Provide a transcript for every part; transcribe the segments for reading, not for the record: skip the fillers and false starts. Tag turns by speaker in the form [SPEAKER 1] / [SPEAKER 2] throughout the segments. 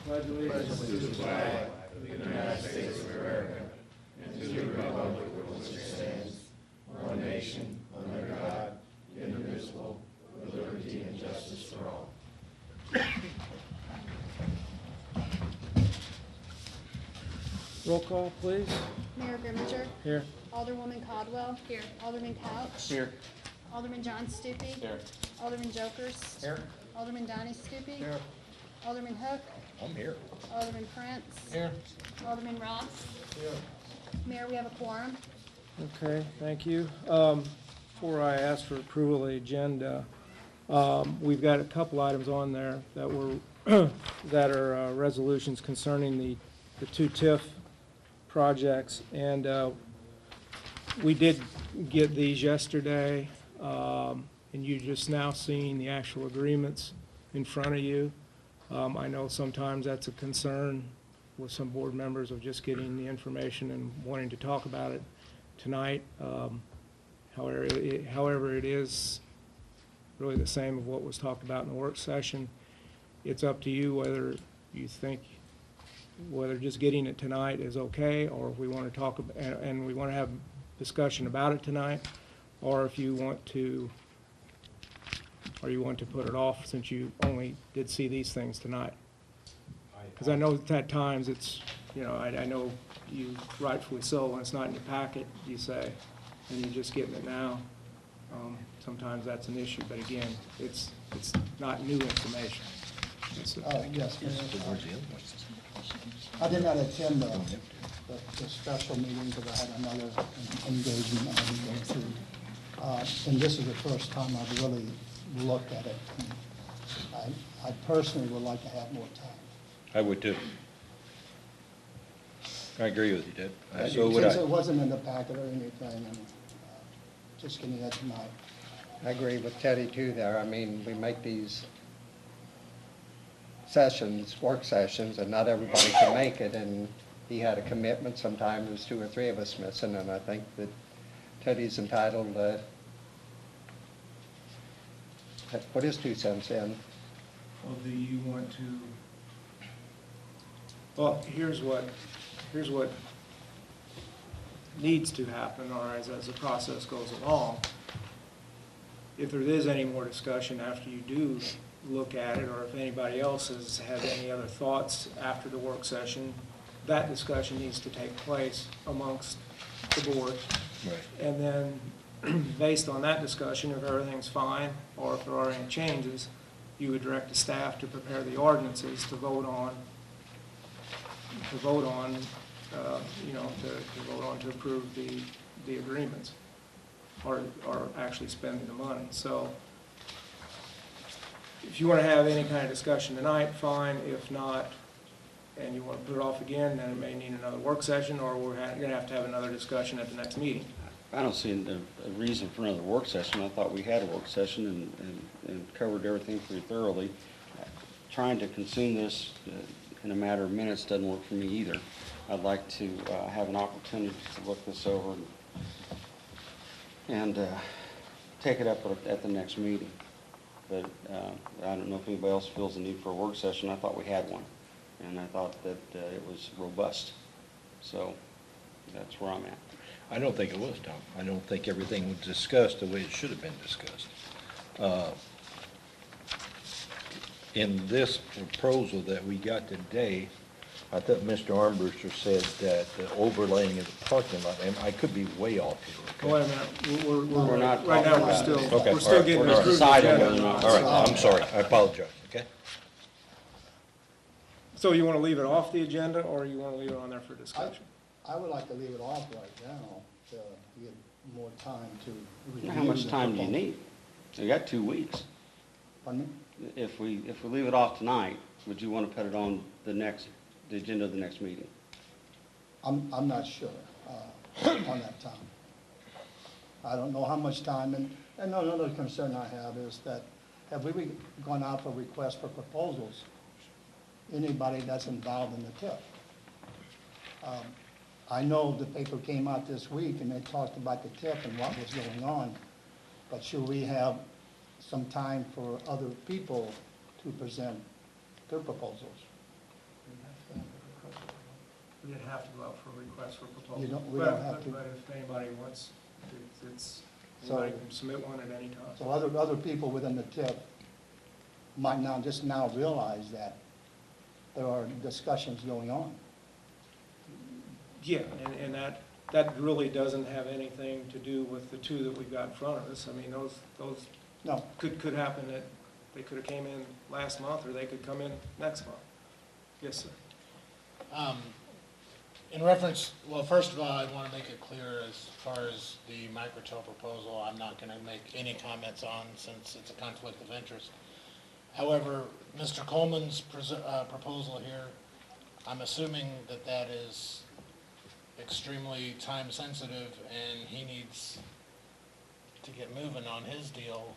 [SPEAKER 1] pledge allegiance to the flag of the United States of America and to the republic for which it stands, one nation, under God, indivisible, with liberty and justice for all.
[SPEAKER 2] Roll call, please.
[SPEAKER 3] Mayor Grimminger.
[SPEAKER 2] Here.
[SPEAKER 3] Alderwoman Codwell. Here. Alderman Couch.
[SPEAKER 2] Here.
[SPEAKER 3] Alderman John Stupi.
[SPEAKER 2] Here.
[SPEAKER 3] Alderman Jokers.
[SPEAKER 2] Here.
[SPEAKER 3] Alderman Donnie Stupi.
[SPEAKER 2] Here.
[SPEAKER 3] Alderman Hook.
[SPEAKER 4] I'm here.
[SPEAKER 3] Alderman Prince.
[SPEAKER 2] Here.
[SPEAKER 3] Alderman Ross.
[SPEAKER 2] Here.
[SPEAKER 3] Mayor, we have a quorum.
[SPEAKER 2] Okay, thank you. Before I ask for approval of the agenda, we've got a couple items on there that were that are resolutions concerning the two TIF projects, and we did get these yesterday, and you just now seeing the actual agreements in front of you. I know sometimes that's a concern with some board members of just getting the information and wanting to talk about it tonight. However, it is really the same of what was talked about in the work session. It's up to you whether you think whether just getting it tonight is okay, or if we want to talk about, and we want to have discussion about it tonight, or if you want to, put it off since you only did see these things tonight. Because I know at times it's, I know you rightfully so, when it's not in your packet, you say, and you're just getting it now. Sometimes that's an issue, but again, it's not new information.
[SPEAKER 5] Yes, I did not attend the special meeting because I had another engagement I had to go through. And this is the first time I've really looked at it. I personally would like to have more time.
[SPEAKER 4] I would too. I agree with you, Ted. So would
[SPEAKER 5] Since
[SPEAKER 4] I.
[SPEAKER 5] it wasn't in the packet or anything, and just getting it tonight.
[SPEAKER 6] I agree with Teddy too there. I mean, we make these sessions, work sessions, and not everybody can make it, and he had a commitment. Sometimes there's 2 or 3 of us missing, and I think that Teddy's entitled to put his 2 cents in.
[SPEAKER 2] Well, do you want to? Well, here's what needs to happen, or as the process goes along. If there is any more discussion after you do look at it, or if anybody else has any other thoughts after the work session, that discussion needs to take place amongst the board.
[SPEAKER 4] Right.
[SPEAKER 2] And then based on that discussion, if everything's fine, or if there are any changes, you would direct the staff to prepare the ordinances to vote on, to vote on to approve the agreements, or actually spending the money. So if you want to have any kind of discussion tonight, fine. If not, and you want to put it off again, then it may need another work session, or we're going to have another discussion at the next meeting.
[SPEAKER 7] I don't see a reason for another work session. I thought we had a work session and covered everything pretty thoroughly. Trying to consume this in a matter of minutes doesn't work for me either. I'd like to have an opportunity to look this over and take it up at the next meeting. But I don't know if anybody else feels the need for a work session. I thought we had one, and I thought that it was robust. So that's where I'm at.
[SPEAKER 4] I don't think it was, Tom. I don't think everything was discussed the way it should have been discussed. In this proposal that we got today, I thought Mr. Armbruster said that the overlaying of the parking lot, and I could be way off here. Okay?
[SPEAKER 2] Wait a minute, we're
[SPEAKER 7] not
[SPEAKER 2] right now. We're still
[SPEAKER 4] Okay,
[SPEAKER 2] we're still
[SPEAKER 4] all right,
[SPEAKER 2] getting
[SPEAKER 4] all right.
[SPEAKER 2] approved
[SPEAKER 7] Deciding
[SPEAKER 2] agenda.
[SPEAKER 7] whether or not-
[SPEAKER 4] All right, I'm sorry. I apologize, okay?
[SPEAKER 2] So you want to leave it off the agenda, or you want to leave it on there for discussion?
[SPEAKER 5] I would like to leave it off right now to get more time to review.
[SPEAKER 7] How much
[SPEAKER 5] the
[SPEAKER 7] time do you
[SPEAKER 5] proposal.
[SPEAKER 7] need? You got 2 weeks.
[SPEAKER 5] Pardon me?
[SPEAKER 7] If we leave it off tonight, would you want to put it on the agenda of the next meeting?
[SPEAKER 5] I'm not sure on that time. I don't know how much time, and another concern I have is that have we gone out for requests for proposals? Anybody that's involved in the TIF. I know the paper came out this week and they talked about the TIF and what was going on, but should we have some time for other people to present their proposals?
[SPEAKER 2] We didn't have to go out for a request for proposal.
[SPEAKER 5] We don't have to.
[SPEAKER 2] But if anybody wants,
[SPEAKER 5] So-
[SPEAKER 2] anybody can submit one at any time.
[SPEAKER 5] So other people within the TIP might just now realize that there are discussions going on.
[SPEAKER 2] Yeah, and that really doesn't have anything to do with the two that we've got in front of us. I mean, those
[SPEAKER 5] No,
[SPEAKER 2] could happen that they could have came in last month, or they could come in next month. Yes, sir.
[SPEAKER 8] In reference, well, first of all, I want to make it clear as far as the microtel proposal, I'm not going to make any comments on since it's a conflict of interest. However, Mr. Coleman's proposal here, I'm assuming that that is extremely time sensitive and he needs to get moving on his deal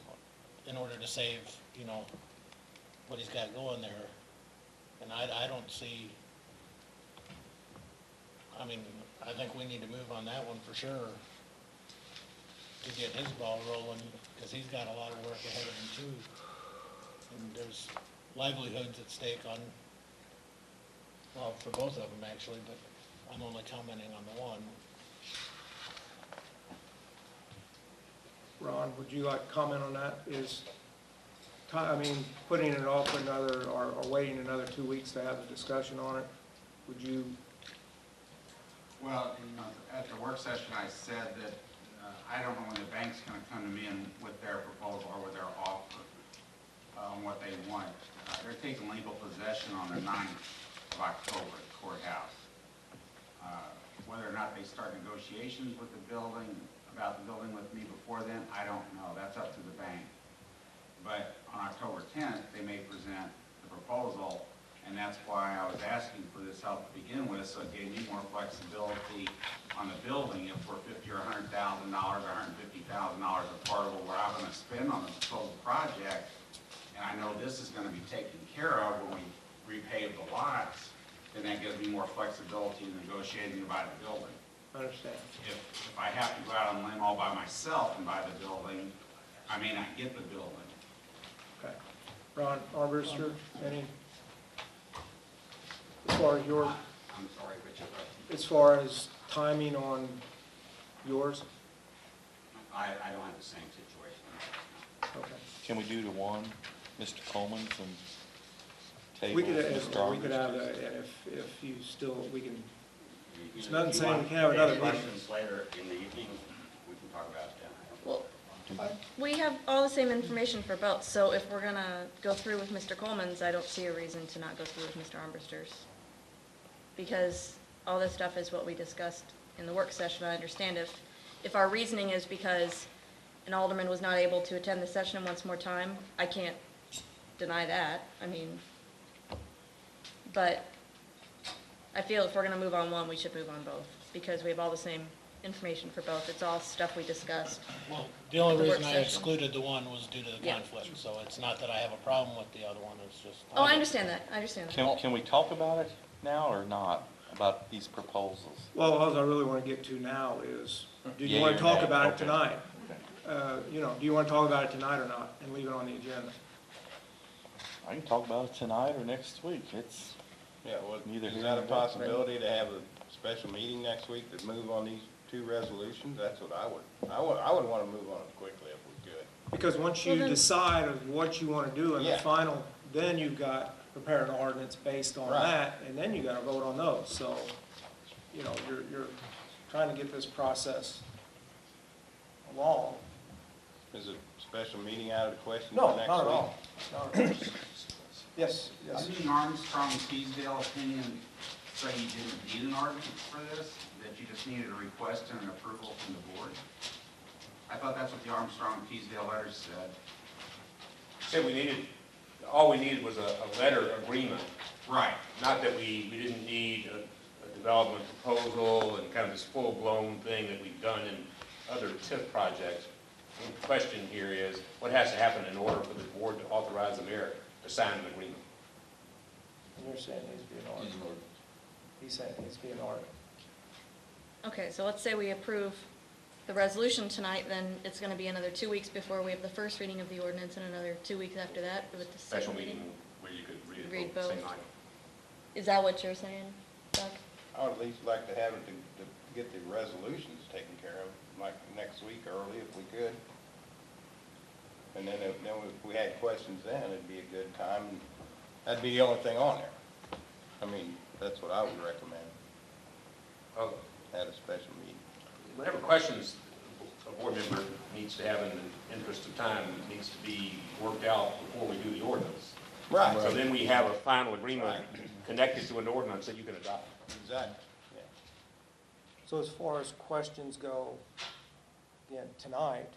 [SPEAKER 8] in order to save, you know, what he's got going there. And I don't see, I mean, I think we need to move on that one for sure to get his ball rolling, because he's got a lot of work ahead of him too. And there's livelihoods at stake on, well, for both of them actually, but I'm only commenting on the one.
[SPEAKER 2] Ron, would you like to comment on that? Putting it off another, or waiting another 2 weeks to have a discussion on it, would you?
[SPEAKER 9] Well, at the work session, I said that I don't know when the bank's going to come to me with their proposal or with their offer on what they want. They're taking legal possession on the 9th of October at the courthouse. Whether or not they start negotiations with the building, about the building with me before then, I don't know. That's up to the bank. But on October 10th, they may present the proposal, and that's why I was asking for this help to begin with, so it gave me more flexibility on the building if we're $50,000 or $100,000 or $150,000 apart of what we're going to spend on the total project. And I know this is going to be taken care of when we repave the lots, then that gives me more flexibility in negotiating to buy the building.
[SPEAKER 2] I understand.
[SPEAKER 9] If I have to go out on a limb all by myself and buy the building, I may not get the building.
[SPEAKER 2] Okay. Ron Armbruster, any, as far as your,
[SPEAKER 9] I'm sorry, but you're right.
[SPEAKER 2] as far as timing on yours?
[SPEAKER 9] I don't have the same situation.
[SPEAKER 2] Okay.
[SPEAKER 4] Can we do to one, Mr. Coleman's and table
[SPEAKER 2] We could,
[SPEAKER 4] Mr.
[SPEAKER 2] we could have,
[SPEAKER 4] Armistead's?
[SPEAKER 2] if you still, we can,
[SPEAKER 1] There's
[SPEAKER 2] There's nothing saying we can't have another meeting.
[SPEAKER 1] Questions later in the evening, we can talk about it then.
[SPEAKER 10] Well, we have all the same information for both, so if we're gonna go through with Mr. Coleman's, I don't see a reason to not go through with Mr. Armbruster's. Because all this stuff is what we discussed in the work session. I understand if our reasoning is because an alderman was not able to attend the session once more time, I can't deny that. I mean, but I feel if we're gonna move on one, we should move on both, because we have all the same information for both. It's all stuff we discussed.
[SPEAKER 8] Well, the only
[SPEAKER 10] The work
[SPEAKER 8] reason I
[SPEAKER 10] session.
[SPEAKER 8] excluded the one was due to the
[SPEAKER 10] Yeah.
[SPEAKER 8] conflict, so it's not that I have a problem with the other one, it's just.
[SPEAKER 10] Oh, I understand that, I understand that.
[SPEAKER 4] Can we talk about it now or not, about these proposals?
[SPEAKER 2] well, all I really want to get to now is, do you
[SPEAKER 4] Yea
[SPEAKER 2] want
[SPEAKER 4] or
[SPEAKER 2] to talk
[SPEAKER 4] nay?
[SPEAKER 2] about it
[SPEAKER 4] Okay.
[SPEAKER 2] tonight?
[SPEAKER 4] Okay.
[SPEAKER 2] Do you want to talk about it tonight or not, and leave it on the agenda?
[SPEAKER 4] I can talk about it tonight or next week. It's
[SPEAKER 11] Yeah, well,
[SPEAKER 4] neither
[SPEAKER 11] is
[SPEAKER 4] here
[SPEAKER 11] that
[SPEAKER 4] nor
[SPEAKER 11] a
[SPEAKER 4] there.
[SPEAKER 11] possibility to have a special meeting next week to move on these two resolutions? That's what I would want to move on it quickly if we could.
[SPEAKER 2] Because once you
[SPEAKER 10] Well, then-
[SPEAKER 2] decide of what you want to do in the
[SPEAKER 11] Yeah.
[SPEAKER 2] final, then you've got to prepare an ordinance based on
[SPEAKER 11] Right.
[SPEAKER 2] that, and then you got to vote on those. So, you're trying to get this process along.
[SPEAKER 11] Is a special meeting out of the question
[SPEAKER 2] No,
[SPEAKER 11] for next week?
[SPEAKER 2] not at all. Not at all. Yes, yes.
[SPEAKER 9] Didn't Armstrong Teasdale opinion say you didn't need an ordinance for this, that you just needed a request and an approval from the board? I thought that's what the Armstrong Teasdale letter said.
[SPEAKER 12] Said all we needed was a letter agreement,
[SPEAKER 9] Right.
[SPEAKER 12] not that we didn't need a development proposal and kind of this full-blown thing that we've done in other TIF projects. The question here is, what has to happen in order for the board to authorize the mayor to sign an agreement?
[SPEAKER 2] And you're saying it needs to be an ordinance. He's saying it needs to be an ordinance.
[SPEAKER 10] Okay, so let's say we approve the resolution tonight, then it's gonna be another 2 weeks before we have the first reading of the ordinance, and another 2 weeks after that with the
[SPEAKER 12] Special
[SPEAKER 10] second reading.
[SPEAKER 12] meeting where you could read
[SPEAKER 10] Read
[SPEAKER 12] it both at the same
[SPEAKER 10] both.
[SPEAKER 12] night.
[SPEAKER 10] Is that what you're saying, Doug?
[SPEAKER 11] I would at least like to have it to get the resolutions taken care of, like next week early if we could. And then if we had questions then, it'd be a good time. That'd be the only thing on there. I mean, that's what I would recommend,
[SPEAKER 12] Oh,
[SPEAKER 11] at a special meeting.
[SPEAKER 12] whatever questions a board member needs to have in the interest of time needs to be worked out before we do the ordinance.
[SPEAKER 11] Right.
[SPEAKER 12] So then we have a final agreement connected to an ordinance that you can adopt.
[SPEAKER 11] Exactly, yeah.
[SPEAKER 2] So as far as questions go, again, tonight,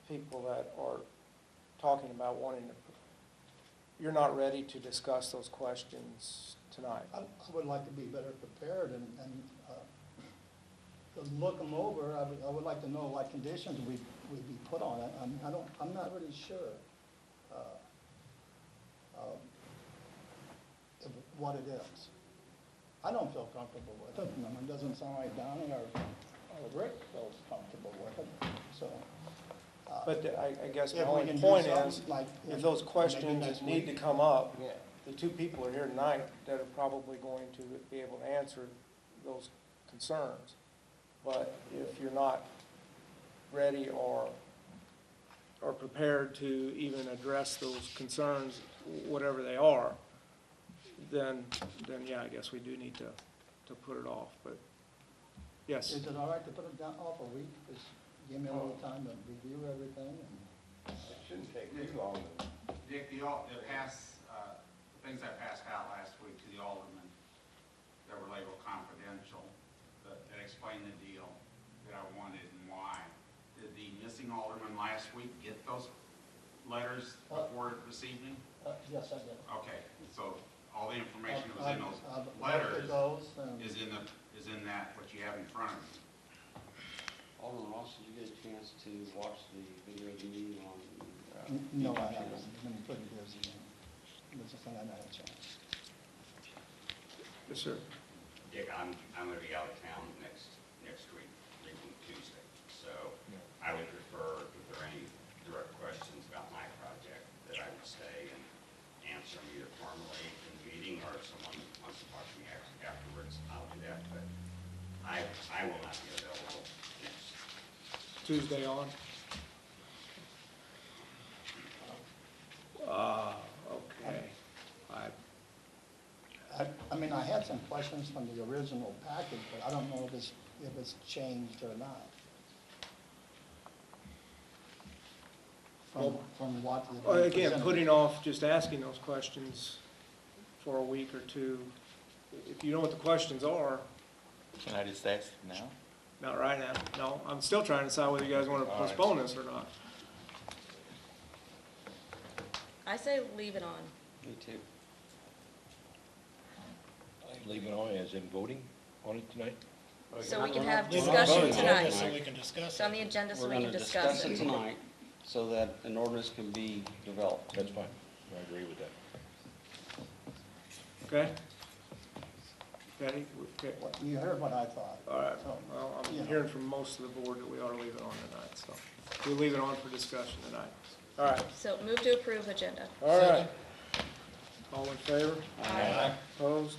[SPEAKER 2] people that are talking about wanting to, you're not ready to discuss those questions tonight.
[SPEAKER 5] I would like to be better prepared and to look them over. I would like to know what conditions we'd be put on it. I'm not really sure what it is. I don't feel comfortable with it. I mean, it doesn't sound like Donnie or Rick feels comfortable with it, so.
[SPEAKER 2] But I guess my
[SPEAKER 5] If we
[SPEAKER 2] only
[SPEAKER 5] can do
[SPEAKER 2] point
[SPEAKER 5] something
[SPEAKER 2] is,
[SPEAKER 5] like
[SPEAKER 2] if those
[SPEAKER 5] maybe
[SPEAKER 2] questions
[SPEAKER 5] next
[SPEAKER 2] need to
[SPEAKER 5] week.
[SPEAKER 2] come up,
[SPEAKER 11] Yeah.
[SPEAKER 2] the two people are here tonight that are probably going to be able to answer those concerns. But if you're not ready or prepared to even address those concerns, whatever they are, then yeah, I guess we do need to put it off, but, yes.
[SPEAKER 5] Is it all right to put it down off a week? Just give me a little time to review everything and.
[SPEAKER 11] It shouldn't take too long.
[SPEAKER 9] Dick, the things I passed out last week to the aldermen that were labeled confidential, that explained the deal that I wanted and why. Did the missing alderman last week get those letters before this evening?
[SPEAKER 5] Yes, I did.
[SPEAKER 9] Okay, so all the information that was in those
[SPEAKER 5] I've looked
[SPEAKER 9] letters
[SPEAKER 5] at those and-
[SPEAKER 9] is in that, what you have in front of you.
[SPEAKER 7] Alderman Ross, did you get a chance to watch the video of the meeting on?
[SPEAKER 5] No, I haven't. I've been pretty busy. It's just that I haven't had a chance.
[SPEAKER 2] Yes, sir.
[SPEAKER 13] Dick, I'm going to be out of town next week, leaving Tuesday. So I would prefer, if there are any direct questions about my project, that I would stay and answer them either formally in the meeting, or if someone wants to talk to me afterwards, I'll do that. But I will not be available next
[SPEAKER 2] Tuesday on? Okay.
[SPEAKER 5] I mean, I had some questions from the original package, but I don't know if it's changed or not. From what. has been
[SPEAKER 2] Again,
[SPEAKER 5] presented.
[SPEAKER 2] putting off just asking those questions for a week or two. If you know what the questions are,
[SPEAKER 1] Can I just ask now?
[SPEAKER 2] not right now, no, I'm still trying to decide whether you guys want to
[SPEAKER 1] All right.
[SPEAKER 2] postpone this or not.
[SPEAKER 10] I say leave it on.
[SPEAKER 7] Me too.
[SPEAKER 4] Leave it on as in voting on it tonight?
[SPEAKER 10] So we can have
[SPEAKER 8] Leave it on the
[SPEAKER 10] discussion
[SPEAKER 8] agenda
[SPEAKER 10] tonight.
[SPEAKER 8] So we can discuss
[SPEAKER 10] It's on
[SPEAKER 8] it.
[SPEAKER 10] the agenda so
[SPEAKER 7] We're
[SPEAKER 10] we
[SPEAKER 7] going
[SPEAKER 10] can
[SPEAKER 7] to
[SPEAKER 10] discuss
[SPEAKER 7] discuss it
[SPEAKER 10] it.
[SPEAKER 7] tonight so that an ordinance can be developed.
[SPEAKER 4] That's fine. I agree with that.
[SPEAKER 2] Okay? Patty, okay,
[SPEAKER 5] You heard what I thought.
[SPEAKER 2] all right,
[SPEAKER 5] So,
[SPEAKER 2] well,
[SPEAKER 5] yeah.
[SPEAKER 2] I'm hearing from most of the board that we ought to leave it on tonight, so we'll leave it on for discussion tonight. All right,
[SPEAKER 10] So move to approve agenda.
[SPEAKER 2] all right. All in favor?
[SPEAKER 10] Aye.
[SPEAKER 2] Opposed?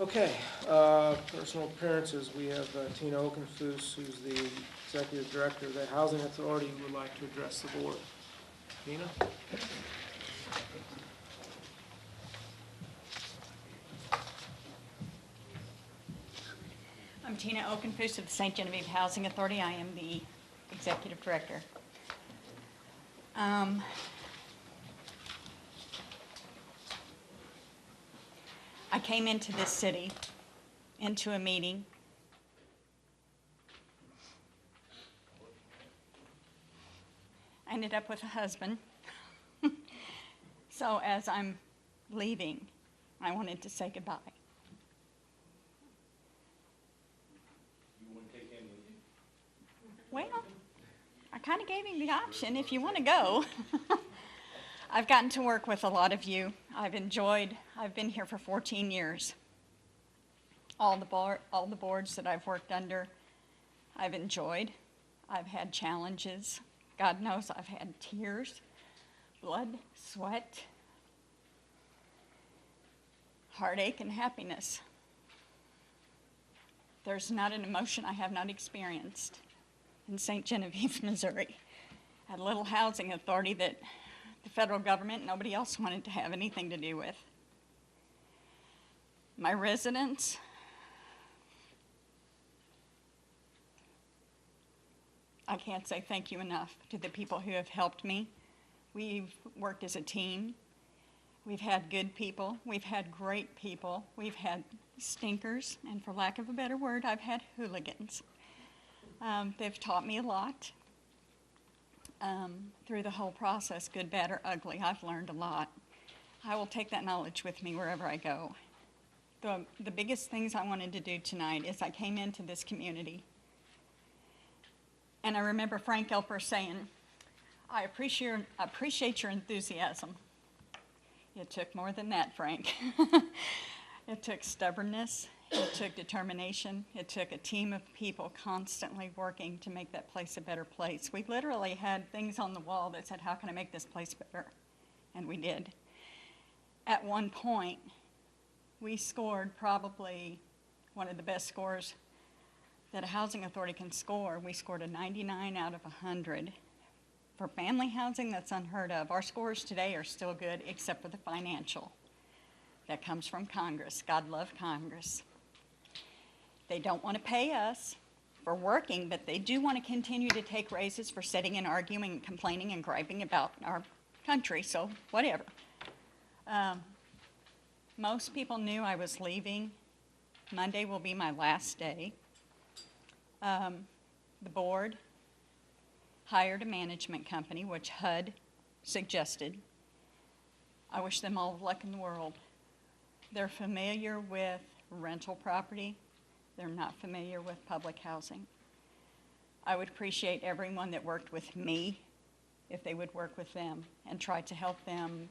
[SPEAKER 2] Okay, personal appearances, we have Tina Okenfuss, who's the Executive Director of the Housing Authority, who would like to address the board. Tina?
[SPEAKER 14] I'm Tina Okenfuss of the St. Genevieve Housing Authority. I am the Executive Director. I came into this city, into a meeting. I ended up with a husband. So as I'm leaving, I wanted to say goodbye. Well, I kind of gave him the option if you want to go. I've gotten to work with a lot of you. I've been here for 14 years. All the boards that I've worked under, I've enjoyed. I've had challenges. God knows I've had tears, blood, sweat, heartache, and happiness. There's not an emotion I have not experienced in St. Genevieve, Missouri, at a little housing authority that the federal government, nobody else wanted to have anything to do with. My residents, I can't say thank you enough to the people who have helped me. We've worked as a team. We've had good people. We've had great people. We've had stinkers, and for lack of a better word, I've had hooligans. They've taught me a lot. Through the whole process, good, bad, or ugly, I've learned a lot. I will take that knowledge with me wherever I go. The biggest things I wanted to do tonight is I came into this community, and I remember Frank Elper saying, I appreciate your enthusiasm. It took more than that, Frank. It took stubbornness, it took determination, it took a team of people constantly working to make that place a better place. We literally had things on the wall that said, how can I make this place better? And we did. At one point, we scored probably one of the best scores that a housing authority can score. We scored a 99 out of 100. For family housing, that's unheard of. Our scores today are still good, except for the financial. That comes from Congress. God love Congress. They don't want to pay us for working, but they do want to continue to take raises for sitting and arguing and complaining and griping about our country, so whatever. Most people knew I was leaving. Monday will be my last day. The board hired a management company, which HUD suggested. I wish them all the luck in the world. They're familiar with rental property. They're not familiar with public housing. I would appreciate everyone that worked with me if they would work with them and try to help them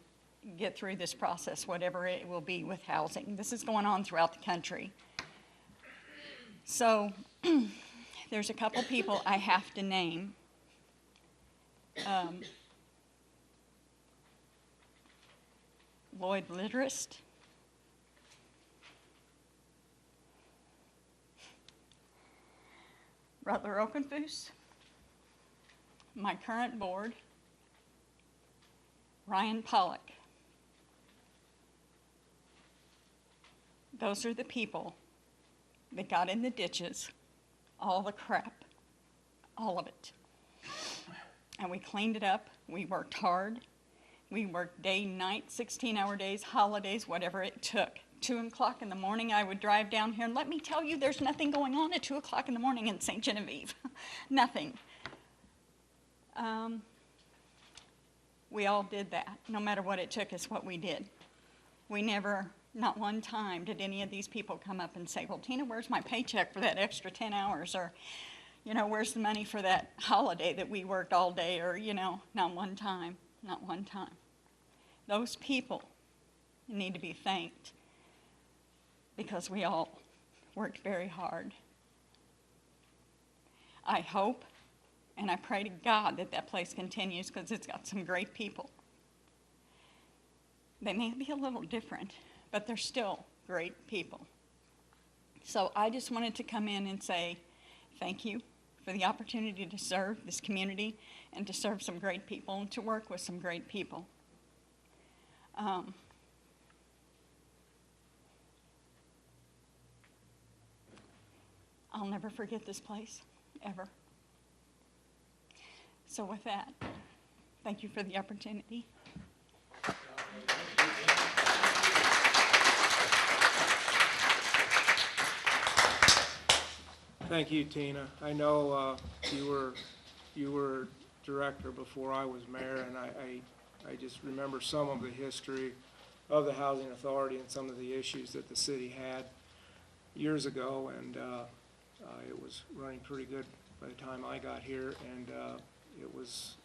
[SPEAKER 14] get through this process, whatever it will be with housing. This is going on throughout the country. So there's a couple people I have to name. Lloyd Litterist, Rutler Okenfoos, my current board, Ryan Pollock. Those are the people that got in the ditches, all the crap, all of it. And we cleaned it up. We worked hard. We worked day, night, 16-hour days, holidays, whatever it took. 2 o'clock in the morning, I would drive down here, and let me tell you, there's nothing going on at 2 o'clock in the morning in St. Genevieve. Nothing. We all did that. No matter what it took is what we did. We never, not one time, did any of these people come up and say, well, Tina, where's my paycheck for that extra 10 hours? Or, you know, where's the money for that holiday that we worked all day? Or, you know, not one time, not one time. Those people need to be thanked because we all worked very hard. I hope and I pray to God that that place continues because it's got some great people. They may be a little different, but they're still great people. So I just wanted to come in and say thank you for the opportunity to serve this community and to serve some great people and to work with some great people. I'll never forget this place, ever. So with that, thank you for the opportunity.
[SPEAKER 2] Thank you, Tina. I know you were director before I was mayor, and I just remember some of the history of the Housing Authority and some of the issues that the city had years ago, and it was running pretty good by the time I got here, and it was,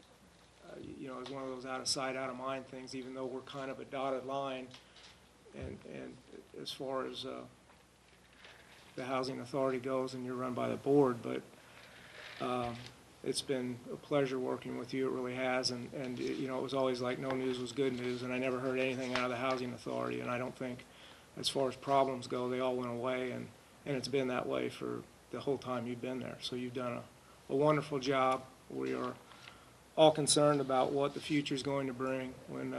[SPEAKER 2] you know, it was one of those out of sight, out of mind things, even though we're kind of a dotted line, and as far as the Housing Authority goes, and you're run by the board, but it's been a pleasure working with you. It really has, and you know, it was always like no news was good news, and I never heard anything out of the Housing Authority, and I don't think, as far as problems go, they all went away, and and it's been that way for the whole time you've been there. So you've done a wonderful job. We are all concerned about what the future is going to bring. When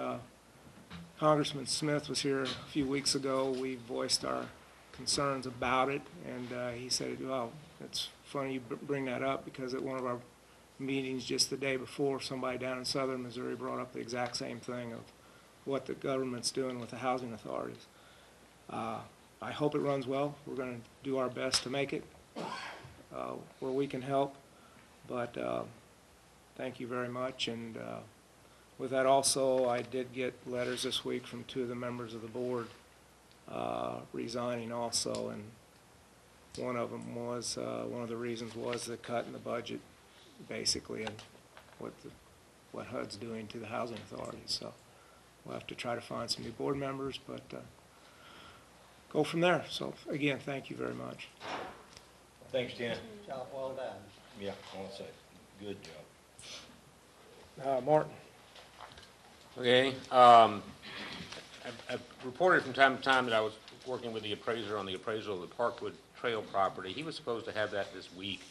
[SPEAKER 2] Congressman Smith was here a few weeks ago, we voiced our concerns about it, and he said, well, it's funny you bring that up, because at one of our meetings just the day before, somebody down in southern Missouri brought up the exact same thing of what the government's doing with the housing authorities. I hope it runs well. We're going to do our best to make it where we can help, but thank you very much. And with that also, I did get letters this week from 2 of the members of the board resigning also, and one of them was, one of the reasons was the cut in the budget, basically, and what HUD's doing to the housing authorities. So we'll have to try to find some new board members, but go from there. So again, thank you very much.
[SPEAKER 4] Thanks, Tina.
[SPEAKER 6] Job well done.
[SPEAKER 4] Yeah, I want to say, good job.
[SPEAKER 2] Martin.
[SPEAKER 12] Okay, I've reported from time to time that I was working with the appraiser on the appraisal of the Parkwood Trail property. He was supposed to have that this week.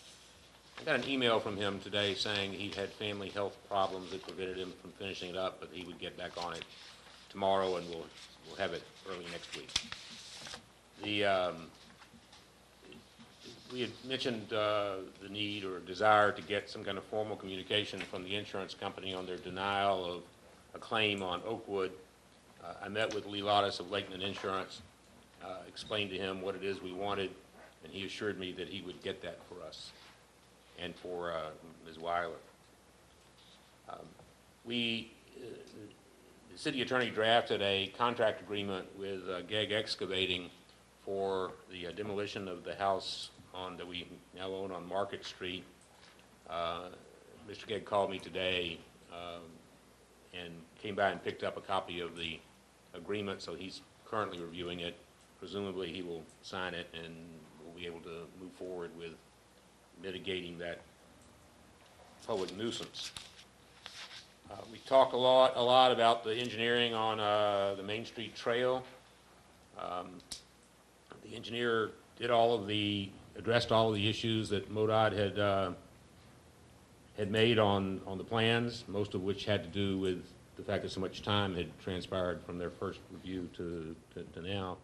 [SPEAKER 12] I got an email from him today saying he had family health problems that prevented him from finishing it up, but he would get back on it tomorrow, and we'll have it early next week. We had mentioned the need or desire to get some kind of formal communication from the insurance company on their denial of a claim on Oakwood. I met with Lee Lottis of Lakeland Insurance, explained to him what it is we wanted, and he assured me that he would get that for us and for Ms. Weiler. The city attorney drafted a contract agreement with Gegg Excavating for the demolition of the house that we now own on Market Street. Mr. Gegg called me today and came by and picked up a copy of the agreement, so he's currently reviewing it. Presumably he will sign it, and we'll be able to move forward with mitigating that public nuisance. We talk a lot about the engineering on the Main Street Trail. The engineer did addressed all of the issues that MoDOT had made on the plans, most of which had to do with the fact that so much time had transpired from their first review to now.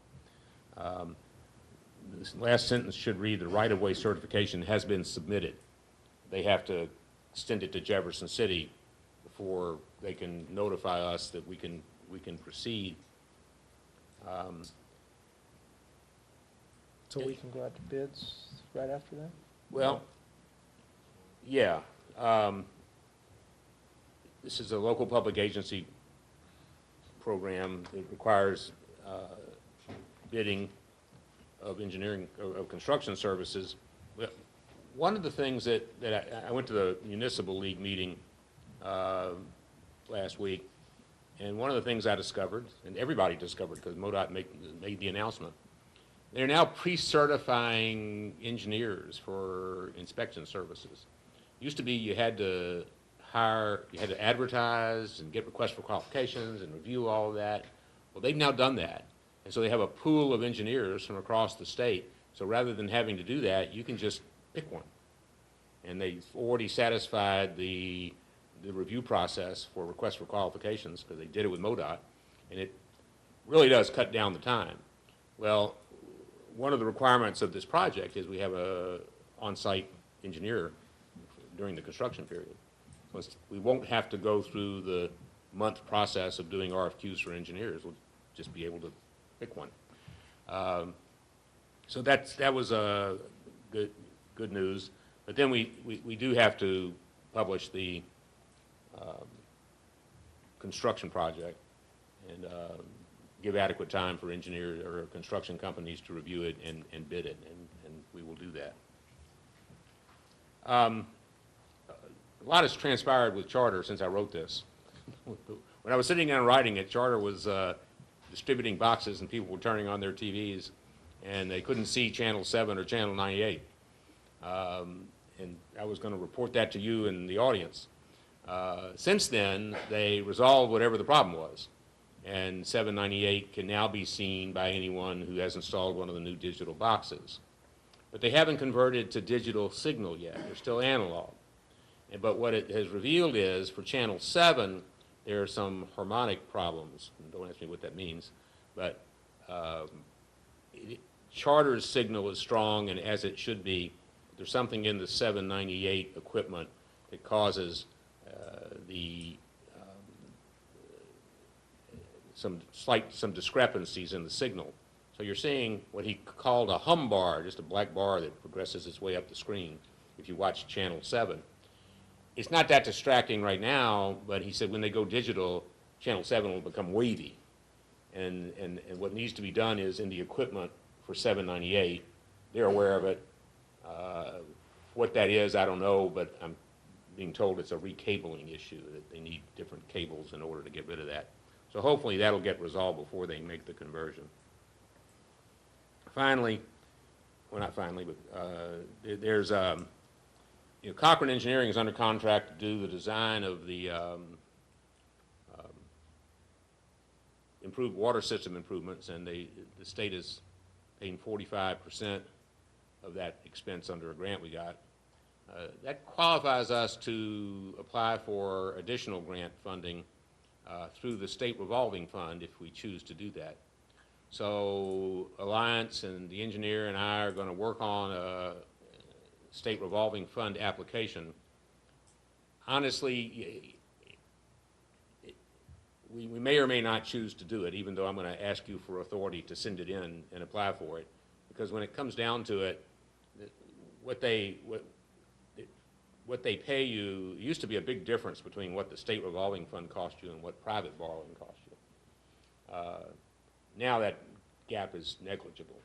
[SPEAKER 12] This last sentence should read, the right-of-way certification has been submitted. They have to send it to Jefferson City before they can notify us that we can proceed.
[SPEAKER 2] So we can go out to bids right after that?
[SPEAKER 12] Well, yeah. This is a local public agency program. It requires bidding of engineering, of construction services. One of the things that I went to the Municipal League meeting last week, and one of the things I discovered, and everybody discovered because MoDOT made the announcement, they're now pre-certifying engineers for inspection services. Used to be you had to advertise and get requests for qualifications and review all of that. Well, they've now done that. And so they have a pool of engineers from across the state. So rather than having to do that, you can just pick one. And they've already satisfied the review process for requests for qualifications because they did it with MoDOT. And it really does cut down the time. Well, one of the requirements of this project is we have a on-site engineer during the construction period. So we won't have to go through the month process of doing RFQs for engineers. We'll just be able to pick one. So that was good news. But then we do have to publish the construction project and give adequate time for engineers or construction companies to review it and bid it, and we will do that. A lot has transpired with Charter since I wrote this. When I was sitting down writing it, Charter was distributing boxes and people were turning on their TVs and they couldn't see Channel 7 or Channel 98. And I was going to report that to you and the audience. Since then, they resolved whatever the problem was. And 798 can now be seen by anyone who has installed one of the new digital boxes. but they haven't converted to digital signal yet. They're still analog. But what it has revealed is, for channel 7, there are some harmonic problems. Don't ask me what that means, but Charter's signal is strong, and as it should be. There's something in the 798 equipment that causes some discrepancies in the signal. So you're seeing what he called a hum bar, just a black bar that progresses its way up the screen if you watch channel 7. It's not that distracting right now, but he said when they go digital, channel 7 will become wavy. And what needs to be done is in the equipment for 798, they're aware of it. What that is, I don't know, but I'm being told it's a recabling issue, that they need different cables in order to get rid of that. So hopefully that'll get resolved before they make the conversion. Finally, well, not finally, but there's Cochrane Engineering is under contract to do the design of the improved water system improvements, and the state is paying 45% of that expense under a grant we got. That qualifies us to apply for additional grant funding through the state revolving fund if we choose to do that. So Alliance and the engineer and I are going to work on a state revolving fund application. Honestly, we may or may not choose to do it, even though I'm going to ask you for authority to send it in and apply for it. Because when it comes down to it, what they pay you, it used to be a big difference between what the state revolving fund cost you and what private borrowing cost you. Now that gap is negligible.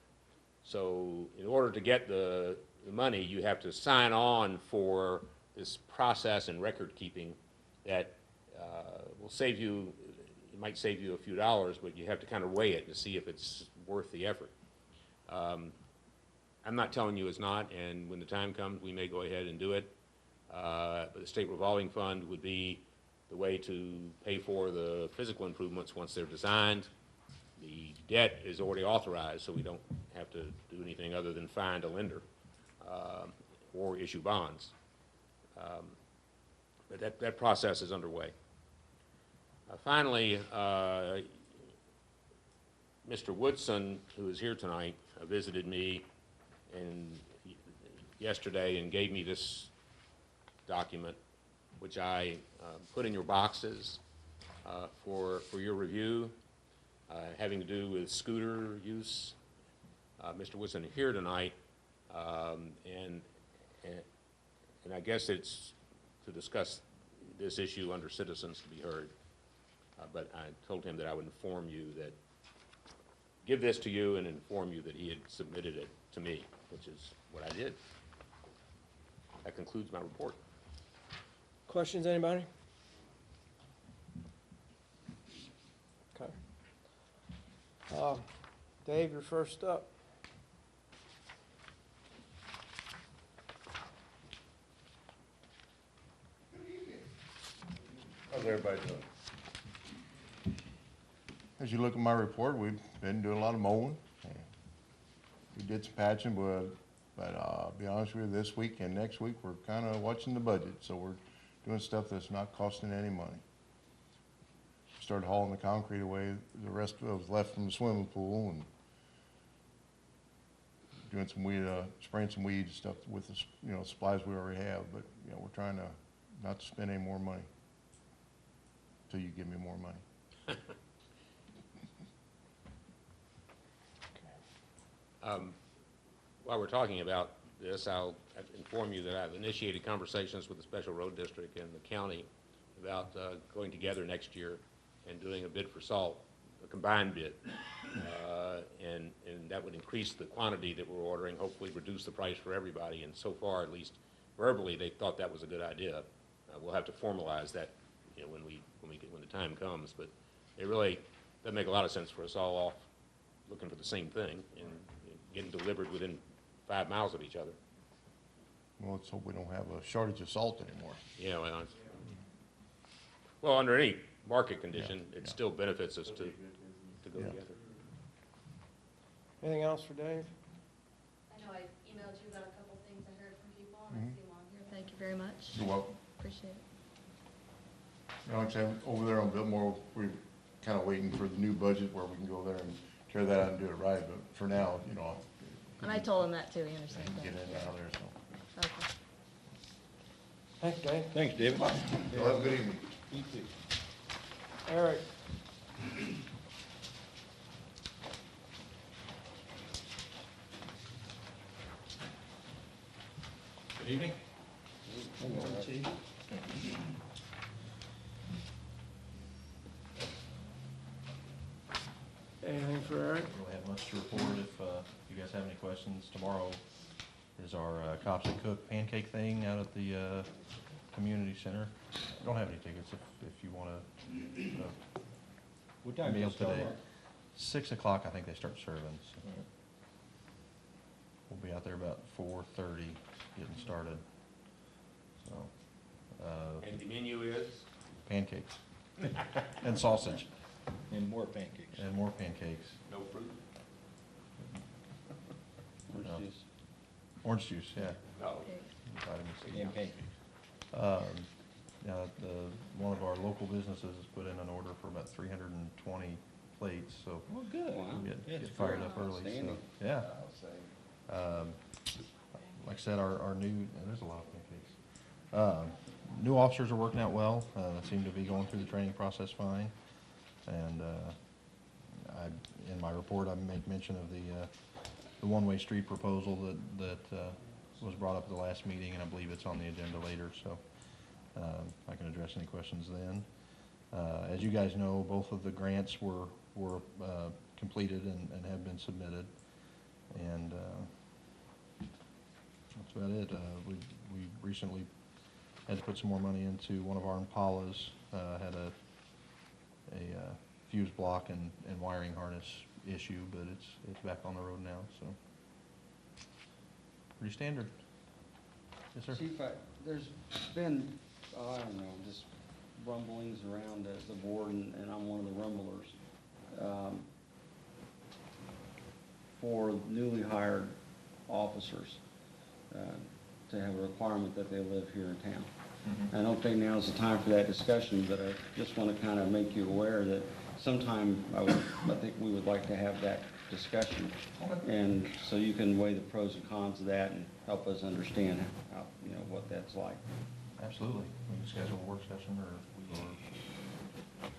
[SPEAKER 12] So in order to get the money, you have to sign on for this process and record keeping that will save you, it might save you a few dollars, but you have to kind of weigh it to see if it's worth the effort. I'm not telling you it's not, and when the time comes, we may go ahead and do it. But the state revolving fund would be the way to pay for the physical improvements once they're designed. The debt is already authorized, so we don't have to do anything other than find a lender or issue bonds. But that process is underway. Finally, Mr. Woodson, who is here tonight, visited me yesterday and gave me this document, which I put in your boxes for your review, having to do with scooter use. Mr. Woodson is here tonight, and I guess it's to discuss this issue under citizens to be heard. But I told him that I would inform you that, give this to you and inform you that he had submitted it to me, which is what I did. That concludes my report.
[SPEAKER 2] Questions, anybody? Okay. Dave, you're first up.
[SPEAKER 15] How's everybody doing? As you look at my report, we've been doing a lot of mowing. We did some patching, but I'll be honest with you, this week and next week, we're kind of watching the budget. So we're doing stuff that's not costing any money. Started hauling the concrete away, the rest of it was left from the swimming pool, and doing some weed, spraying some weed stuff with the supplies we already have. But we're trying to not to spend any more money until you give me more money.
[SPEAKER 12] While we're talking about this, I'll inform you that I've initiated conversations with the Special Road District and the county about going together next year and doing a bid for salt, a combined bid. And that would increase the quantity that we're ordering, hopefully reduce the price for everybody. And so far, at least verbally, they thought that was a good idea. We'll have to formalize that when the time comes. But it really doesn't make a lot of sense for us all off looking for the same thing and getting delivered within 5 miles of each other.
[SPEAKER 15] Well, let's hope we don't have a shortage of salt anymore.
[SPEAKER 12] Yeah, well, under any market condition, it still benefits us to go together.
[SPEAKER 2] Anything else for Dave?
[SPEAKER 10] I know emailed you about a couple things I heard from people, and I see them on here. Thank you very much.
[SPEAKER 15] You're welcome.
[SPEAKER 10] Appreciate it.
[SPEAKER 15] You know, like I said, over there on Biltmore, we're kind of waiting for the new budget where we can go there and tear that out and do it right, but for now, you know.
[SPEAKER 10] And I told him that too, he
[SPEAKER 15] I
[SPEAKER 10] understands
[SPEAKER 15] can
[SPEAKER 10] that.
[SPEAKER 15] get in and out of there, so.
[SPEAKER 10] Okay.
[SPEAKER 2] Thanks, Dave.
[SPEAKER 4] Thanks, David.
[SPEAKER 15] Y'all have a good evening.
[SPEAKER 4] You too.
[SPEAKER 2] Eric?
[SPEAKER 16] Good evening.
[SPEAKER 2] Anything for Eric?
[SPEAKER 16] I don't really have much to report. If you guys have any questions, tomorrow is our Cops and Cook pancake thing out at the community center. I don't have any tickets if you want to.
[SPEAKER 4] What time
[SPEAKER 16] Meal
[SPEAKER 4] does it start?
[SPEAKER 16] today. 6 o'clock, I think they start serving. So. We'll be out there about 4:30, getting started. So.
[SPEAKER 12] And the menu is?
[SPEAKER 16] Pancakes and sausage.
[SPEAKER 4] And more pancakes.
[SPEAKER 16] And more pancakes.
[SPEAKER 12] No fruit?
[SPEAKER 7] Orange
[SPEAKER 16] No.
[SPEAKER 7] juice.
[SPEAKER 16] Orange juice, yeah.
[SPEAKER 12] No.
[SPEAKER 16] Vitamin C.
[SPEAKER 4] And pancakes.
[SPEAKER 16] One of our local businesses has put in an order for about 320 plates, so
[SPEAKER 4] Well, good.
[SPEAKER 7] Wow.
[SPEAKER 16] get fired up early, so,
[SPEAKER 7] Outstanding.
[SPEAKER 16] yeah.
[SPEAKER 11] I'll say.
[SPEAKER 16] Like I said, our new, there's a lot of pancakes. New officers are working out well, seem to be going through the training process fine. And, in my report, I make mention of the one-way street proposal that was brought up at the last meeting, and I believe it's on the agenda later, so, I can address any questions then. As you guys know, both of the grants were completed and have been submitted, and, that's about it. We recently had to put some more money into one of our Impalas, had a fuse block and wiring harness issue, but it's back on the road now, so. Pretty standard. Yes, sir?
[SPEAKER 7] Chief, there's been, I don't know, just rumblings around the board, and I'm one of the rumblers. For newly hired officers, to have a requirement that they live here in town. I don't think now is the time for that discussion, but I just want to kind of make you aware that sometime I think we would like to have that discussion. And so you can weigh the pros and cons of that and help us understand how, what that's like.
[SPEAKER 16] Absolutely. We can schedule a work session or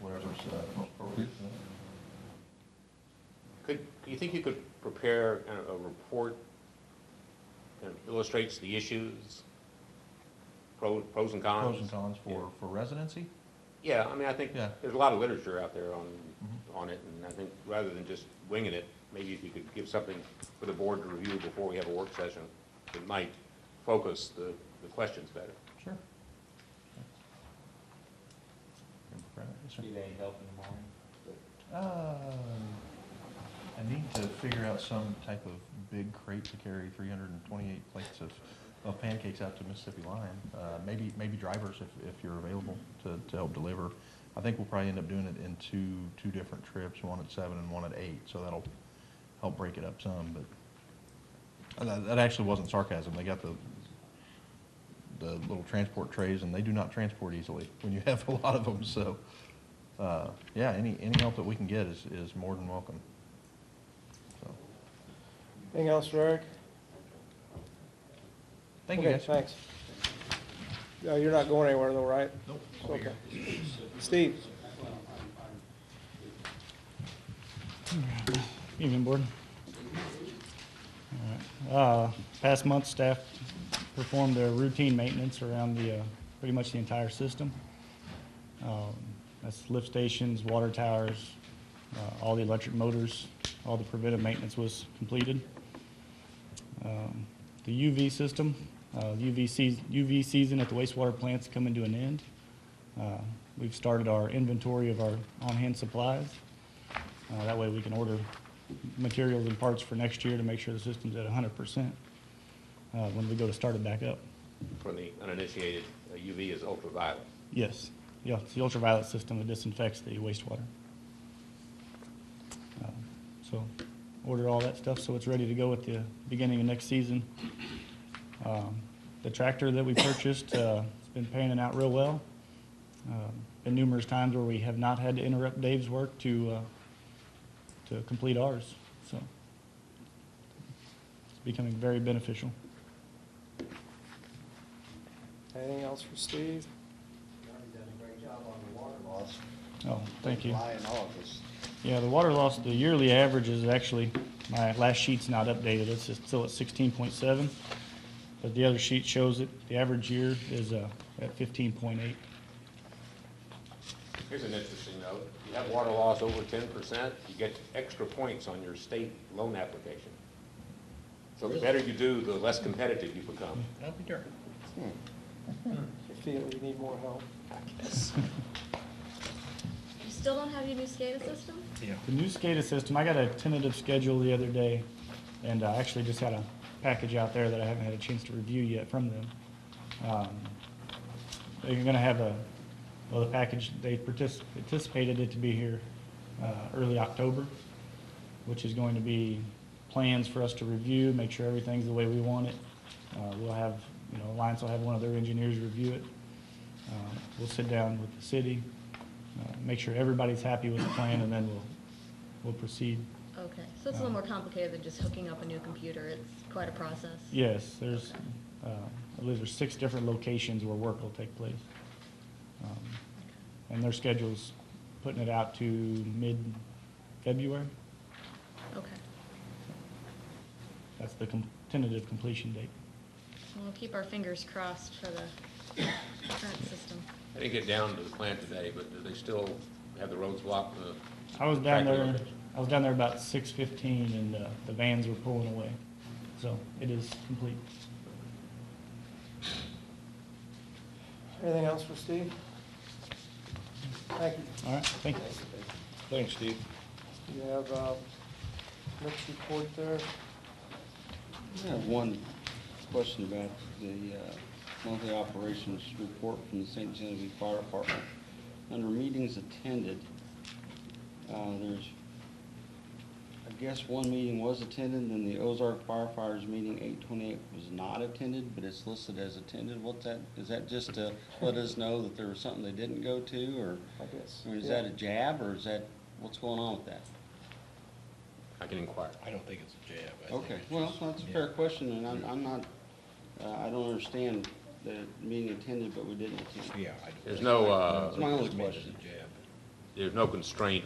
[SPEAKER 16] whatever's most appropriate.
[SPEAKER 12] Do you think you could prepare a report that illustrates the issues, pros and cons?
[SPEAKER 16] Pros and cons for residency?
[SPEAKER 12] Yeah, I mean, I think
[SPEAKER 16] Yeah.
[SPEAKER 12] there's a lot of literature out there on it, and I think rather than just winging it, maybe if you could give something for the board to review before we have a work session, it might focus the questions better.
[SPEAKER 16] Sure. Need any help in the morning? I need to figure out some type of big crate to carry 328 plates of pancakes out to Mississippi Line. Maybe drivers if you're available to help deliver. I think we'll probably end up doing it in two different trips, one at 7 and one at 8, so that'll help break it up some, but that actually wasn't sarcasm. They got the little transport trays, and they do not transport easily when you have a lot of them, so yeah, any help that we can get is more than welcome. So.
[SPEAKER 2] Anything else for Eric?
[SPEAKER 16] Thank you,
[SPEAKER 2] Okay,
[SPEAKER 16] guys.
[SPEAKER 2] thanks. You're not going anywhere though, right?
[SPEAKER 16] Nope.
[SPEAKER 2] Okay. Steve?
[SPEAKER 17] Evening, Board. All right. Past month, staff performed their routine maintenance around pretty much the entire system. That's lift stations, water towers, all the electric motors, all the preventive maintenance was completed. The UV system, UV season at the wastewater plant's coming to an end. We've started our inventory of our on-hand supplies. That way we can order materials and parts for next year to make sure the system's at 100% when we go to start it back up.
[SPEAKER 12] For the uninitiated, UV is ultraviolet.
[SPEAKER 17] Yes. Yeah, it's the ultraviolet system that disinfects the wastewater. So order all that stuff, so it's ready to go at the beginning of next season. The tractor that we purchased, it's been panning out real well. Been numerous times where we have not had to interrupt Dave's work to complete ours, so it's becoming very beneficial.
[SPEAKER 2] Anything else for Steve?
[SPEAKER 6] You've done a great job on the water loss.
[SPEAKER 17] Oh, thank you.
[SPEAKER 6] July and August.
[SPEAKER 17] Yeah, the water loss, the yearly average is actually, my last sheet's not updated, it's still at 16.7, but the other sheet shows it, the average year is at 15.8.
[SPEAKER 12] Here's an interesting note. If you have water loss over 10%, you get extra points on your state loan application. So the better you do, the less competitive you become.
[SPEAKER 16] I'll be darned.
[SPEAKER 2] You feel you need more help?
[SPEAKER 12] I guess.
[SPEAKER 10] You still don't have your new SCADA system?
[SPEAKER 16] Yeah.
[SPEAKER 17] The new SCADA system, I got a tentative schedule the other day, and I actually just had a package out there that I haven't had a chance to review yet from them. They're gonna have the package, they anticipated it to be here early October, which is going to be plans for us to review, make sure everything's the way we want it. We'll have, Alliance will have one of their engineers review it. We'll sit down with the city, make sure everybody's happy with the plan, and then we'll proceed.
[SPEAKER 10] Okay, so it's a little more complicated than just hooking up a new computer. It's quite a process.
[SPEAKER 17] Yes, there's, I believe there's 6 different locations where work will take place. And their schedule's putting it out to mid-February.
[SPEAKER 10] Okay.
[SPEAKER 17] That's the tentative completion date.
[SPEAKER 10] We'll keep our fingers crossed for the current system.
[SPEAKER 12] I didn't get down to the plant today, but do they still have the roads blocked?
[SPEAKER 17] I was down there about 6:15 and the vans were pulling away. So it is complete.
[SPEAKER 2] Anything else for Steve? Thank you.
[SPEAKER 17] All right, thank you.
[SPEAKER 4] Thanks, Steve.
[SPEAKER 2] You have Nick's report there?
[SPEAKER 7] I have one question about the monthly operations report from the St. Genevieve Fire Department. Under meetings attended, there's, I guess one meeting was attended, and the Ozark Firefighters meeting 8/28 was not attended, but it's listed as attended. What's that? Is that just to let us know that there was something they didn't go to, or?
[SPEAKER 2] I guess.
[SPEAKER 7] I mean, is that a jab, or is that, what's going on with that?
[SPEAKER 12] I can inquire.
[SPEAKER 16] I don't think it's a jab. I think
[SPEAKER 7] Okay,
[SPEAKER 16] it's
[SPEAKER 7] well,
[SPEAKER 16] just-
[SPEAKER 7] that's a fair question, and I'm not, I don't understand the meeting attended, but we didn't attend.
[SPEAKER 16] Yeah.
[SPEAKER 12] There's no,
[SPEAKER 7] That's my only
[SPEAKER 16] It's meant as a
[SPEAKER 7] question.
[SPEAKER 16] jab.
[SPEAKER 12] there's no constraint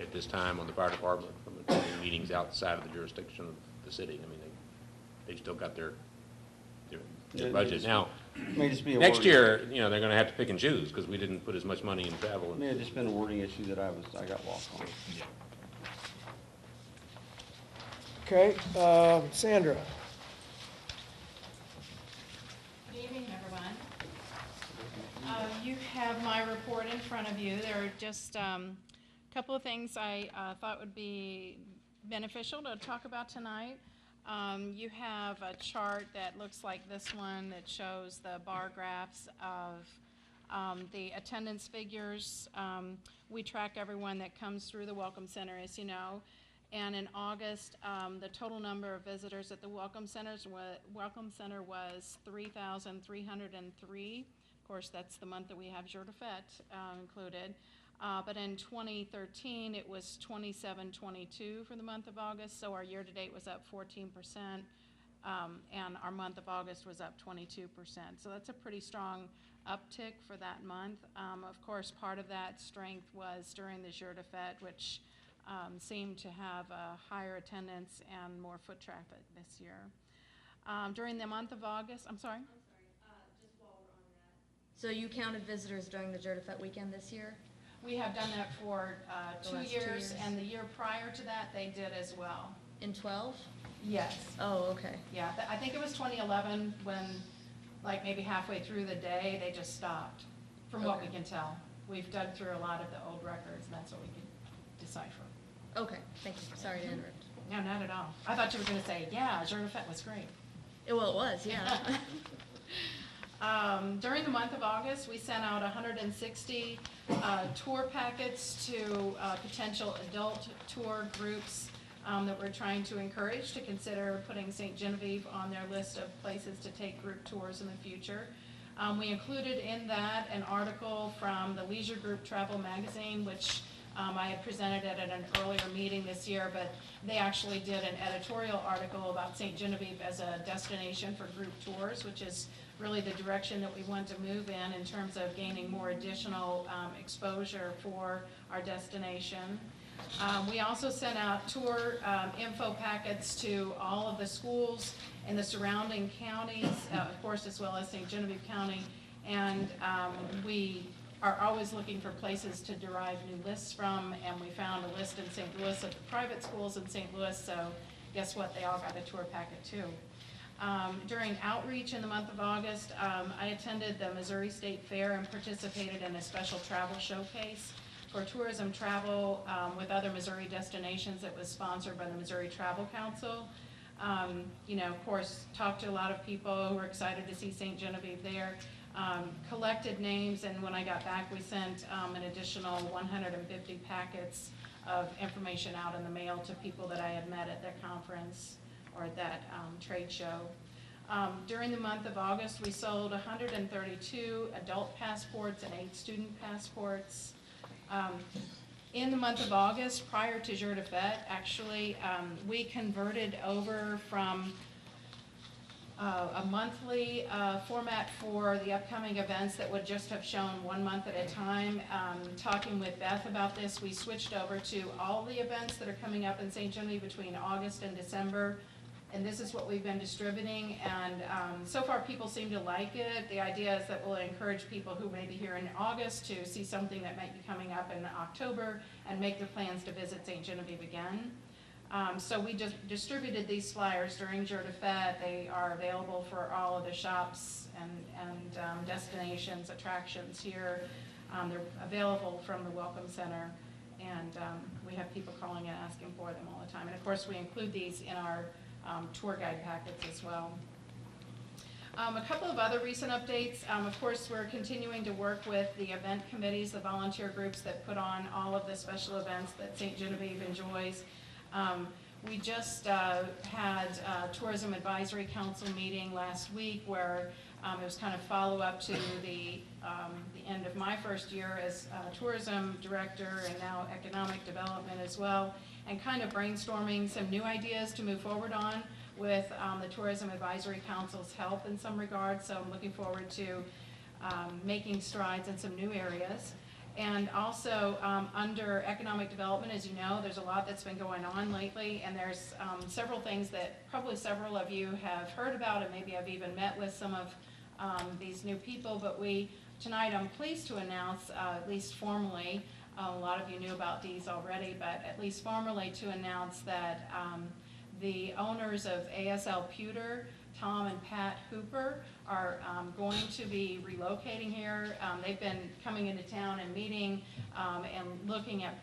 [SPEAKER 12] at this time on the fire department from attending meetings outside of the jurisdiction of the city. I mean, they've still got their
[SPEAKER 7] Yeah,
[SPEAKER 12] budget. Now,
[SPEAKER 7] May just be a
[SPEAKER 12] next
[SPEAKER 7] wording-
[SPEAKER 12] year, they're gonna have to pick and choose, because we didn't put as much money in travel.
[SPEAKER 7] It may have just been a wording issue that I got lost on.
[SPEAKER 16] Yeah.
[SPEAKER 2] Okay, Sandra?
[SPEAKER 18] Good evening, everyone. You have my report in front of you. There are just a couple of things I thought would be beneficial to talk about tonight. You have a chart that looks like this one that shows the bar graphs of the attendance figures. We track everyone that comes through the Welcome Center, as you know. And in August, the total number of visitors at the Welcome Center was 3,303. Of course, that's the month that we have Jour de Fête included. But in 2013, it was 2,722 for the month of August, so our year-to-date was up 14%, and our month of August was up 22%. So that's a pretty strong uptick for that month. Of course, part of that strength was during the Jour de Fête, which seemed to have a higher attendance and more foot traffic this year. During the month of August, I'm sorry?
[SPEAKER 10] Just while we're on that. So you counted visitors during the Jour de Fête weekend this year?
[SPEAKER 18] We have done that for
[SPEAKER 10] The
[SPEAKER 18] 2
[SPEAKER 10] last 2
[SPEAKER 18] years,
[SPEAKER 10] years.
[SPEAKER 18] and the year prior to that, they did as well.
[SPEAKER 10] In 12?
[SPEAKER 18] Yes.
[SPEAKER 10] Oh, okay.
[SPEAKER 18] Yeah, I think it was 2011 when, like, maybe halfway through the day, they just stopped, from what we
[SPEAKER 10] Okay.
[SPEAKER 18] can tell. We've dug through a lot of the old records, and that's what we could decipher.
[SPEAKER 10] Okay, thank you. Sorry to interrupt.
[SPEAKER 18] No, not at all. I thought you were going to say, yeah, Jour de Fête was great.
[SPEAKER 10] Well, it was, yeah.
[SPEAKER 18] During the month of August, we sent out 160 tour packets to potential adult tour groups that we're trying to encourage to consider putting St. Genevieve on their list of places to take group tours in the future. We included in that an article from the Leisure Group Travel Magazine, which I had presented it at an earlier meeting this year, but they actually did an editorial article about St. Genevieve as a destination for group tours, which is really the direction that we want to move in terms of gaining more additional exposure for our destination. We also sent out tour info packets to all of the schools in the surrounding counties, of course, as well as St. Genevieve County, and we are always looking for places to derive new lists from, and we found a list in St. Louis of the private schools in St. Louis, so guess what, they all got a tour packet too. During outreach in the month of August, I attended the Missouri State Fair and participated in a special travel showcase for tourism travel with other Missouri destinations that was sponsored by the Missouri Travel Council. You know, of course, talked to a lot of people who were excited to see St. Genevieve there. Collected names, and when I got back, we sent an additional 150 packets of information out in the mail to people that I had met at that conference or at that trade show. During the month of August, we sold 132 adult passports and 8 student passports. In the month of August, prior to Jour de Fête, actually, we converted over from a monthly format for the upcoming events that would just have shown 1 month at a time. Talking with Beth about this, we switched over to all the events that are coming up in St. Genevieve between August and December, and this is what we've been distributing, and so far people seem to like it. The idea is that we'll encourage people who may be here in August to see something that might be coming up in October and make their plans to visit St. Genevieve again. So we just distributed these flyers during Jour de Fête. They are available for all of the shops and destinations, attractions here. They're available from the Welcome Center, and we have people calling and asking for them all the time. And of course, we include these in our tour guide packets as well. A couple of other recent updates. Of course, we're continuing to work with the event committees, the volunteer groups that put on all of the special events that St. Genevieve enjoys. We just had a Tourism Advisory Council meeting last week where it was kind of follow-up to the end of my first year as tourism director and now economic development as well, and kind of brainstorming some new ideas to move forward on with the Tourism Advisory Council's help in some regards. So I'm looking forward to making strides in some new areas. And also under economic development, as you know, there's a lot that's been going on lately, and there's several things that probably several of you have heard about, and maybe I've even met with some of these new people. But tonight I'm pleased to announce, at least formally, a lot of you knew about these already, but at least formally to announce that the owners of ASL Pewter, Tom and Pat Hooper, are going to be relocating here. They've been coming into town and meeting and looking at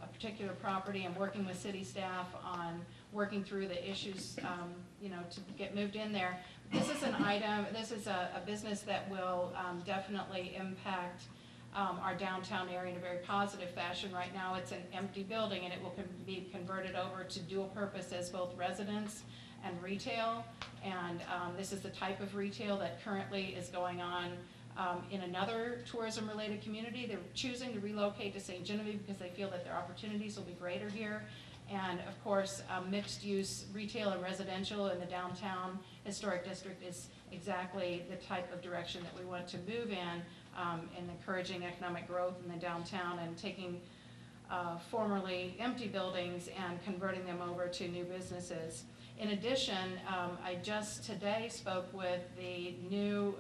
[SPEAKER 18] a particular property and working with city staff on working through the issues, to get moved in there. This is an item, this is a business that will definitely impact our downtown area in a very positive fashion. Right now it's an empty building, and it will be converted over to dual purpose as both residence and retail, and this is the type of retail that currently is going on in another tourism-related community. They're choosing to relocate to St. Genevieve because they feel that their opportunities will be greater here. And of course, mixed-use retail and residential in the downtown historic district is exactly the type of direction that we want to move in encouraging economic growth in the downtown and taking formerly empty buildings and converting them over to new businesses. In addition, I just today spoke with the new,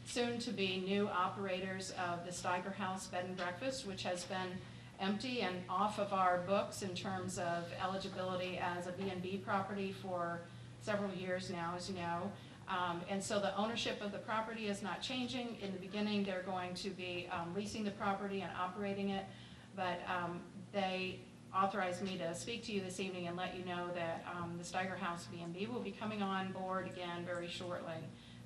[SPEAKER 18] soon-to-be new operators of the Steiger House Bed and Breakfast, which has been empty and off of our books in terms of eligibility as a B&B property for several years now, as you know. And so the ownership of the property is not changing. In the beginning, they're going to be leasing the property and operating it, but they authorized me to speak to you this evening and let you know that the Steiger House B&B will be coming on board again very shortly.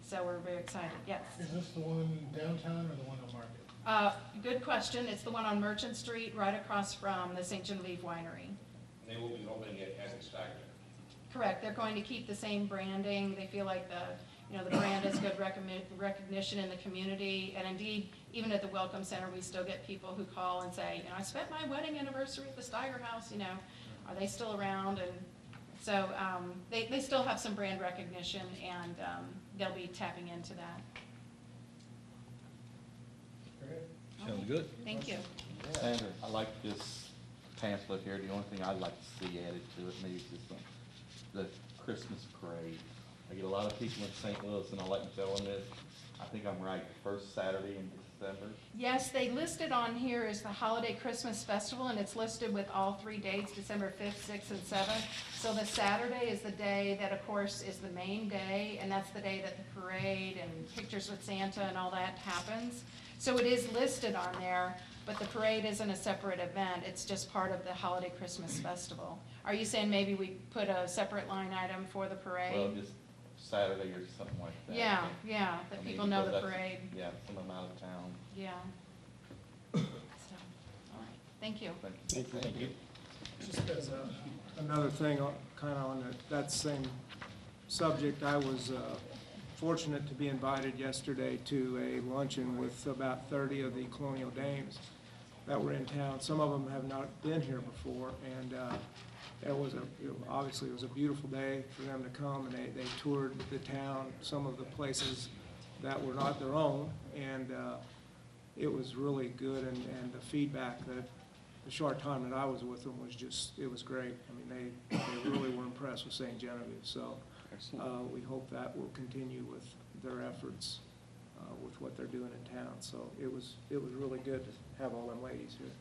[SPEAKER 18] So we're very excited. Yes?
[SPEAKER 8] Is this the one downtown or the one on Market?
[SPEAKER 18] Good question. It's the one on Merchant Street, right across from the St. Genevieve Winery.
[SPEAKER 12] They will be opening it as a staggered.
[SPEAKER 18] Correct, they're going to keep the same branding, they feel like the brand has good recognition in the community, and indeed, even at the Welcome Center, we still get people who call and say, I spent my wedding anniversary at the Steiger House, are they still around? And so, they still have some brand recognition, and, they'll be tapping into that.
[SPEAKER 4] Sounds good.
[SPEAKER 18] Thank you.
[SPEAKER 1] Sandra, I like this pamphlet here. The only thing I'd like to see added to it maybe is just the Christmas parade. I get a lot of people in St. Louis, and I like to tell them this. I think I'm right, the first Saturday in December.
[SPEAKER 18] Yes, they listed on here is the Holiday Christmas Festival, and it's listed with all 3 dates, December 5th, 6th, and 7th. So the Saturday is the day that, of course, is the main day, and that's the day that the parade and pictures with Santa and all that happens. So it is listed on there, but the parade isn't a separate event. It's just part of the Holiday Christmas Festival. Are you saying maybe we put a separate line item for the parade?
[SPEAKER 1] Well, just Saturday or something like that.
[SPEAKER 18] Yeah, that people know the parade.
[SPEAKER 1] Yeah, some of them out of town.
[SPEAKER 18] Yeah. So, all right, thank you.
[SPEAKER 1] Thank you.
[SPEAKER 2] Just as another thing, kind of on that same subject, I was fortunate to be invited yesterday to a luncheon with about 30 of the Colonial Dames that were in town. Some of them have not been here before, and obviously it was a beautiful day for them to come, and they toured the town, some of the places that were not their own, and it was really good, and the feedback that the short time that I was with them was it was great. I mean, they really were impressed with St. Genevieve, so we hope that will continue with their efforts with what they're doing in town. So it was really good to have all them ladies here.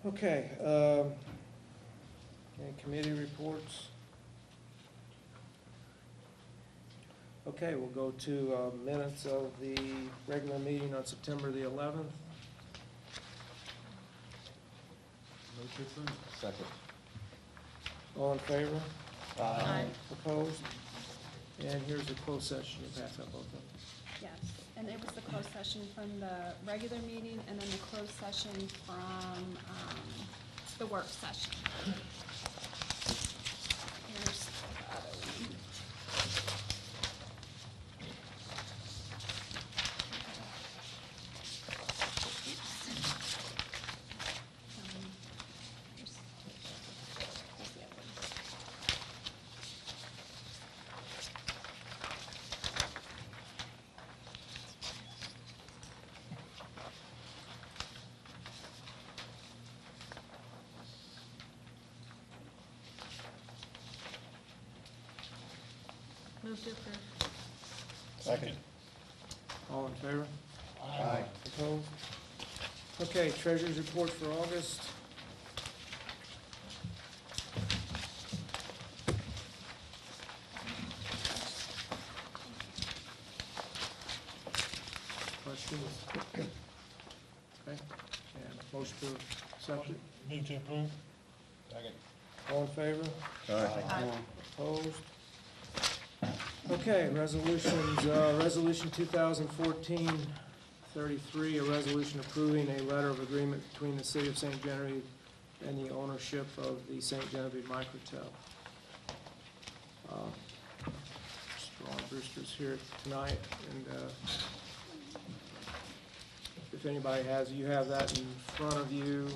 [SPEAKER 2] Okay, any committee reports? Okay, we'll go to minutes of the regular meeting on September the 11th.
[SPEAKER 1] Second.
[SPEAKER 2] All in favor?
[SPEAKER 3] Aye.
[SPEAKER 2] Opposed? And here's the closed session. You pass out both of them.
[SPEAKER 3] Yes, and it was the closed session from the regular meeting and then the closed session from the work session. Here's the other one. Here's the other one.
[SPEAKER 10] Move to approve.
[SPEAKER 1] Second.
[SPEAKER 2] All in favor?
[SPEAKER 1] Aye.
[SPEAKER 2] Opposed? Okay, treasurer's report for August. Questions? Okay, and motion to accept it?
[SPEAKER 8] Move to approve. Second.
[SPEAKER 2] All in favor?
[SPEAKER 10] Aye.
[SPEAKER 2] Opposed? Okay, resolutions, Resolution 2014-33, a resolution approving a letter of agreement between the City of St. Genevieve and the ownership of the St. Genevieve Microtel. Mr. Ron Brewster's here tonight, and if anybody has, you have that in front of you.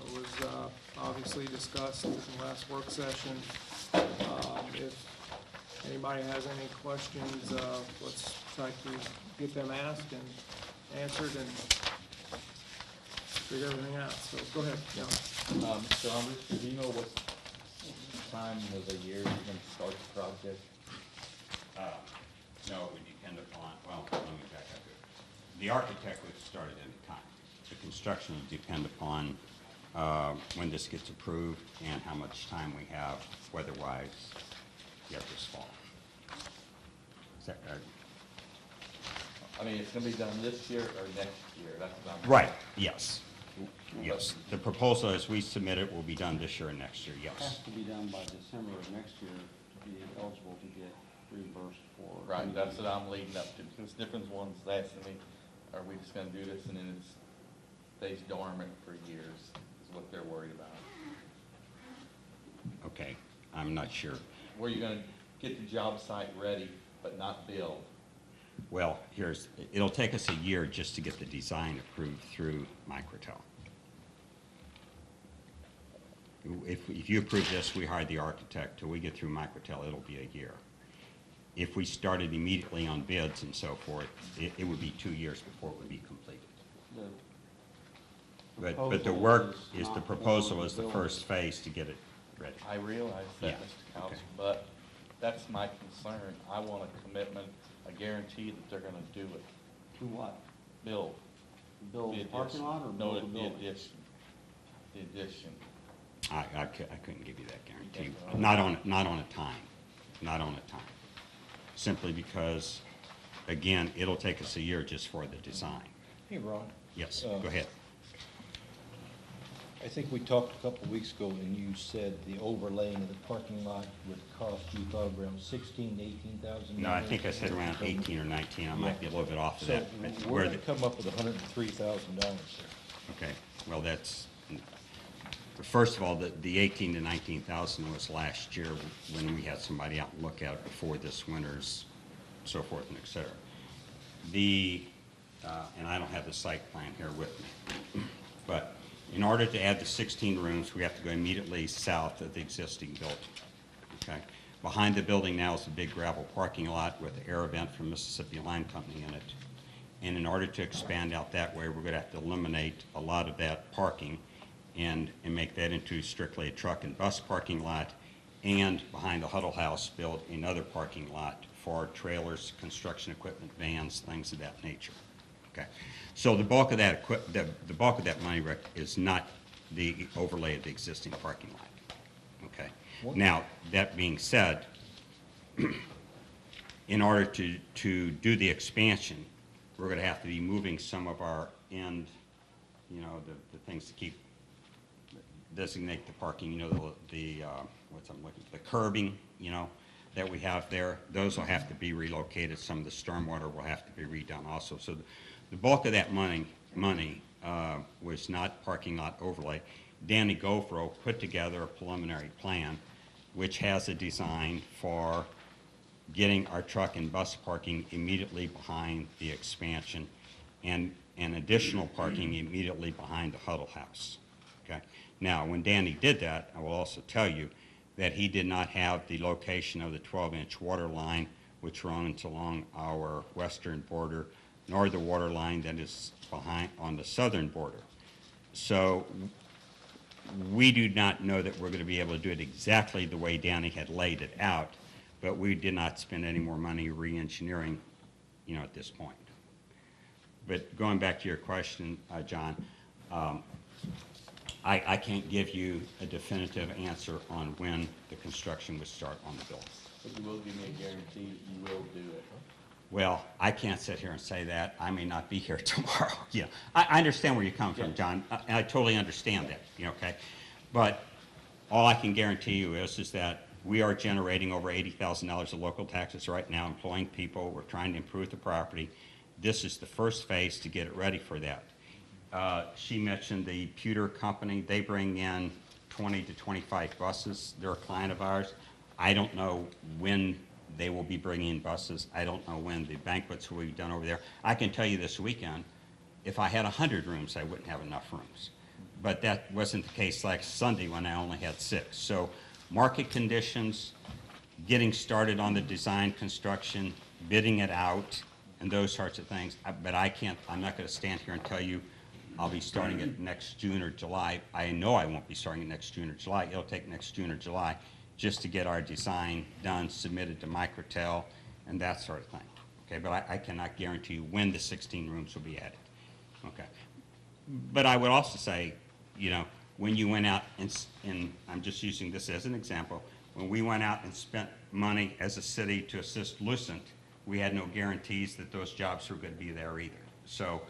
[SPEAKER 2] It was obviously discussed in the last work session. If anybody has any questions, let's try to get them asked and answered and figure everything out. So go ahead, John.
[SPEAKER 1] Mr. Umbridge, do you know what time of the year you're going to start the project?
[SPEAKER 13] No, it would depend upon, well, let me back up here. The architect would start at any time. The construction would depend upon when this gets approved and how much time we have weather-wise yet this fall. Is that right?
[SPEAKER 1] I mean, it's going to be done this year or next year? That's what I'm.
[SPEAKER 13] Right, yes. Yes. The proposal as we submit it will be done this year and next year,
[SPEAKER 7] It has
[SPEAKER 13] yes.
[SPEAKER 7] to be done by December of next year to be eligible to get reimbursed for.
[SPEAKER 1] Right, that's what I'm leading up to, because different ones asking me, are we just gonna do this and then it stays dormant for years, is what they're worried about.
[SPEAKER 13] I'm not sure.
[SPEAKER 19] Where you're gonna get the job site ready, but not build?
[SPEAKER 13] Well, it'll take us a year just to get the design approved through Microtel. If you approve this, we hire the architect. Till we get through Microtel, it'll be a year. If we started immediately on bids and so forth, it would be 2 years before it would be completed. But the work is, the proposal is the first phase to get it ready.
[SPEAKER 19] I realize that,
[SPEAKER 13] Yeah.
[SPEAKER 19] Mr. Council,
[SPEAKER 13] Okay.
[SPEAKER 19] but that's my concern. I want a commitment, a guarantee that they're gonna do it.
[SPEAKER 1] Do what?
[SPEAKER 19] Build.
[SPEAKER 1] Build
[SPEAKER 19] The
[SPEAKER 1] a parking
[SPEAKER 19] addition.
[SPEAKER 1] lot or
[SPEAKER 19] No,
[SPEAKER 1] build a
[SPEAKER 19] the
[SPEAKER 1] building?
[SPEAKER 19] addition. The addition.
[SPEAKER 13] I couldn't give you that guarantee.
[SPEAKER 19] That's all
[SPEAKER 13] Not on a time. Not on a time. Simply because, again, it'll take us a year just for the design.
[SPEAKER 4] Hey, Ron.
[SPEAKER 13] Yes,
[SPEAKER 4] Uh,
[SPEAKER 13] go ahead.
[SPEAKER 4] I think we talked a couple of weeks ago, and you said the overlaying of the parking lot would cost, you thought around 16 to 18,000.
[SPEAKER 13] No, I think I said around 18 or 19. I might be a little bit off of
[SPEAKER 4] So
[SPEAKER 13] that. But
[SPEAKER 4] where did it come up with $103,000 there?
[SPEAKER 13] Okay, well, first of all, the 18 to 19,000 was last year when we had somebody out and look at it before this winter's, so forth and et cetera. And I don't have the site plan here with me, but in order to add the 16 rooms, we have to go immediately south of the existing building, okay? Behind the building now is a big gravel parking lot with an air vent from Mississippi Line Company in it. And in order to expand out that way, we're gonna have to eliminate a lot of that parking and make that into strictly a truck and bus parking lot, and behind the Huddle House, build another parking lot for trailers, construction equipment, vans, things of that nature. Okay, so the bulk of that the bulk of that money, Rick, is not the overlay of the existing parking lot. Okay. Now, that being said, in order to do the expansion, we're going to have to be moving some of our end, the things to keep designate the parking, the curbing, that we have there. Those will have to be relocated. Some of the stormwater will have to be redone also. So the bulk of that money was not parking lot overlay. Danny Gofro put together a preliminary plan which has a design for getting our truck and bus parking immediately behind the expansion and additional parking immediately behind the Huddle House. Okay. Now, when Danny did that, I will also tell you that he did not have the location of the 12-inch water line which runs along our western border, nor the water line that is behind on the southern border. So we do not know that we're going to be able to do it exactly the way Danny had laid it out, but we did not spend any more money re-engineering, at this point. But going back to your question, John, I can't give you a definitive answer on when the construction would start on the building.
[SPEAKER 19] But you will give me a guarantee that you will do it.
[SPEAKER 13] Well, I can't sit here and say that. I may not be here tomorrow. I understand where you're coming from, John. I totally understand that, okay? But all I can guarantee you is that we are generating over $80,000 of local taxes right now, employing people. We're trying to improve the property. This is the first phase to get it ready for that. She mentioned the Pewter Company. They bring in 20 to 25 buses. They're a client of ours. I don't know when they will be bringing in buses. I don't know when the banquets will be done over there. I can tell you this weekend, if I had 100 rooms, I wouldn't have enough rooms. But that wasn't the case last Sunday when I only had 6. So market conditions, getting started on the design, construction, bidding it out, and those sorts of things. But I'm not going to stand here and tell you I'll be starting it next June or July. I know I won't be starting it next June or July. It'll take next June or July just to get our design done, submitted to Microtel, and that sort of thing. Okay, but I cannot guarantee you when the 16 rooms will be added. Okay, but I would also say, when you went out and I'm just using this as an example, when we went out and spent money as a city to assist Lucent, we had no guarantees that those jobs were going to be there either. So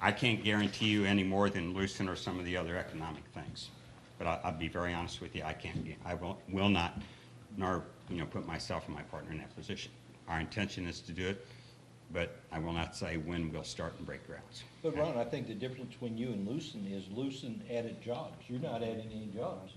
[SPEAKER 13] I can't guarantee you any more than Lucent or some of the other economic things. But I'll be very honest with you, I will not, nor put myself and my partner in that position. Our intention is to do it, but I will not say when we'll start and break grounds.
[SPEAKER 4] But Ron, I think the difference between you and Lucent is Lucent added jobs. You're not adding any jobs.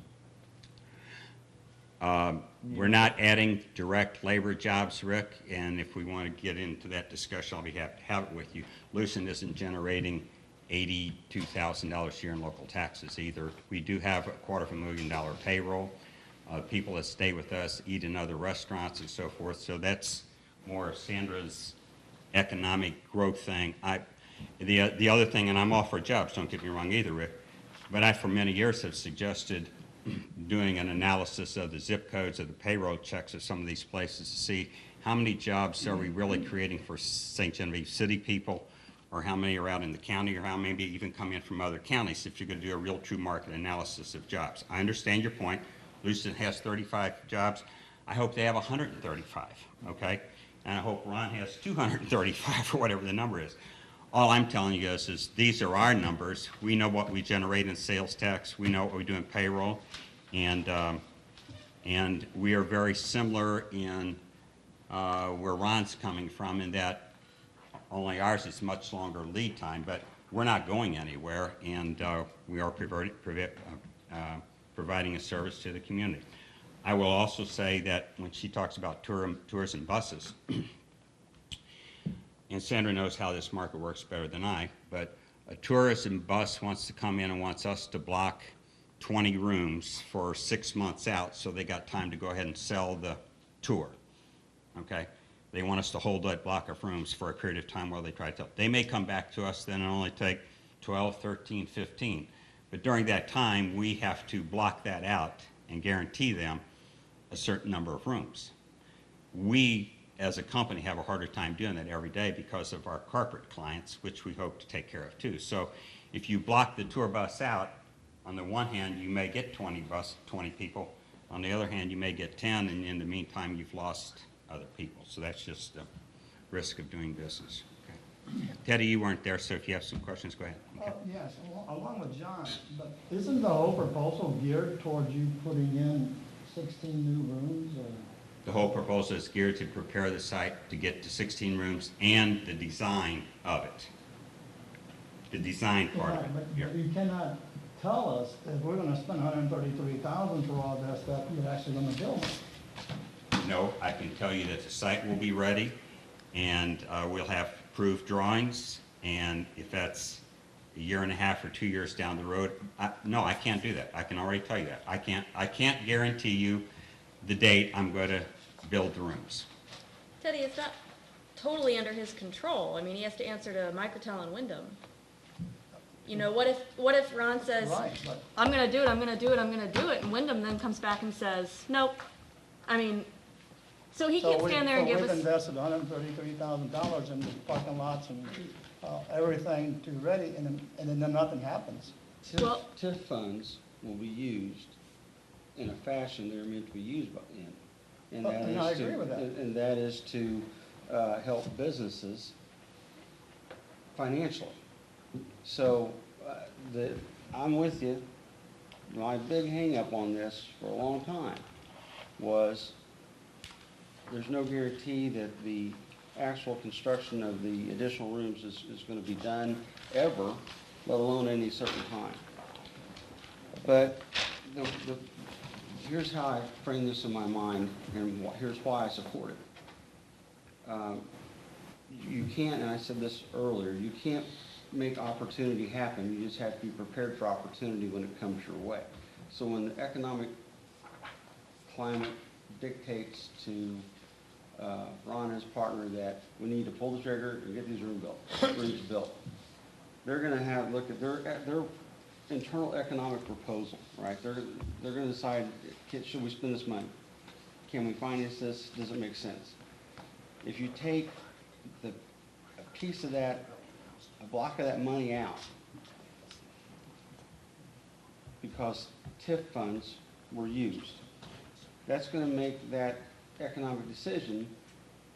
[SPEAKER 13] We're not adding direct labor jobs, Rick, and if we want to get into that discussion, I'll be happy to have it with you. Lucent isn't generating $82,000 a year in local taxes either. We do have a $250,000 payroll. People that stay with us eat in other restaurants and so forth, so that's more of Sandra's economic growth thing. The other thing, and I'm all for jobs, don't get me wrong either, Rick, but I for many years have suggested doing an analysis of the zip codes of the payroll checks of some of these places to see how many jobs are we really creating for St. Genevieve City people, or how many are out in the county, or how many even come in from other counties if you're going to do a real true market analysis of jobs. I understand your point. Lucent has 35 jobs. I hope they have 135, okay? And I hope Ron has 235 or whatever the number is. All I'm telling you is these are our numbers. We know what we generate in sales tax. We know what we do in payroll. And we are very similar in where Ron's coming from, in that only ours is much longer lead time, but we're not going anywhere, and we are providing a service to the community. I will also say that when she talks about tours and buses, and Sandra knows how this market works better than I, but a tourist and bus wants to come in and wants us to block 20 rooms for 6 months out, so they got time to go ahead and sell the tour, okay? They want us to hold that block of rooms for a period of time while they try to tell. They may come back to us then and only take 12, 13, 15, but during that time, we have to block that out and guarantee them a certain number of rooms. We, as a company, have a harder time doing that every day because of our corporate clients, which we hope to take care of too. So if you block the tour bus out, on the one hand, you may get 20 people. On the other hand, you may get 10, and in the meantime, you've lost other people. So that's just the risk of doing business. Okay. Teddy, you weren't there, so if you have some questions, go ahead. Okay.
[SPEAKER 5] Yes, along with John, but isn't the whole proposal geared towards you putting in 16 new rooms, or?
[SPEAKER 13] The whole proposal is geared to prepare the site to get to 16 rooms and the design of it. The design part of it.
[SPEAKER 5] But you cannot tell us if we're going to spend $133,000 for all this, that you're actually going to build it.
[SPEAKER 13] No, I can tell you that the site will be ready, and we'll have approved drawings, and if that's a year and a half or 2 years down the road, no, I can't do that. I can already tell you that. I can't guarantee you the date I'm going to build the rooms.
[SPEAKER 10] Teddy, it's not totally under his control. I mean, he has to answer to Microtel and Wyndham. You know, what if Ron says,
[SPEAKER 5] Right,
[SPEAKER 10] I'm going to do it, I'm going to do it, I'm going to do it, and Wyndham then comes back and says, nope. I mean, so he can't stand there and give us.
[SPEAKER 5] We've invested $133,000 in the parking lots and everything to ready, and then nothing happens.
[SPEAKER 7] TIF funds will be used in a fashion they're meant to be used in. And
[SPEAKER 5] I agree with that.
[SPEAKER 7] And that is to help businesses financially. So I'm with you. My big hang-up on this for a long time was there's no guarantee that the actual construction of the additional rooms is going to be done ever, let alone any certain time. But here's how I frame this in my mind, and here's why I support it. You can't, and I said this earlier, you can't make opportunity happen. You just have to be prepared for opportunity when it comes your way. So when the economic climate dictates to Ron and his partner that we need to pull the trigger and get these rooms built, they're going to have look at their internal economic proposal, right? They're going to decide, should we spend this money? Can we finance this? Does it make sense? If you take a piece of that, a block of that money out, because TIF funds were used, that's going to make that economic decision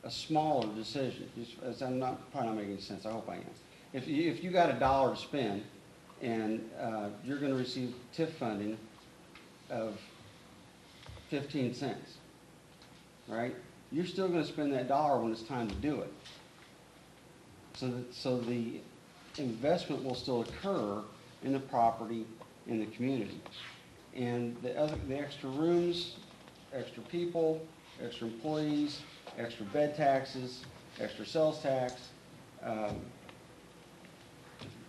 [SPEAKER 7] a smaller decision. As I'm probably not making sense. I hope I am. If you got $1 to spend, and you're going to receive TIF funding of 15 cents, right? You're still going to spend that $1 when it's time to do it. So the investment will still occur in the property, in the community. And the extra rooms, extra people, extra employees, extra bed taxes, extra sales tax.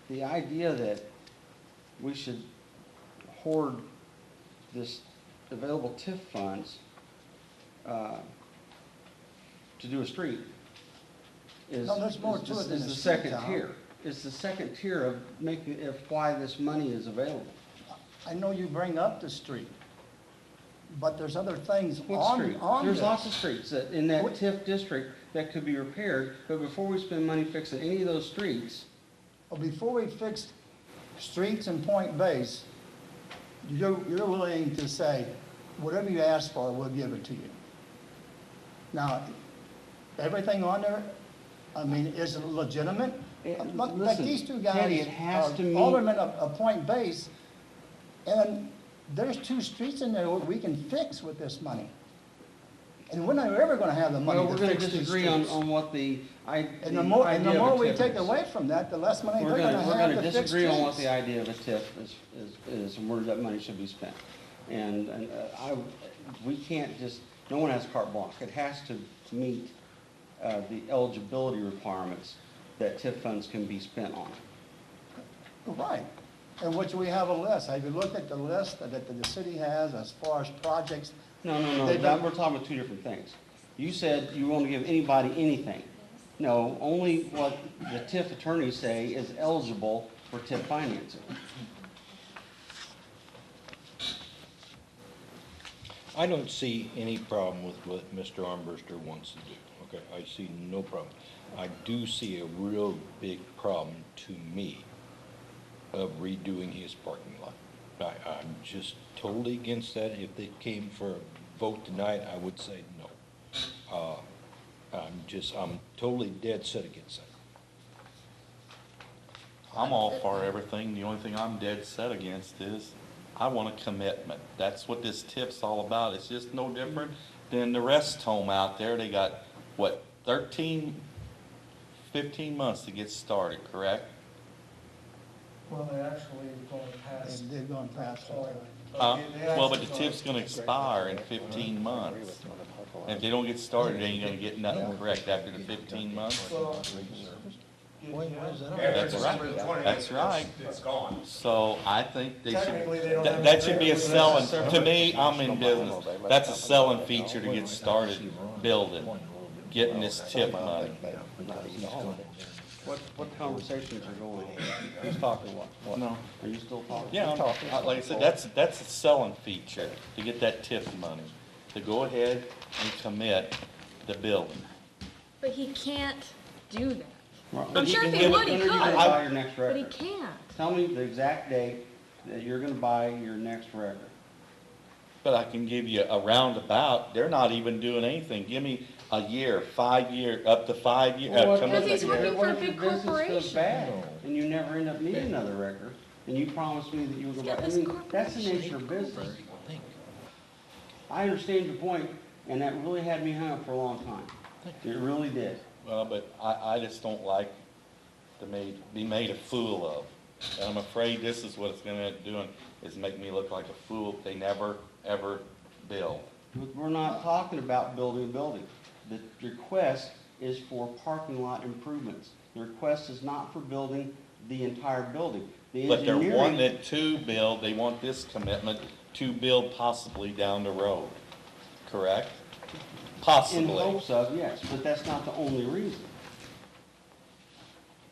[SPEAKER 7] The idea that we should hoard this available TIF funds to do a street is,
[SPEAKER 5] No, there's more to it than
[SPEAKER 7] is
[SPEAKER 5] a
[SPEAKER 7] the
[SPEAKER 5] street,
[SPEAKER 7] second
[SPEAKER 5] Tom.
[SPEAKER 7] tier. It's the second tier of making, of why this money is available.
[SPEAKER 5] I know you bring up the street, but there's other things
[SPEAKER 7] What street? There's
[SPEAKER 5] this.
[SPEAKER 7] lots of streets that, in that TIF district that could be repaired, but before we spend money fixing any of those streets,
[SPEAKER 5] Well, before we fix streets and Point Base, you're willing to say, whatever you ask for, we'll give it to you. Now, everything on there, I mean, is it legitimate? Like
[SPEAKER 7] listen,
[SPEAKER 5] these two
[SPEAKER 7] Teddy,
[SPEAKER 5] guys
[SPEAKER 7] it has
[SPEAKER 5] are
[SPEAKER 7] to meet-
[SPEAKER 5] aldermen of Point Base, and there's 2 streets in there we can fix with this money. And we're not ever gonna have the money
[SPEAKER 7] well,
[SPEAKER 5] to
[SPEAKER 7] we're gonna
[SPEAKER 5] fix these
[SPEAKER 7] disagree
[SPEAKER 5] streets.
[SPEAKER 7] on what the,
[SPEAKER 5] And the more we take away from that, the less money
[SPEAKER 7] we're
[SPEAKER 5] they're gonna
[SPEAKER 7] gonna
[SPEAKER 5] have to fix
[SPEAKER 7] disagree on what
[SPEAKER 5] streets.
[SPEAKER 7] the idea of a TIF is and where that money should be spent. And we can't just, no one has carte blanche. It has to meet the eligibility requirements that TIF funds can be spent on.
[SPEAKER 5] Right, and which we have a list. Have you looked at the list that the city has as far as projects?
[SPEAKER 7] No,
[SPEAKER 5] They've done-
[SPEAKER 7] we're talking about two different things. You said you want to give anybody anything. No, only what the TIF attorneys say is eligible for TIF financing.
[SPEAKER 4] I don't see any problem with what Mr. Armbruster wants to do, okay? I see no problem. I do see a real big problem to me of redoing his parking lot. I'm just totally against that. If they came for a vote tonight, I would say no. I'm totally dead set against that.
[SPEAKER 19] I'm all for everything. The only thing I'm dead set against is I want a commitment. That's what this TIF's all about. It's just no different than the rest home out there. They got, what, 13, 15 months to get started, correct?
[SPEAKER 2] Well, they actually are going to pass.
[SPEAKER 5] They're going past it.
[SPEAKER 19] Well, but the TIF's gonna expire in 15 months. And if they don't get started, they ain't gonna get nothing correct after the 15 months. That's right, that's right.
[SPEAKER 12] It's gone.
[SPEAKER 19] So I think they should,
[SPEAKER 2] Technically, they don't have
[SPEAKER 19] that
[SPEAKER 2] to
[SPEAKER 19] should be a
[SPEAKER 2] pay.
[SPEAKER 19] selling, to me, I'm in business. That's a selling feature to get started building, getting this TIF money.
[SPEAKER 7] What conversations are going on? Who's talking what?
[SPEAKER 19] No.
[SPEAKER 7] Are you still talking?
[SPEAKER 19] Yeah, like I said, that's a selling feature to get that TIF money, to go ahead and commit the building.
[SPEAKER 10] But he can't do that.
[SPEAKER 7] But
[SPEAKER 10] I'm sure
[SPEAKER 7] can
[SPEAKER 10] if he
[SPEAKER 7] give
[SPEAKER 10] would,
[SPEAKER 7] it-
[SPEAKER 10] he
[SPEAKER 7] when are you gonna
[SPEAKER 10] could,
[SPEAKER 7] buy your next
[SPEAKER 10] but he
[SPEAKER 7] record?
[SPEAKER 10] can't.
[SPEAKER 7] Tell me the exact date that you're gonna buy your next record.
[SPEAKER 19] But I can give you a roundabout, they're not even doing anything. Give me a year, 5 year, up to 5 year.
[SPEAKER 7] Well,
[SPEAKER 10] Because he's working for a
[SPEAKER 7] what if
[SPEAKER 10] big
[SPEAKER 7] your business goes
[SPEAKER 10] corporation.
[SPEAKER 7] bad and you never end up needing another record, and you promised me that you were gonna buy, I mean, that's the nature of business. I understand your point, and that really had me hung up for a long time. It really did.
[SPEAKER 19] Well, but I just don't like to be made a fool of. And I'm afraid this is what it's gonna end up doing, is make me look like a fool if they never, ever build.
[SPEAKER 7] We're not talking about building a building. The request is for parking lot improvements. The request is not for building the entire building. The
[SPEAKER 19] But they're
[SPEAKER 7] engineering-
[SPEAKER 19] wanting it to build, they want this commitment to build possibly down the road, correct?
[SPEAKER 7] In
[SPEAKER 19] Possibly.
[SPEAKER 7] hopes of, yes, but that's not the only reason.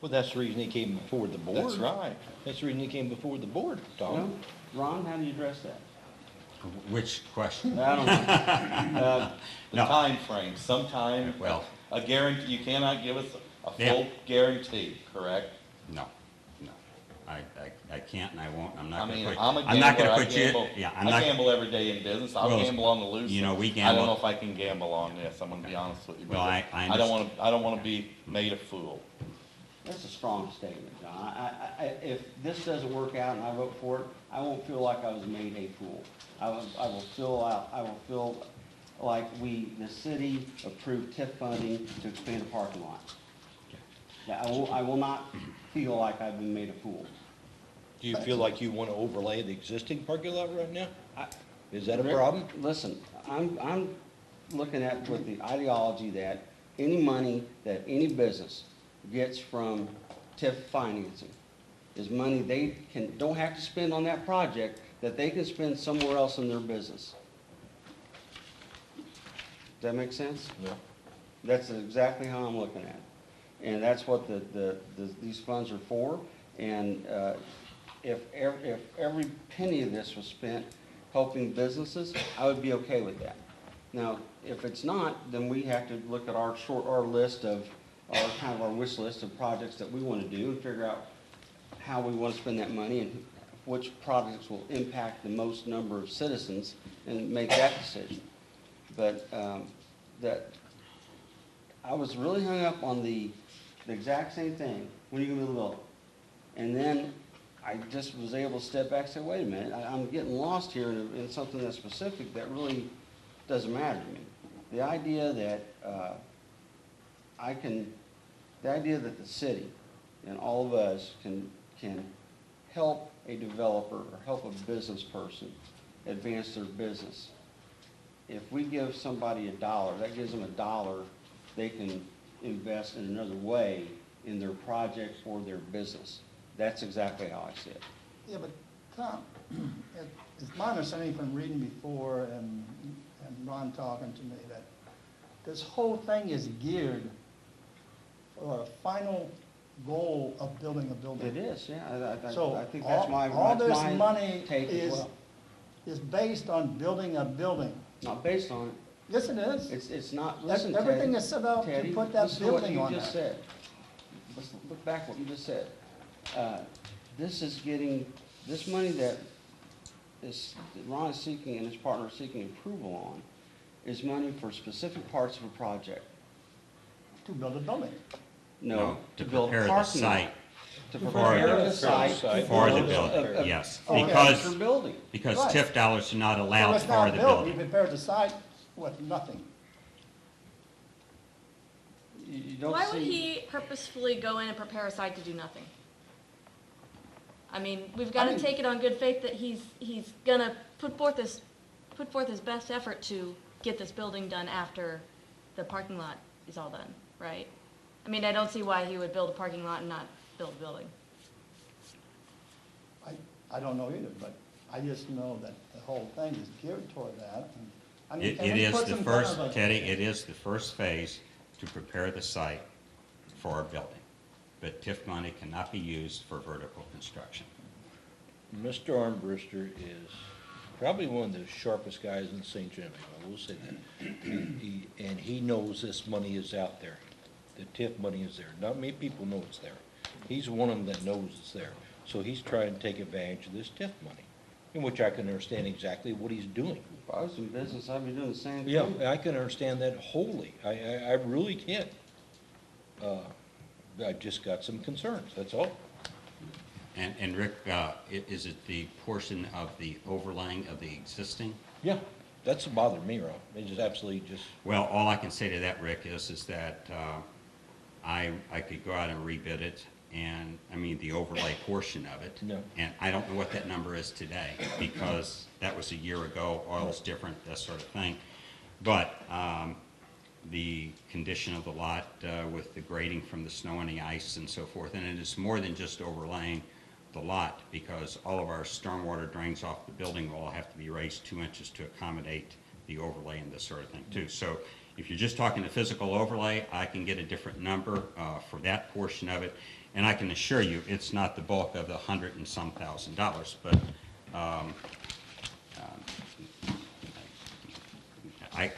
[SPEAKER 4] Well, that's the reason he came before the board.
[SPEAKER 19] That's right.
[SPEAKER 4] That's the reason he came before the board, Tom.
[SPEAKER 7] No? Ron, how do you address that?
[SPEAKER 13] Which question?
[SPEAKER 7] I don't know.
[SPEAKER 19] The
[SPEAKER 13] No.
[SPEAKER 19] time frame. Sometime,
[SPEAKER 13] Well-
[SPEAKER 19] a guarantee, you cannot give us a
[SPEAKER 13] Yeah.
[SPEAKER 19] full guarantee, correct?
[SPEAKER 13] No, no. I can't and I won't. I'm
[SPEAKER 19] I
[SPEAKER 13] not
[SPEAKER 19] mean,
[SPEAKER 13] gonna put,
[SPEAKER 19] I'm a
[SPEAKER 13] I'm not
[SPEAKER 19] gambler,
[SPEAKER 13] gonna
[SPEAKER 19] I
[SPEAKER 13] put you,
[SPEAKER 19] gamble,
[SPEAKER 13] yeah, I'm
[SPEAKER 19] I
[SPEAKER 13] not.
[SPEAKER 19] gamble every day in business, I'll
[SPEAKER 13] Well,
[SPEAKER 19] gamble on the loose.
[SPEAKER 13] you know, we
[SPEAKER 19] I don't
[SPEAKER 13] gamble-
[SPEAKER 19] know if I can gamble on this, I'm gonna be honest with you.
[SPEAKER 13] Well, I
[SPEAKER 19] I don't wanna be made a fool.
[SPEAKER 7] That's a strong statement, John. If this doesn't work out and I vote for it, I won't feel like I was made a fool. I will feel like the city approved TIF funding to expand the parking lot. Yeah, I will not feel like I've been made a fool.
[SPEAKER 4] Do you feel like you want to overlay the existing parking lot right now? Is that a problem?
[SPEAKER 7] Listen, I'm looking at with the ideology that any money that any business gets from TIF financing is money they don't have to spend on that project, that they can spend somewhere else in their business. Does that make sense?
[SPEAKER 4] Yeah.
[SPEAKER 7] That's exactly how I'm looking at it. And that's what these funds are for. And if every penny of this was spent helping businesses, I would be okay with that. Now, if it's not, then we have to look at our list of, our wish list of projects that we want to do and figure out how we want to spend that money and which projects will impact the most number of citizens and make that decision. But I was really hung up on the exact same thing. When are you going to build? And then I just was able to step back and say, wait a minute, I'm getting lost here in something that's specific that really doesn't matter to me. The idea that the city and all of us can help a developer or help a business person advance their business. If we give somebody $1, that gives them $1 they can invest in another way in their project or their business. That's exactly how I see it.
[SPEAKER 5] Yeah, but Tom, it's my understanding from reading before and Ron talking to me that this whole thing is geared for a final goal of building a building.
[SPEAKER 7] It is, yeah.
[SPEAKER 5] So
[SPEAKER 7] I think that's
[SPEAKER 5] all this
[SPEAKER 7] my
[SPEAKER 5] money
[SPEAKER 7] take as well.
[SPEAKER 5] is based on building a building.
[SPEAKER 7] Not based on it.
[SPEAKER 5] Yes, it is.
[SPEAKER 7] It's not, listen, Teddy.
[SPEAKER 5] Everything is set up to put that building on
[SPEAKER 7] listen to what you just
[SPEAKER 5] there.
[SPEAKER 7] said. Let's look back what you just said. This money that Ron is seeking and his partner are seeking approval on is money for specific parts of a project.
[SPEAKER 5] To build a building.
[SPEAKER 7] No,
[SPEAKER 20] to
[SPEAKER 7] build a
[SPEAKER 20] prepare the
[SPEAKER 7] parking lot.
[SPEAKER 20] site.
[SPEAKER 7] To prepare the site.
[SPEAKER 20] For the building, yes. Because
[SPEAKER 5] Right.
[SPEAKER 20] TIF dollars are not
[SPEAKER 5] So
[SPEAKER 20] allowed
[SPEAKER 5] it's
[SPEAKER 20] for
[SPEAKER 5] not
[SPEAKER 20] the
[SPEAKER 5] built.
[SPEAKER 20] building.
[SPEAKER 5] You prepare the site with nothing.
[SPEAKER 7] You don't
[SPEAKER 10] Why would
[SPEAKER 7] see-
[SPEAKER 10] he purposefully go in and prepare a site to do nothing? I mean, we've got to take it on good faith that he's gonna put forth his best effort to get this building done after the parking lot is all done, right? I mean, I don't see why he would build a parking lot and not build a building.
[SPEAKER 5] I don't know either, but I just know that the whole thing is geared toward that. And, I mean, can
[SPEAKER 20] It
[SPEAKER 5] we
[SPEAKER 20] is
[SPEAKER 5] put
[SPEAKER 20] the
[SPEAKER 5] some
[SPEAKER 20] first,
[SPEAKER 5] kind of a-
[SPEAKER 20] Teddy, it is the first phase to prepare the site for a building. But TIF money cannot be used for vertical construction.
[SPEAKER 4] Mr. Armbruster is probably one of the sharpest guys in St. Genevieve, I will say that. And he knows this money is out there. The TIF money is there. Not many people know it's there. He's one of them that knows it's there. So he's trying to take advantage of this TIF money, in which I can understand exactly what he's doing.
[SPEAKER 7] If I was in business, I'd be doing the same thing.
[SPEAKER 4] Yeah, I can understand that wholly. I really can. I just got some concerns, that's all.
[SPEAKER 20] And Rick, is it the portion of the overlaying of the existing?
[SPEAKER 4] Yeah, that's bothered me, Rob. It just absolutely just.
[SPEAKER 20] Well, all I can say to that, Rick, is that I could go out and rebid it, and, I mean, the overlay portion of it.
[SPEAKER 4] No.
[SPEAKER 20] And I don't know what that number is today, because that was a year ago, oil's different, that sort of thing. But the condition of the lot with the grading from the snow and the ice and so forth, and it is more than just overlaying the lot, because all of our stormwater drains off the building will all have to be raised 2 inches to accommodate the overlay and this sort of thing too. So if you're just talking the physical overlay, I can get a different number for that portion of it. And I can assure you, it's not the bulk of the $100 and some thousand, but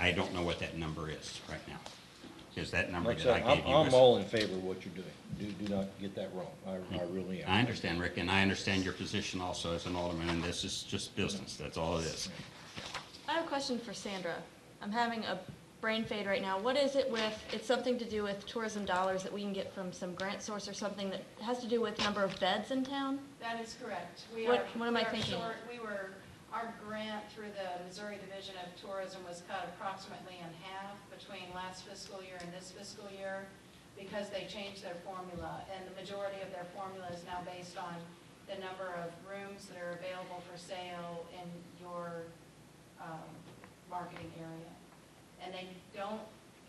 [SPEAKER 20] I don't know what that number is right now. Because that number
[SPEAKER 4] Like I
[SPEAKER 20] that I
[SPEAKER 4] said,
[SPEAKER 20] gave you
[SPEAKER 4] I'm
[SPEAKER 20] was...
[SPEAKER 4] all in favor of what you're doing. Do not get that wrong. I really am.
[SPEAKER 20] I understand, Rick, and I understand your position also as an alderman, and this is just business. That's all it is.
[SPEAKER 10] I have a question for Sandra. I'm having a brain fade right now. What is it with, it's something to do with tourism dollars that we can get from some grant source or something that has to do with number of beds in town?
[SPEAKER 18] That is correct.
[SPEAKER 10] What am I thinking?
[SPEAKER 18] Our grant through the Missouri Division of Tourism was cut approximately in half between last fiscal year and this fiscal year because they changed their formula, and the majority of their formula is now based on the number of rooms that are available for sale in your marketing area. And they don't,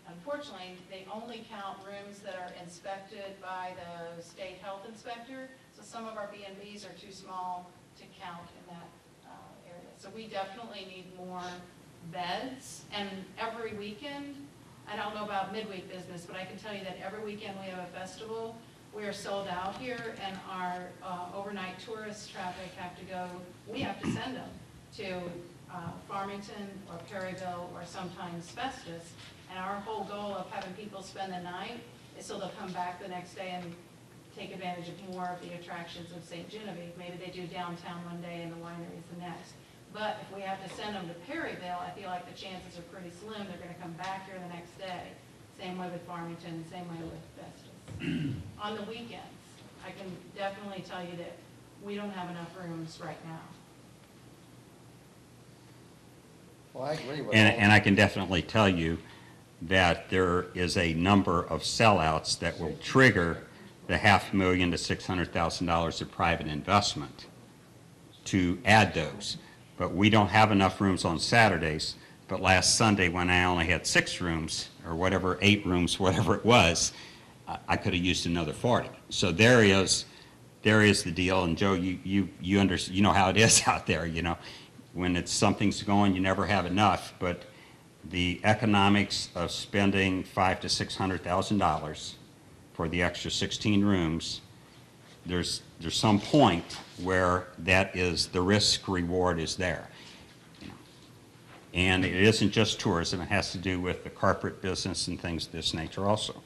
[SPEAKER 18] unfortunately, they only count rooms that are inspected by the state health inspector. So some of our B&Bs are too small to count in that area. So we definitely need more beds. And every weekend, I don't know about midweek business, but I can tell you that every weekend we have a festival. We are sold out here, and our overnight tourist traffic have to go, we have to send them to Farmington or Perryville or sometimes Festus. And our whole goal of having people spend the night is so they'll come back the next day and take advantage of more of the attractions of St. Genevieve. Maybe they do downtown one day and the wineries the next. But if we have to send them to Perryville, I feel like the chances are pretty slim they're going to come back here the next day. Same way with Farmington, same way with Festus. On the weekends, I can definitely tell you that we don't have enough rooms right now.
[SPEAKER 6] Well, I agree with
[SPEAKER 20] And I can definitely tell you that there is a number of sellouts that will trigger the $500,000 to $600,000 of private investment to add those. But we don't have enough rooms on Saturdays. But last Sunday, when I only had 6 rooms, or whatever, 8 rooms, whatever it was, I could have used another 40. So there is the deal. And Joe, you know how it is out there, you know. When something's going, you never have enough. But the economics of spending $500,000 to $600,000 for the extra 16 rooms, there's some point where that is, the risk reward is there. You know. And it isn't just tourism, it has to do with the corporate business and things of this nature also.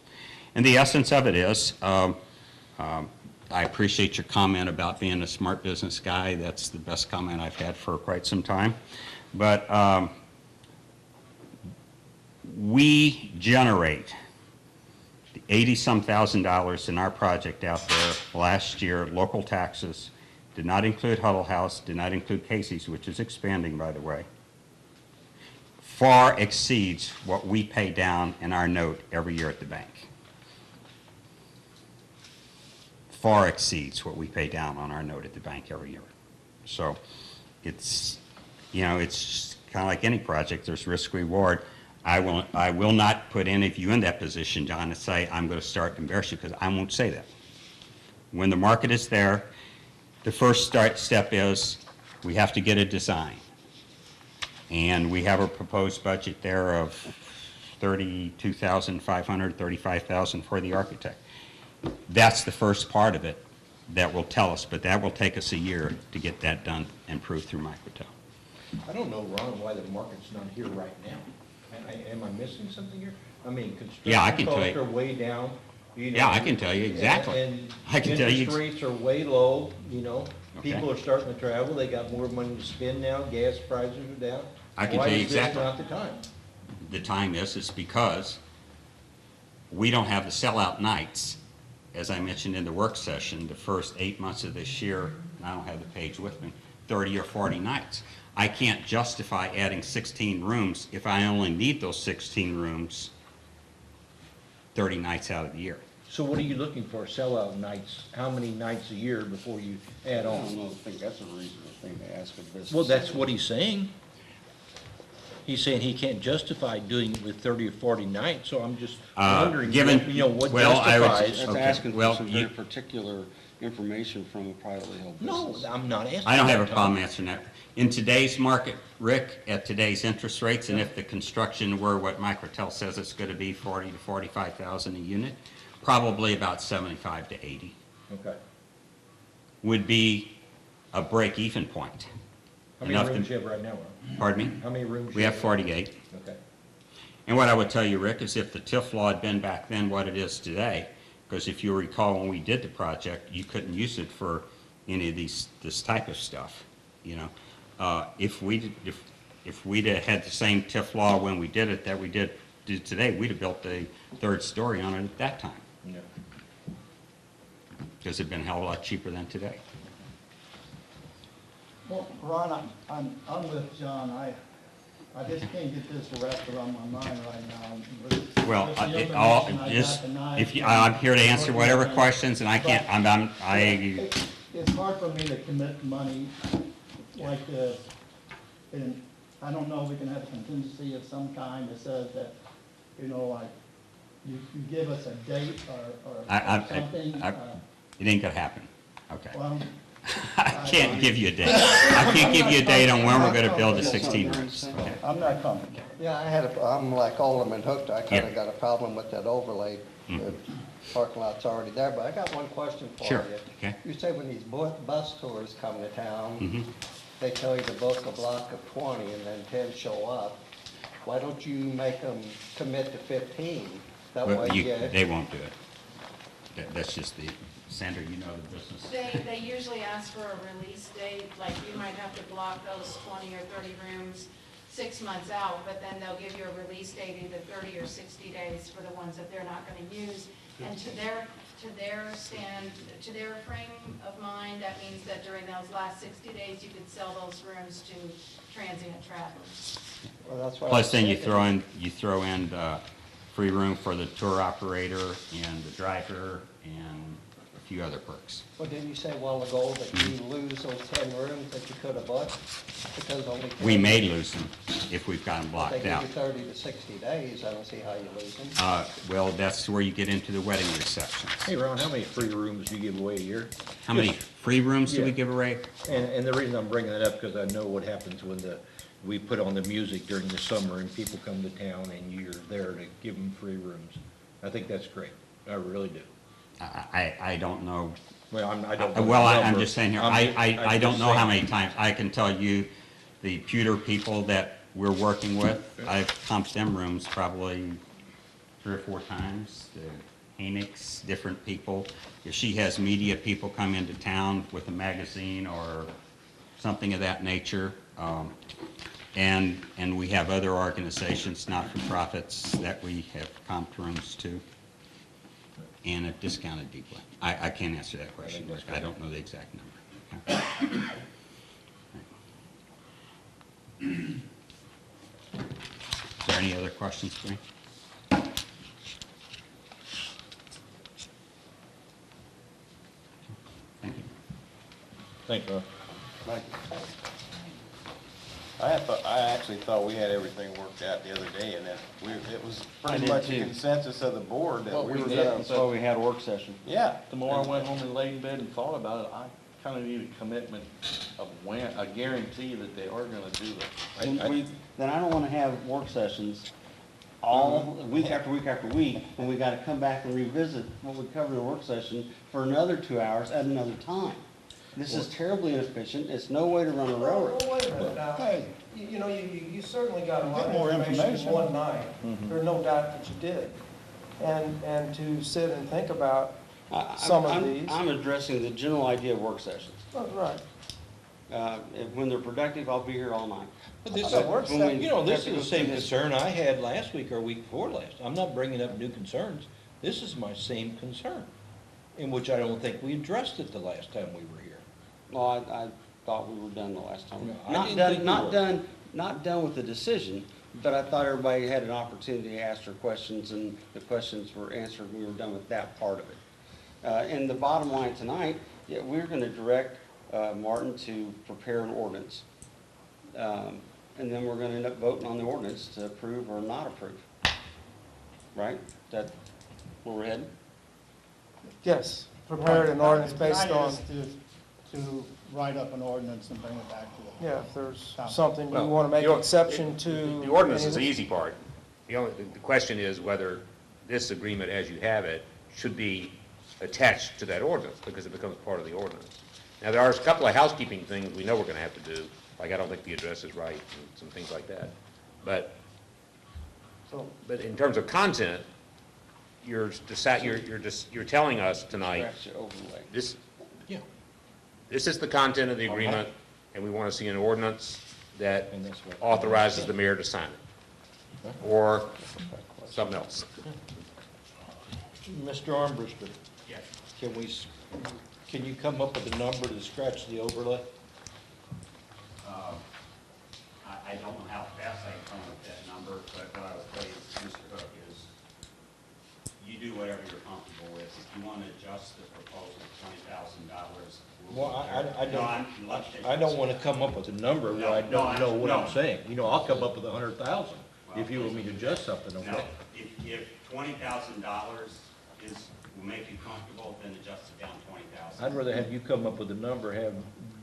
[SPEAKER 20] And the essence of it is, I appreciate your comment about being a smart business guy. That's the best comment I've had for quite some time. But we generate $80-some thousand in our project out there last year. Local taxes did not include Huddle House, did not include Casey's, which is expanding, by the way. Far exceeds what we pay down in our note every year at the bank. Far exceeds what we pay down on our note at the bank every year. So it's, you know, it's kind of like any project, there's risk reward. I will not put any of you in that position, John, to say I'm going to start embarrassing you, because I won't say that. When the market is there, the first step is we have to get a design. And we have a proposed budget there of $32,500, $35,000 for the architect. That's the first part of it that will tell us, but that will take us a year to get that done and proved through Microtel.
[SPEAKER 4] I don't know, Ron, why the market's not here right now. Am I missing something here? I mean,
[SPEAKER 20] Yeah, I can
[SPEAKER 4] construction
[SPEAKER 20] tell
[SPEAKER 4] costs
[SPEAKER 20] you.
[SPEAKER 4] are way down. You know,
[SPEAKER 20] Yeah, I can tell you exactly.
[SPEAKER 4] And
[SPEAKER 20] I can tell you.
[SPEAKER 4] interest rates are way low, you know.
[SPEAKER 20] Okay.
[SPEAKER 4] People are starting to travel, they got more money to spend now, gas prices are down.
[SPEAKER 20] I can tell you exactly.
[SPEAKER 4] Why is this not the time?
[SPEAKER 20] The time is because we don't have the sellout nights. As I mentioned in the work session, the first 8 months of this year, and I don't have the page with me, 30 or 40 nights. I can't justify adding 16 rooms if I only need those 16 rooms 30 nights out of the year.
[SPEAKER 4] So what are you looking for, sellout nights? How many nights a year before you add on?
[SPEAKER 7] I don't think that's a reasonable thing to ask of this.
[SPEAKER 4] Well, that's what he's saying. He's saying he can't justify doing it with 30 or 40 nights, so I'm just wondering,
[SPEAKER 20] given-
[SPEAKER 4] you know, what
[SPEAKER 20] well, I would-
[SPEAKER 4] justifies.
[SPEAKER 7] That's
[SPEAKER 20] Okay,
[SPEAKER 7] asking
[SPEAKER 20] well,
[SPEAKER 7] for some
[SPEAKER 20] you-
[SPEAKER 7] very particular information from a privately held
[SPEAKER 4] No,
[SPEAKER 7] business.
[SPEAKER 4] I'm not asking.
[SPEAKER 20] I don't have a
[SPEAKER 4] that,
[SPEAKER 20] problem
[SPEAKER 4] Tom.
[SPEAKER 20] answering that. In today's market, Rick, at today's interest rates, and if the construction were what Microtel says it's going to be, 40 to 45,000 a unit, probably about 75 to 80
[SPEAKER 4] Okay.
[SPEAKER 20] would be a break-even point.
[SPEAKER 4] How many
[SPEAKER 20] Enough to-
[SPEAKER 4] rooms do you have right now, Ron?
[SPEAKER 20] Pardon me?
[SPEAKER 4] How many rooms?
[SPEAKER 20] We
[SPEAKER 4] you
[SPEAKER 20] have 48.
[SPEAKER 4] Okay.
[SPEAKER 20] And what I would tell you, Rick, is if the TIF law had been back then what it is today, because if you recall when we did the project, you couldn't use it for any of this type of stuff, you know. If we'd have had the same TIF law when we did it that we did today, we'd have built the 3rd story on it at that time.
[SPEAKER 4] Yeah.
[SPEAKER 20] Because it'd been a hell of a lot cheaper than today.
[SPEAKER 5] Well, Ron, I'm with John. I just can't get this wrapped around my mind right now.
[SPEAKER 20] Well,
[SPEAKER 5] With the information I got
[SPEAKER 20] just,
[SPEAKER 5] tonight,
[SPEAKER 20] if you, I'm here to answer whatever questions, and I can't,
[SPEAKER 5] It's hard for me to commit money like this, and I don't know, we can have a contingency of some kind that says that, you know, like, you give us a date or something.
[SPEAKER 20] It ain't gonna happen, okay.
[SPEAKER 5] Well,
[SPEAKER 20] I can't give you a date. I can't give you a date on when we're gonna build the 16 rooms, okay?
[SPEAKER 5] I'm not coming.
[SPEAKER 6] Yeah, I'm like Alderman Hooked, I kinda got a problem with that overlay. The parking lot's already there, but I got one question for you.
[SPEAKER 20] Sure, okay.
[SPEAKER 6] You say when these bus tours come to town,
[SPEAKER 20] Mhm.
[SPEAKER 6] they tell you to book a block of 20 and then 10 show up. Why don't you make them commit to 15? That
[SPEAKER 20] Well,
[SPEAKER 6] way
[SPEAKER 20] they won't do it. That's just the, Sandra, you know the business.
[SPEAKER 18] They usually ask for a release date, like you might have to block those 20 or 30 rooms 6 months out, but then they'll give you a release date either 30 or 60 days for the ones that they're not going to use. And to their frame of mind, that means that during those last 60 days, you could sell those rooms to transient travelers.
[SPEAKER 6] Well, that's what
[SPEAKER 20] Plus then you throw in free room for the tour operator and the driver and a few other perks.
[SPEAKER 6] Well, didn't you say a while ago that you lose those 10 rooms that you could have booked? Because only 10
[SPEAKER 20] We may lose them if we've got them
[SPEAKER 6] They
[SPEAKER 20] blocked
[SPEAKER 6] give
[SPEAKER 20] out.
[SPEAKER 6] you 30 to 60 days, I don't see how you lose them.
[SPEAKER 20] Well, that's where you get into the wedding receptions.
[SPEAKER 4] Hey, Ron, how many free rooms do you give away a year?
[SPEAKER 20] How many free rooms do we
[SPEAKER 4] Yeah.
[SPEAKER 20] give away?
[SPEAKER 4] And the reason I'm bringing that up, because I know what happens when we put on the music during the summer and people come to town and you're there to give them free rooms. I think that's great. I really do.
[SPEAKER 20] I don't know.
[SPEAKER 4] Well, I don't know.
[SPEAKER 20] Well,
[SPEAKER 4] the
[SPEAKER 20] I'm
[SPEAKER 4] number.
[SPEAKER 20] just saying here,
[SPEAKER 4] I'm
[SPEAKER 20] I don't
[SPEAKER 4] just
[SPEAKER 20] know how
[SPEAKER 4] saying.
[SPEAKER 20] many times. I can tell you, the pewter people that we're working with, I've comped them rooms probably 3 or 4 times. The Hammocks, different people. If she has media people come into town with a magazine or something of that nature, and we have other organizations, not-for-profits, that we have comped rooms to, and a discounted deeply. I can't answer that question. I don't know the exact number. Okay. Is there any other questions for me? Thank you.
[SPEAKER 4] Thank you, Ron.
[SPEAKER 6] Like,
[SPEAKER 11] I actually thought we had everything worked out the other day, and that it was
[SPEAKER 7] I
[SPEAKER 11] pretty
[SPEAKER 7] did
[SPEAKER 11] much a
[SPEAKER 7] too.
[SPEAKER 11] consensus of the board that we were gonna.
[SPEAKER 7] That's why we had a work session.
[SPEAKER 11] Yeah.
[SPEAKER 19] The more I went home and laid in bed and thought about it, I kind of need a commitment of a guarantee that they are gonna do it.
[SPEAKER 7] Then I don't wanna have work sessions all, week after week after week, when we gotta come back and revisit what we covered in a work session for another 2 hours at another time. This is terribly inefficient, it's no way to run a railroad.
[SPEAKER 2] Well, wait a minute now.
[SPEAKER 5] Hey.
[SPEAKER 2] You certainly got a lot
[SPEAKER 5] Get more
[SPEAKER 2] of information
[SPEAKER 5] information.
[SPEAKER 2] one night. There's no doubt that you did. And to sit and think about some of these.
[SPEAKER 7] I'm addressing the general idea of work sessions.
[SPEAKER 2] Oh, right.
[SPEAKER 7] When they're productive, I'll be here all night.
[SPEAKER 4] But this,
[SPEAKER 2] That works.
[SPEAKER 7] When we
[SPEAKER 4] you know, this
[SPEAKER 7] have to
[SPEAKER 4] is
[SPEAKER 7] go
[SPEAKER 4] the same
[SPEAKER 7] through this-
[SPEAKER 4] concern I had last week or week before last. I'm not bringing up new concerns. This is my same concern, in which I don't think we addressed it the last time we were here.
[SPEAKER 7] Well, I thought we were done the last time.
[SPEAKER 4] No, I didn't think we were.
[SPEAKER 7] Not done with the decision, but I thought everybody had an opportunity to ask their questions, and the questions were answered, we were done with that part of it. And the bottom line tonight, yeah, we're gonna direct Martin to prepare an ordinance. And then we're gonna end up voting on the ordinance to approve or not approve. Right? Is that where we're headed?
[SPEAKER 2] Yes, prepared an ordinance based on,
[SPEAKER 5] To write up an ordinance and bring it back to the.
[SPEAKER 2] yeah, if there's
[SPEAKER 5] council.
[SPEAKER 2] something you
[SPEAKER 12] Well,
[SPEAKER 2] want to make
[SPEAKER 12] the or-
[SPEAKER 2] exception to.
[SPEAKER 12] The ordinance
[SPEAKER 2] any
[SPEAKER 12] is
[SPEAKER 2] of
[SPEAKER 12] the
[SPEAKER 2] this.
[SPEAKER 12] easy part. The question is whether this agreement, as you have it, should be attached to that ordinance, because it becomes part of the ordinance. Now, there are a couple of housekeeping things we know we're gonna have to do, like I don't think the address is right, and some things like that. But in terms of content, you're telling us tonight,
[SPEAKER 7] Scratch the overlay.
[SPEAKER 12] this is the content of the agreement, and we want to see an ordinance that
[SPEAKER 4] And that's what-
[SPEAKER 12] authorizes the mayor to sign it, or something else.
[SPEAKER 4] Mr. Armbruster,
[SPEAKER 12] Yes.
[SPEAKER 4] can you come up with a number to scratch the overlay?
[SPEAKER 20] I don't know how fast I can come up with that number, but what I would tell you, Mr. Hook, is you do whatever you're comfortable with. If you want to adjust the proposal to $20,000.
[SPEAKER 4] Well, I don't want to come up with a number where I don't know what I'm saying. You know, I'll come up with 100,000 if you want me to adjust something,
[SPEAKER 20] No,
[SPEAKER 4] okay?
[SPEAKER 20] if $20,000 will make you comfortable, then adjust it down 20,000.
[SPEAKER 4] I'd rather have you come up with a number, have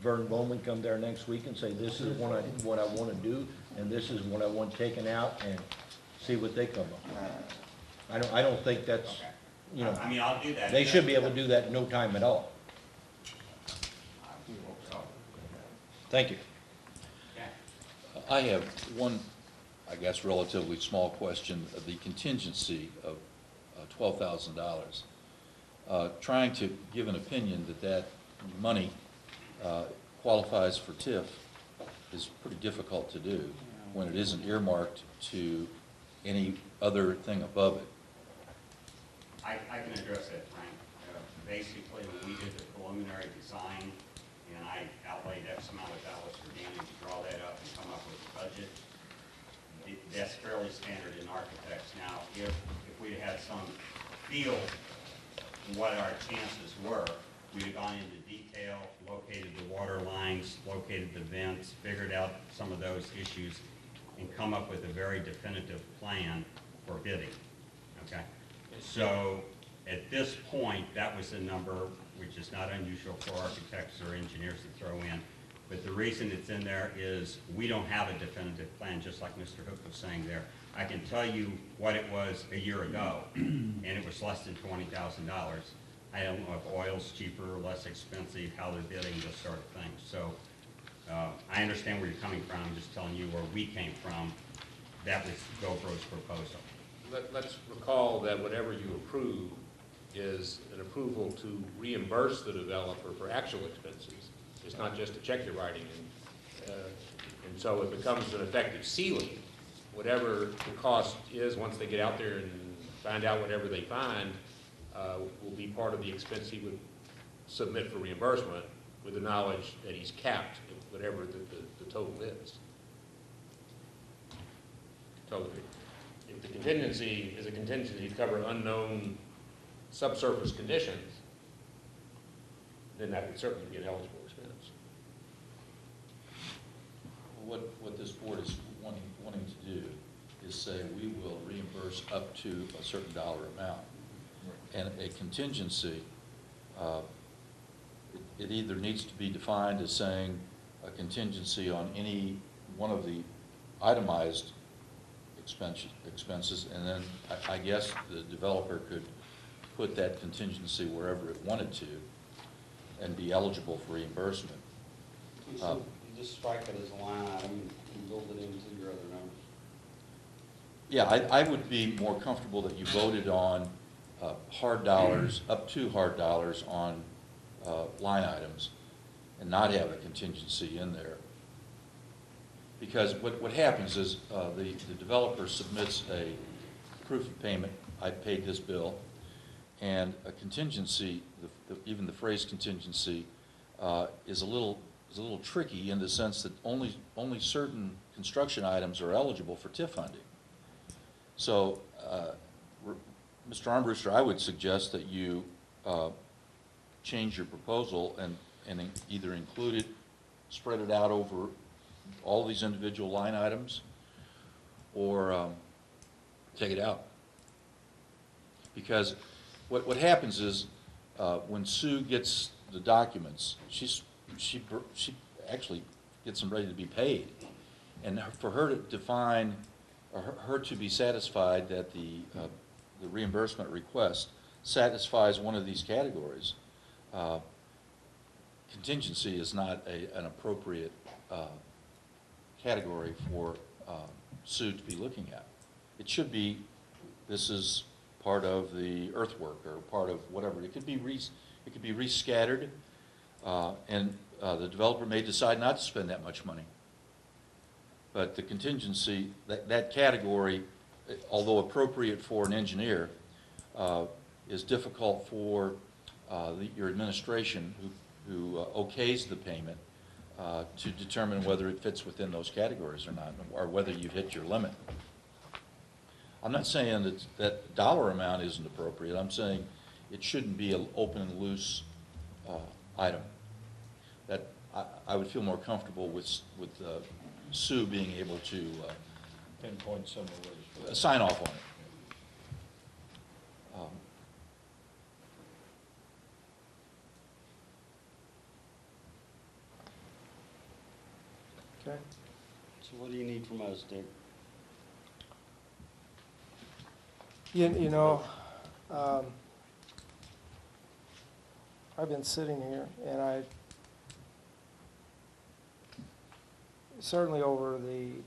[SPEAKER 4] Vern Bowman come there next week and say, this is what I want to do, and this is what I want taken out, and see what they come up with. I don't think that's, you know.
[SPEAKER 20] I mean, I'll do that.
[SPEAKER 4] They should be able to do that in no time at all. Thank you.
[SPEAKER 21] I have one, I guess, relatively small question. The contingency of $12,000. Trying to give an opinion that money qualifies for TIF is pretty difficult to do when it isn't earmarked to any other thing above it.
[SPEAKER 20] I can address that, Frank. Basically, when we did the preliminary design, and I outlaid X amount of dollars for Danny to draw that up and come up with a budget, that's fairly standard in architects. Now, if we'd had some feel what our chances were, we'd have gone into detail, located the water lines, located the vents, figured out some of those issues, and come up with a very definitive plan for bidding, okay? So at this point, that was the number, which is not unusual for architects or engineers to throw in. But the reason it's in there is we don't have a definitive plan, just like Mr. Hook was saying there. I can tell you what it was a year ago, and it was less than $20,000. I don't know if oil's cheaper or less expensive, how they're bidding, this sort of thing. So I understand where you're coming from. I'm just telling you where we came from. That was GoPro's proposal.
[SPEAKER 12] Let's recall that whatever you approve is an approval to reimburse the developer for actual expenses. It's not just a check you're writing. And so it becomes an effective ceiling. Whatever the cost is, once they get out there and find out whatever they find, will be part of the expense he would submit for reimbursement with the knowledge that he's capped at whatever the total is. So if the contingency is a contingency to cover unknown subsurface conditions, then that would certainly be an eligible expense.
[SPEAKER 21] What this board is wanting to do is say we will reimburse up to a certain dollar amount. And a contingency, it either needs to be defined as saying a contingency on any one of the itemized expenses, and then I guess the developer could put that contingency wherever it wanted to and be eligible for reimbursement.
[SPEAKER 7] You just strike it as a line item and build it into your other numbers.
[SPEAKER 21] Yeah, I would be more comfortable that you voted on hard dollars, up to hard dollars on line items and not have a contingency in there. Because what happens is the developer submits a proof of payment, I paid this bill, and a contingency, even the phrase contingency, is a little tricky in the sense that only certain construction items are eligible for TIF funding. So, Mr. Armbruster, I would suggest that you change your proposal and either include it, spread it out over all these individual line items, or take it out. Because what happens is when Sue gets the documents, she actually gets them ready to be paid, and for her to define, or her to be satisfied that the reimbursement request satisfies one of these categories, contingency is not an appropriate category for Sue to be looking at. It should be, this is part of the earthwork or part of whatever. It could be rescattered, and the developer may decide not to spend that much money. But the contingency, that category, although appropriate for an engineer, is difficult for your administration who okays the payment to determine whether it fits within those categories or not, or whether you've hit your limit. I'm not saying that dollar amount isn't appropriate. I'm saying it shouldn't be an open and loose item. that, I would feel more comfortable with Sue being able to
[SPEAKER 4] Pinpoint some of those.
[SPEAKER 21] sign off on it.
[SPEAKER 2] Okay.
[SPEAKER 7] So what do you need from us, Dick?
[SPEAKER 2] You know, I've been sitting here, and I certainly over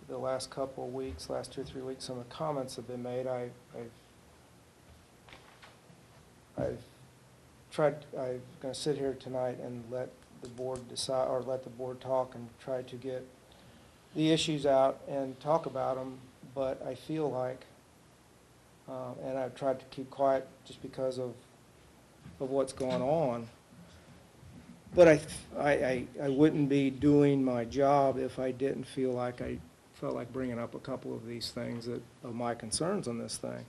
[SPEAKER 2] the last couple of weeks, last 2 or 3 weeks, some of the comments have been made. I've tried. I'm going to sit here tonight and let the board decide, or let the board talk, and try to get the issues out and talk about them. But I feel like, and I've tried to keep quiet just because of what's going on. But I wouldn't be doing my job if I didn't feel like I felt like bringing up a couple of these things that of my concerns on this thing.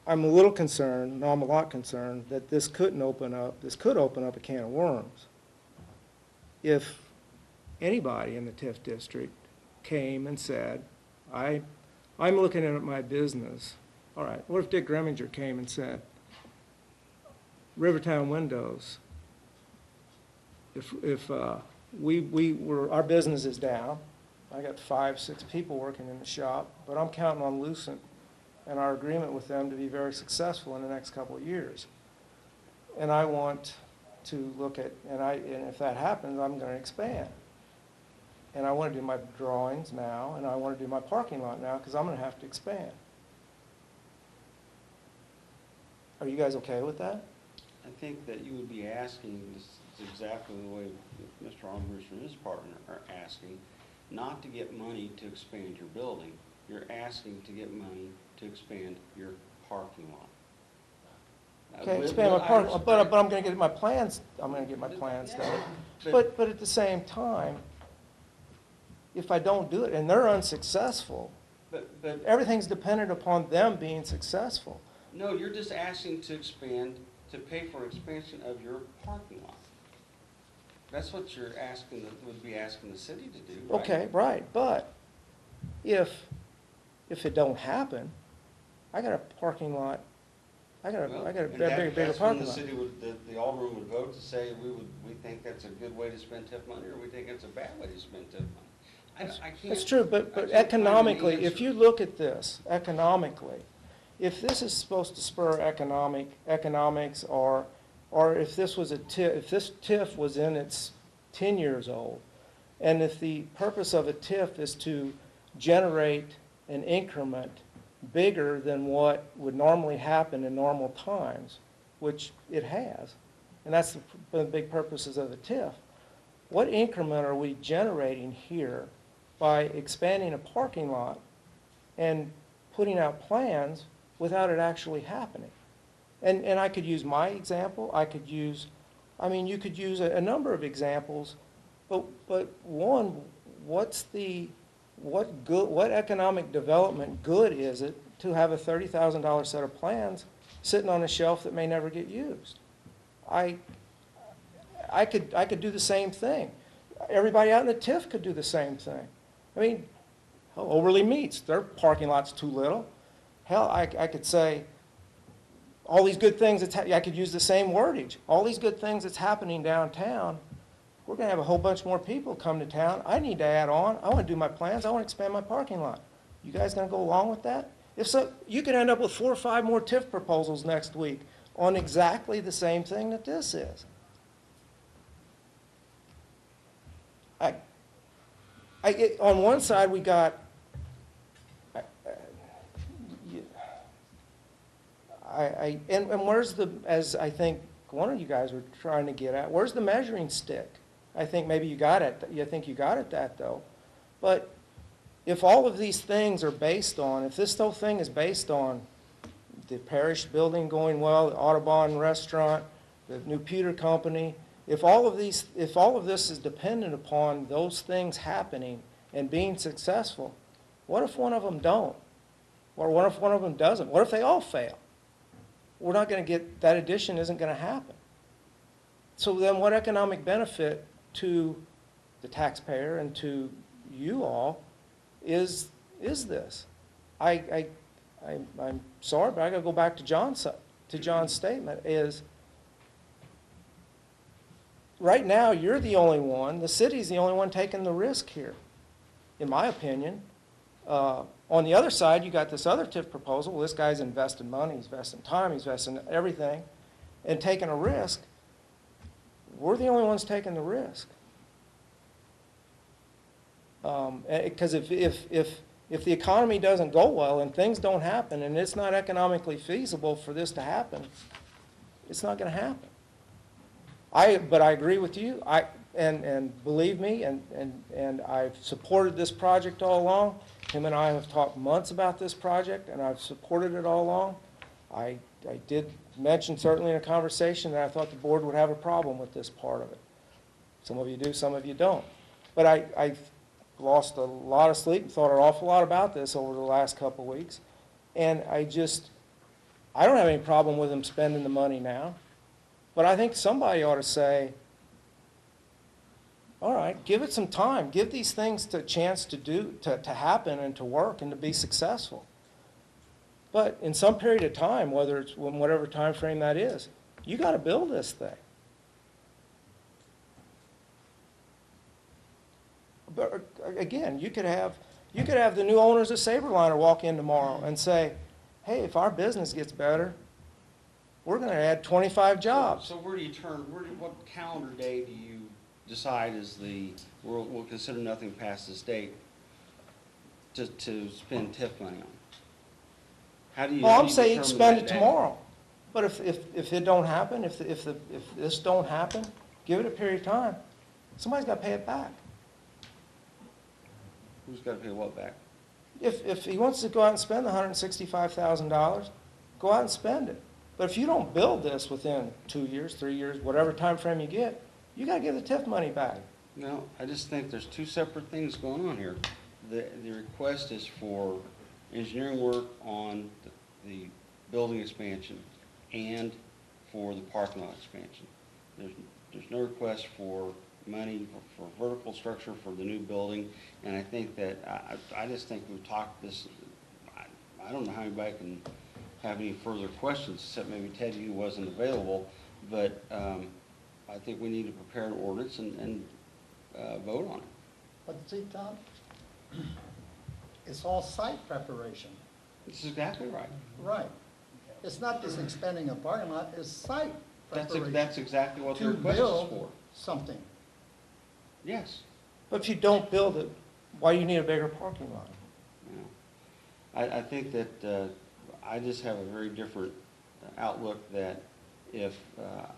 [SPEAKER 2] I'm a little concerned, no, I'm a lot concerned, that this could open up a can of worms. If anybody in the TIF district came and said, I'm looking at my business. All right, what if Dick Greminger came and said, Rivertown Windows, if our business is down, I got 5, 6 people working in the shop, but I'm counting on Lucent and our agreement with them to be very successful in the next couple of years. And I want to look at, and if that happens, I'm going to expand. And I want to do my drawings now, and I want to do my parking lot now, because I'm going to have to expand. Are you guys okay with that?
[SPEAKER 7] I think that you would be asking, this is exactly the way that Mr. Armbruster and his partner are asking, not to get money to expand your building. You're asking to get money to expand your parking lot.
[SPEAKER 2] Okay, expand my parking lot, but I'm going to get my plans. I'm going to get my plans done. But at the same time, if I don't do it and they're unsuccessful,
[SPEAKER 7] but
[SPEAKER 2] everything's dependent upon them being successful.
[SPEAKER 7] No, you're just asking to expand, to pay for expansion of your parking lot. That's what you're asking, would be asking the city to do, right?
[SPEAKER 2] Okay, right, but if it don't happen, I got a parking lot, I got a bigger
[SPEAKER 7] That's when
[SPEAKER 2] parking
[SPEAKER 7] the
[SPEAKER 2] lot.
[SPEAKER 7] city would, the Aldermen would vote to say, we think that's a good way to spend TIF money, or we think it's a bad way to spend TIF money. I can't.
[SPEAKER 2] That's true, but
[SPEAKER 7] I can't
[SPEAKER 2] economically,
[SPEAKER 7] find an
[SPEAKER 2] if you look at this, economically, if this is supposed to spur economics, or if this was if this TIF was in its 10 years old, and if the purpose of a TIF is to generate an increment bigger than what would normally happen in normal times, which it has, and that's the big purposes of the TIF, what increment are we generating here by expanding a parking lot and putting out plans without it actually happening? And I could use my example, you could use a number of examples, but one, what economic development good is it to have a $30,000 set of plans sitting on a shelf that may never get used? I could do the same thing. Everybody out in the TIF could do the same thing. I mean, Overly Meats, their parking lot's too little. Hell, I could say, all these good things, I could use the same wordage. All these good things that's happening downtown, we're going to have a whole bunch more people come to town. I need to add on. I want to do my plans. I want to expand my parking lot. You guys going to go along with that? If so, you could end up with 4 or 5 more TIF proposals next week on exactly the same thing that this is. On one side, we got, and where's as I think one of you guys were trying to get at, where's the measuring stick? I think maybe you got it. You think you got at that, though. But if all of these things are based on, if this whole thing is based on the parish building going well, the Audubon restaurant, the new pewter company, if all of this is dependent upon those things happening and being successful, what if one of them don't? Or what if one of them doesn't? What if they all fail? We're not going to get, that addition isn't going to happen. So then what economic benefit to the taxpayer and to you all is this? I'm sorry, but I gotta go back to John's statement, is right now, you're the only one, the city's the only one taking the risk here, in my opinion. On the other side, you got this other TIF proposal. Well, this guy's investing money, he's investing time, he's investing everything, and taking a risk. We're the only ones taking the risk. Because if the economy doesn't go well and things don't happen and it's not economically feasible for this to happen, it's not going to happen. But I agree with you. And believe me, and I've supported this project all along. Him and I have talked months about this project, and I've supported it all along. I did mention certainly in a conversation that I thought the board would have a problem with this part of it. Some of you do, some of you don't. But I've lost a lot of sleep and thought an awful lot about this over the last couple of weeks. And I don't have any problem with them spending the money now. But I think somebody ought to say, all right, give it some time. Give these things a chance to happen and to work and to be successful. But in some period of time, whether it's whatever time frame that is, you got to build this thing. But again, you could have the new owners of Saberliner walk in tomorrow and say, hey, if our business gets better, we're going to add 25 jobs.
[SPEAKER 7] So where do you turn, what calendar day do you decide is we'll consider nothing past this date to spend TIF money on? How do you?
[SPEAKER 2] Well, I'm saying spend it tomorrow. But if it don't happen, if this don't happen, give it a period of time. Somebody's got to pay it back.
[SPEAKER 7] Who's got to pay what back?
[SPEAKER 2] If he wants to go out and spend the $165,000, go out and spend it. But if you don't build this within 2 years, 3 years, whatever time frame you get, you got to give the TIF money back.
[SPEAKER 7] No, I just think there's two separate things going on here. The request is for engineering work on the building expansion and for the parking lot expansion. There's no request for money for vertical structure for the new building, and I think that, I just think we've talked this, I don't know how anybody can have any further questions, except maybe Teddy, who wasn't available, but I think we need to prepare an ordinance and vote on it.
[SPEAKER 5] But see, Tom, it's all site preparation.
[SPEAKER 7] This is exactly right.
[SPEAKER 5] Right. It's not just expanding a parking lot, it's site preparation.
[SPEAKER 7] That's exactly what the request is for.
[SPEAKER 5] To build something.
[SPEAKER 7] Yes.
[SPEAKER 2] But if you don't build it, why do you need a bigger parking lot?
[SPEAKER 7] I think that I just have a very different outlook that if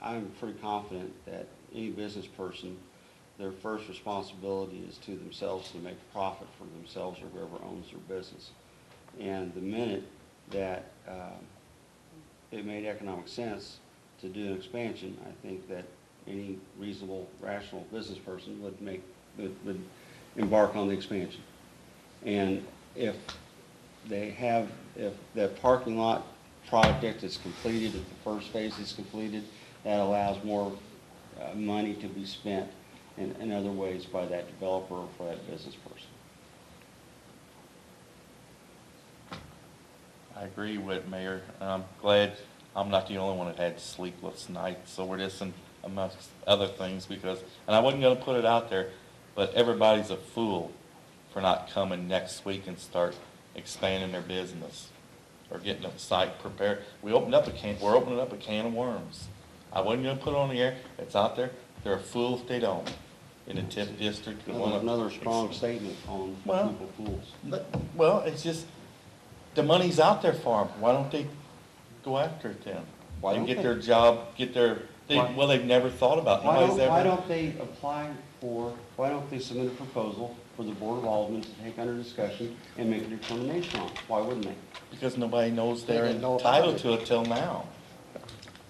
[SPEAKER 7] I'm pretty confident that any business person, their first responsibility is to themselves to make a profit for themselves or whoever owns their business. And the minute that it made economic sense to do an expansion, I think that any reasonable, rational business person would embark on the expansion. And if the parking lot project is completed, if the first phase is completed, that allows more money to be spent in other ways by that developer or for that business person.
[SPEAKER 21] I agree with Mayor. I'm glad I'm not the only one that had sleepless nights over this and amongst other things because, and I wasn't going to put it out there, but everybody's a fool for not coming next week and start expanding their business or getting a site prepared. We're opening up a can of worms. I wasn't going to put it on the air. It's out there. They're a fool if they don't. In the TIF district.
[SPEAKER 7] Another strong statement on people fools.
[SPEAKER 21] Well, it's just, the money's out there for them. Why don't they go after it then? And get their job, they've never thought about it.
[SPEAKER 7] Why don't they why don't they submit a proposal for the Board of Aldermen to take under discussion and make a determination on it? Why wouldn't they?
[SPEAKER 21] Because nobody knows they're entitled to it till now.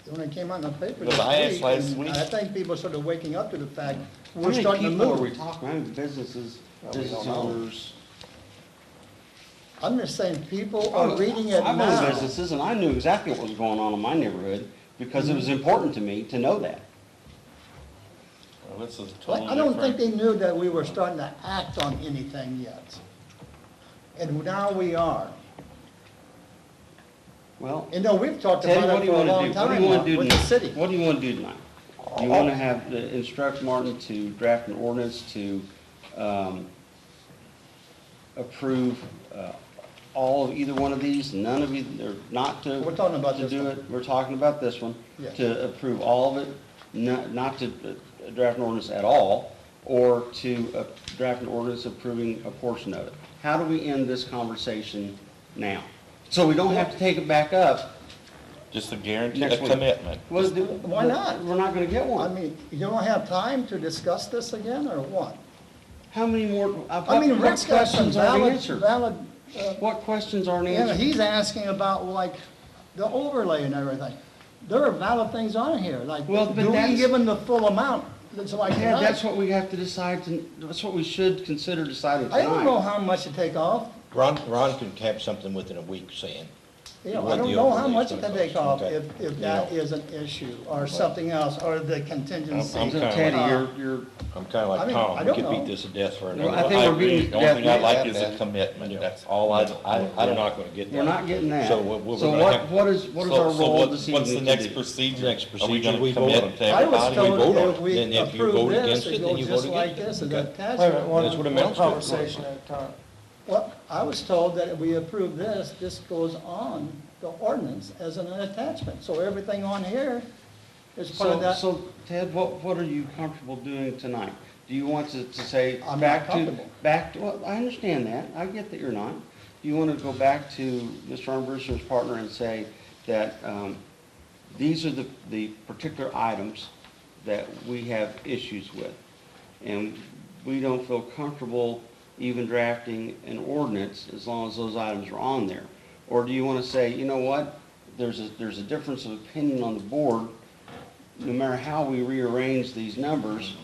[SPEAKER 5] When it came out in the paper
[SPEAKER 21] Because I asked last
[SPEAKER 5] and
[SPEAKER 21] week.
[SPEAKER 5] I think people started waking up to the fact
[SPEAKER 7] How
[SPEAKER 5] we're
[SPEAKER 7] many
[SPEAKER 5] starting to
[SPEAKER 7] people
[SPEAKER 5] move.
[SPEAKER 7] are we talking? How many business owners?
[SPEAKER 5] I'm just saying, people are reading it
[SPEAKER 7] I've
[SPEAKER 5] now.
[SPEAKER 7] owned businesses, and I knew exactly what was going on in my neighborhood because it was important to me to know that.
[SPEAKER 21] Well, this is
[SPEAKER 5] Well,
[SPEAKER 21] totally
[SPEAKER 5] I don't think
[SPEAKER 21] different.
[SPEAKER 5] they knew that we were starting to act on anything yet. And now we are.
[SPEAKER 7] Well,
[SPEAKER 5] You know, we've talked
[SPEAKER 7] Teddy,
[SPEAKER 5] about
[SPEAKER 7] what
[SPEAKER 5] it
[SPEAKER 7] do you
[SPEAKER 5] for a
[SPEAKER 7] want to
[SPEAKER 5] long
[SPEAKER 7] do? What do
[SPEAKER 5] time
[SPEAKER 7] you want
[SPEAKER 5] now
[SPEAKER 7] to do
[SPEAKER 5] with the
[SPEAKER 7] tonight?
[SPEAKER 5] city.
[SPEAKER 7] What do you want to do tonight? Do you want to have, instruct Martin to draft an ordinance to approve all of either one of these, none of either, or not to?
[SPEAKER 5] We're talking about
[SPEAKER 7] to
[SPEAKER 5] this
[SPEAKER 7] do
[SPEAKER 5] one.
[SPEAKER 7] it? We're talking about this one.
[SPEAKER 5] Yes.
[SPEAKER 7] To approve all of it, not to draft an ordinance at all, or to draft an ordinance approving a portion of it. How do we end this conversation now? So we don't have to take it back up
[SPEAKER 21] Just a guarantee, a
[SPEAKER 7] next week.
[SPEAKER 21] commitment.
[SPEAKER 7] Well,
[SPEAKER 5] Why not?
[SPEAKER 7] We're not gonna get
[SPEAKER 5] I
[SPEAKER 7] one.
[SPEAKER 5] mean, you don't have time to discuss this again, or what?
[SPEAKER 7] How many more,
[SPEAKER 5] I mean,
[SPEAKER 7] what
[SPEAKER 5] Rick's got some
[SPEAKER 7] questions aren't
[SPEAKER 5] valid,
[SPEAKER 7] answered? What questions aren't
[SPEAKER 5] you know,
[SPEAKER 7] answered?
[SPEAKER 5] he's asking about like the overlay and everything. There are valid things on here, like,
[SPEAKER 7] Well, but
[SPEAKER 5] do we
[SPEAKER 7] that's-
[SPEAKER 5] give them the full amount? It's like
[SPEAKER 7] Yeah,
[SPEAKER 5] tonight.
[SPEAKER 7] that's what we have to decide, that's what we should consider deciding
[SPEAKER 5] I don't know
[SPEAKER 7] tonight.
[SPEAKER 5] how much to take off.
[SPEAKER 4] Ron can have something within a week saying.
[SPEAKER 5] You know, I
[SPEAKER 4] what
[SPEAKER 5] don't
[SPEAKER 4] the
[SPEAKER 5] know how
[SPEAKER 4] overlay's
[SPEAKER 5] much
[SPEAKER 4] gonna
[SPEAKER 5] to take
[SPEAKER 4] cost.
[SPEAKER 5] off
[SPEAKER 4] Okay.
[SPEAKER 5] if that is an issue, or something else, or the contingency.
[SPEAKER 4] I'm kinda
[SPEAKER 7] Teddy,
[SPEAKER 5] Uh,
[SPEAKER 7] you're,
[SPEAKER 4] I'm kinda
[SPEAKER 5] I
[SPEAKER 4] like
[SPEAKER 5] mean,
[SPEAKER 4] Tom,
[SPEAKER 5] I
[SPEAKER 4] we
[SPEAKER 5] don't
[SPEAKER 4] could
[SPEAKER 5] know.
[SPEAKER 4] beat this to death for
[SPEAKER 7] Well,
[SPEAKER 4] another.
[SPEAKER 7] I think
[SPEAKER 21] I
[SPEAKER 7] we're being
[SPEAKER 21] agree. The only thing I like is
[SPEAKER 7] definitely-
[SPEAKER 21] a commitment. That's all I
[SPEAKER 4] I'm not gonna get that.
[SPEAKER 7] we're not getting that.
[SPEAKER 4] So we're
[SPEAKER 7] So
[SPEAKER 4] gonna have.
[SPEAKER 7] what is our
[SPEAKER 21] So
[SPEAKER 7] role
[SPEAKER 21] what-
[SPEAKER 7] this
[SPEAKER 21] what's the
[SPEAKER 7] evening to
[SPEAKER 21] next
[SPEAKER 7] do?
[SPEAKER 21] procedure?
[SPEAKER 4] Next
[SPEAKER 21] Are we
[SPEAKER 4] procedure,
[SPEAKER 21] gonna
[SPEAKER 4] we vote
[SPEAKER 21] commit
[SPEAKER 4] on
[SPEAKER 21] to
[SPEAKER 4] it.
[SPEAKER 5] I was
[SPEAKER 21] everybody?
[SPEAKER 5] told
[SPEAKER 4] vote on
[SPEAKER 5] if
[SPEAKER 4] it.
[SPEAKER 5] we
[SPEAKER 4] Then if you
[SPEAKER 5] approve
[SPEAKER 4] vote
[SPEAKER 5] this,
[SPEAKER 4] against
[SPEAKER 5] it
[SPEAKER 4] it, then
[SPEAKER 5] goes
[SPEAKER 4] you
[SPEAKER 5] just
[SPEAKER 4] vote
[SPEAKER 5] like
[SPEAKER 4] against
[SPEAKER 5] this,
[SPEAKER 4] it.
[SPEAKER 5] and
[SPEAKER 4] Okay.
[SPEAKER 5] attachment.
[SPEAKER 2] Wait a minute,
[SPEAKER 4] That's what it
[SPEAKER 2] one
[SPEAKER 4] amounts to.
[SPEAKER 2] conversation at a time.
[SPEAKER 5] Well, I was told that if we approve this, this goes on the ordinance as an attachment. So everything on here is part of
[SPEAKER 7] So,
[SPEAKER 5] that.
[SPEAKER 7] so Ted, what are you comfortable doing tonight? Do you want to say
[SPEAKER 5] I'm not
[SPEAKER 7] back to,
[SPEAKER 5] comfortable.
[SPEAKER 7] well, I understand that, I get that you're not. Do you want to go back to Mr. Armbruster's partner and say that, these are the particular items that we have issues with? And we don't feel comfortable even drafting an ordinance as long as those items are on there? Or do you want to say, you know what, there's a difference of opinion on the board, no matter how we rearrange these numbers,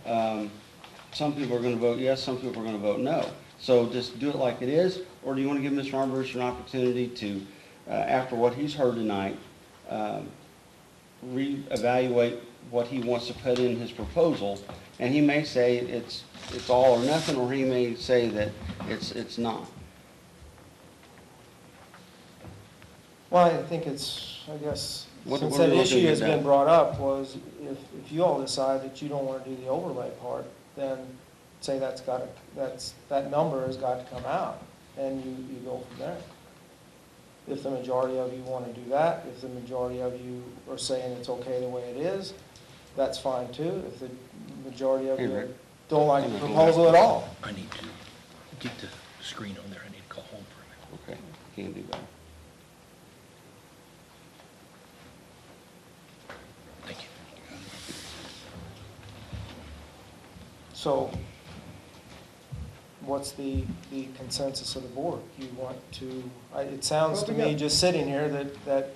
[SPEAKER 7] some people are going to vote yes, some people are going to vote no. So just do it like it is, or do you want to give Mr. Armbruster an opportunity to, after what he's heard tonight, reevaluate what he wants to put in his proposal? And he may say it's all or nothing, or he may say that it's not.
[SPEAKER 2] Well, I think it's, I guess,
[SPEAKER 7] What
[SPEAKER 2] since
[SPEAKER 7] are
[SPEAKER 2] that
[SPEAKER 7] we
[SPEAKER 2] issue
[SPEAKER 7] looking
[SPEAKER 2] has
[SPEAKER 7] at
[SPEAKER 2] been
[SPEAKER 7] that?
[SPEAKER 2] brought up, was if you all decide that you don't want to do the overlay part, then say that number has got to come out, and you go from there. If the majority of you want to do that, if the majority of you are saying it's okay the way it is, that's fine too. If the majority of
[SPEAKER 4] Hey,
[SPEAKER 2] you
[SPEAKER 4] Rick.
[SPEAKER 2] don't like the proposal at all.
[SPEAKER 4] I need to get the screen on there, I need to call home for a minute.
[SPEAKER 7] Okay, can't do that.
[SPEAKER 4] Thank you.
[SPEAKER 2] So, what's the consensus of the board? You want to, it sounds to
[SPEAKER 5] Well, we
[SPEAKER 2] me,
[SPEAKER 5] got-
[SPEAKER 2] just sitting here, that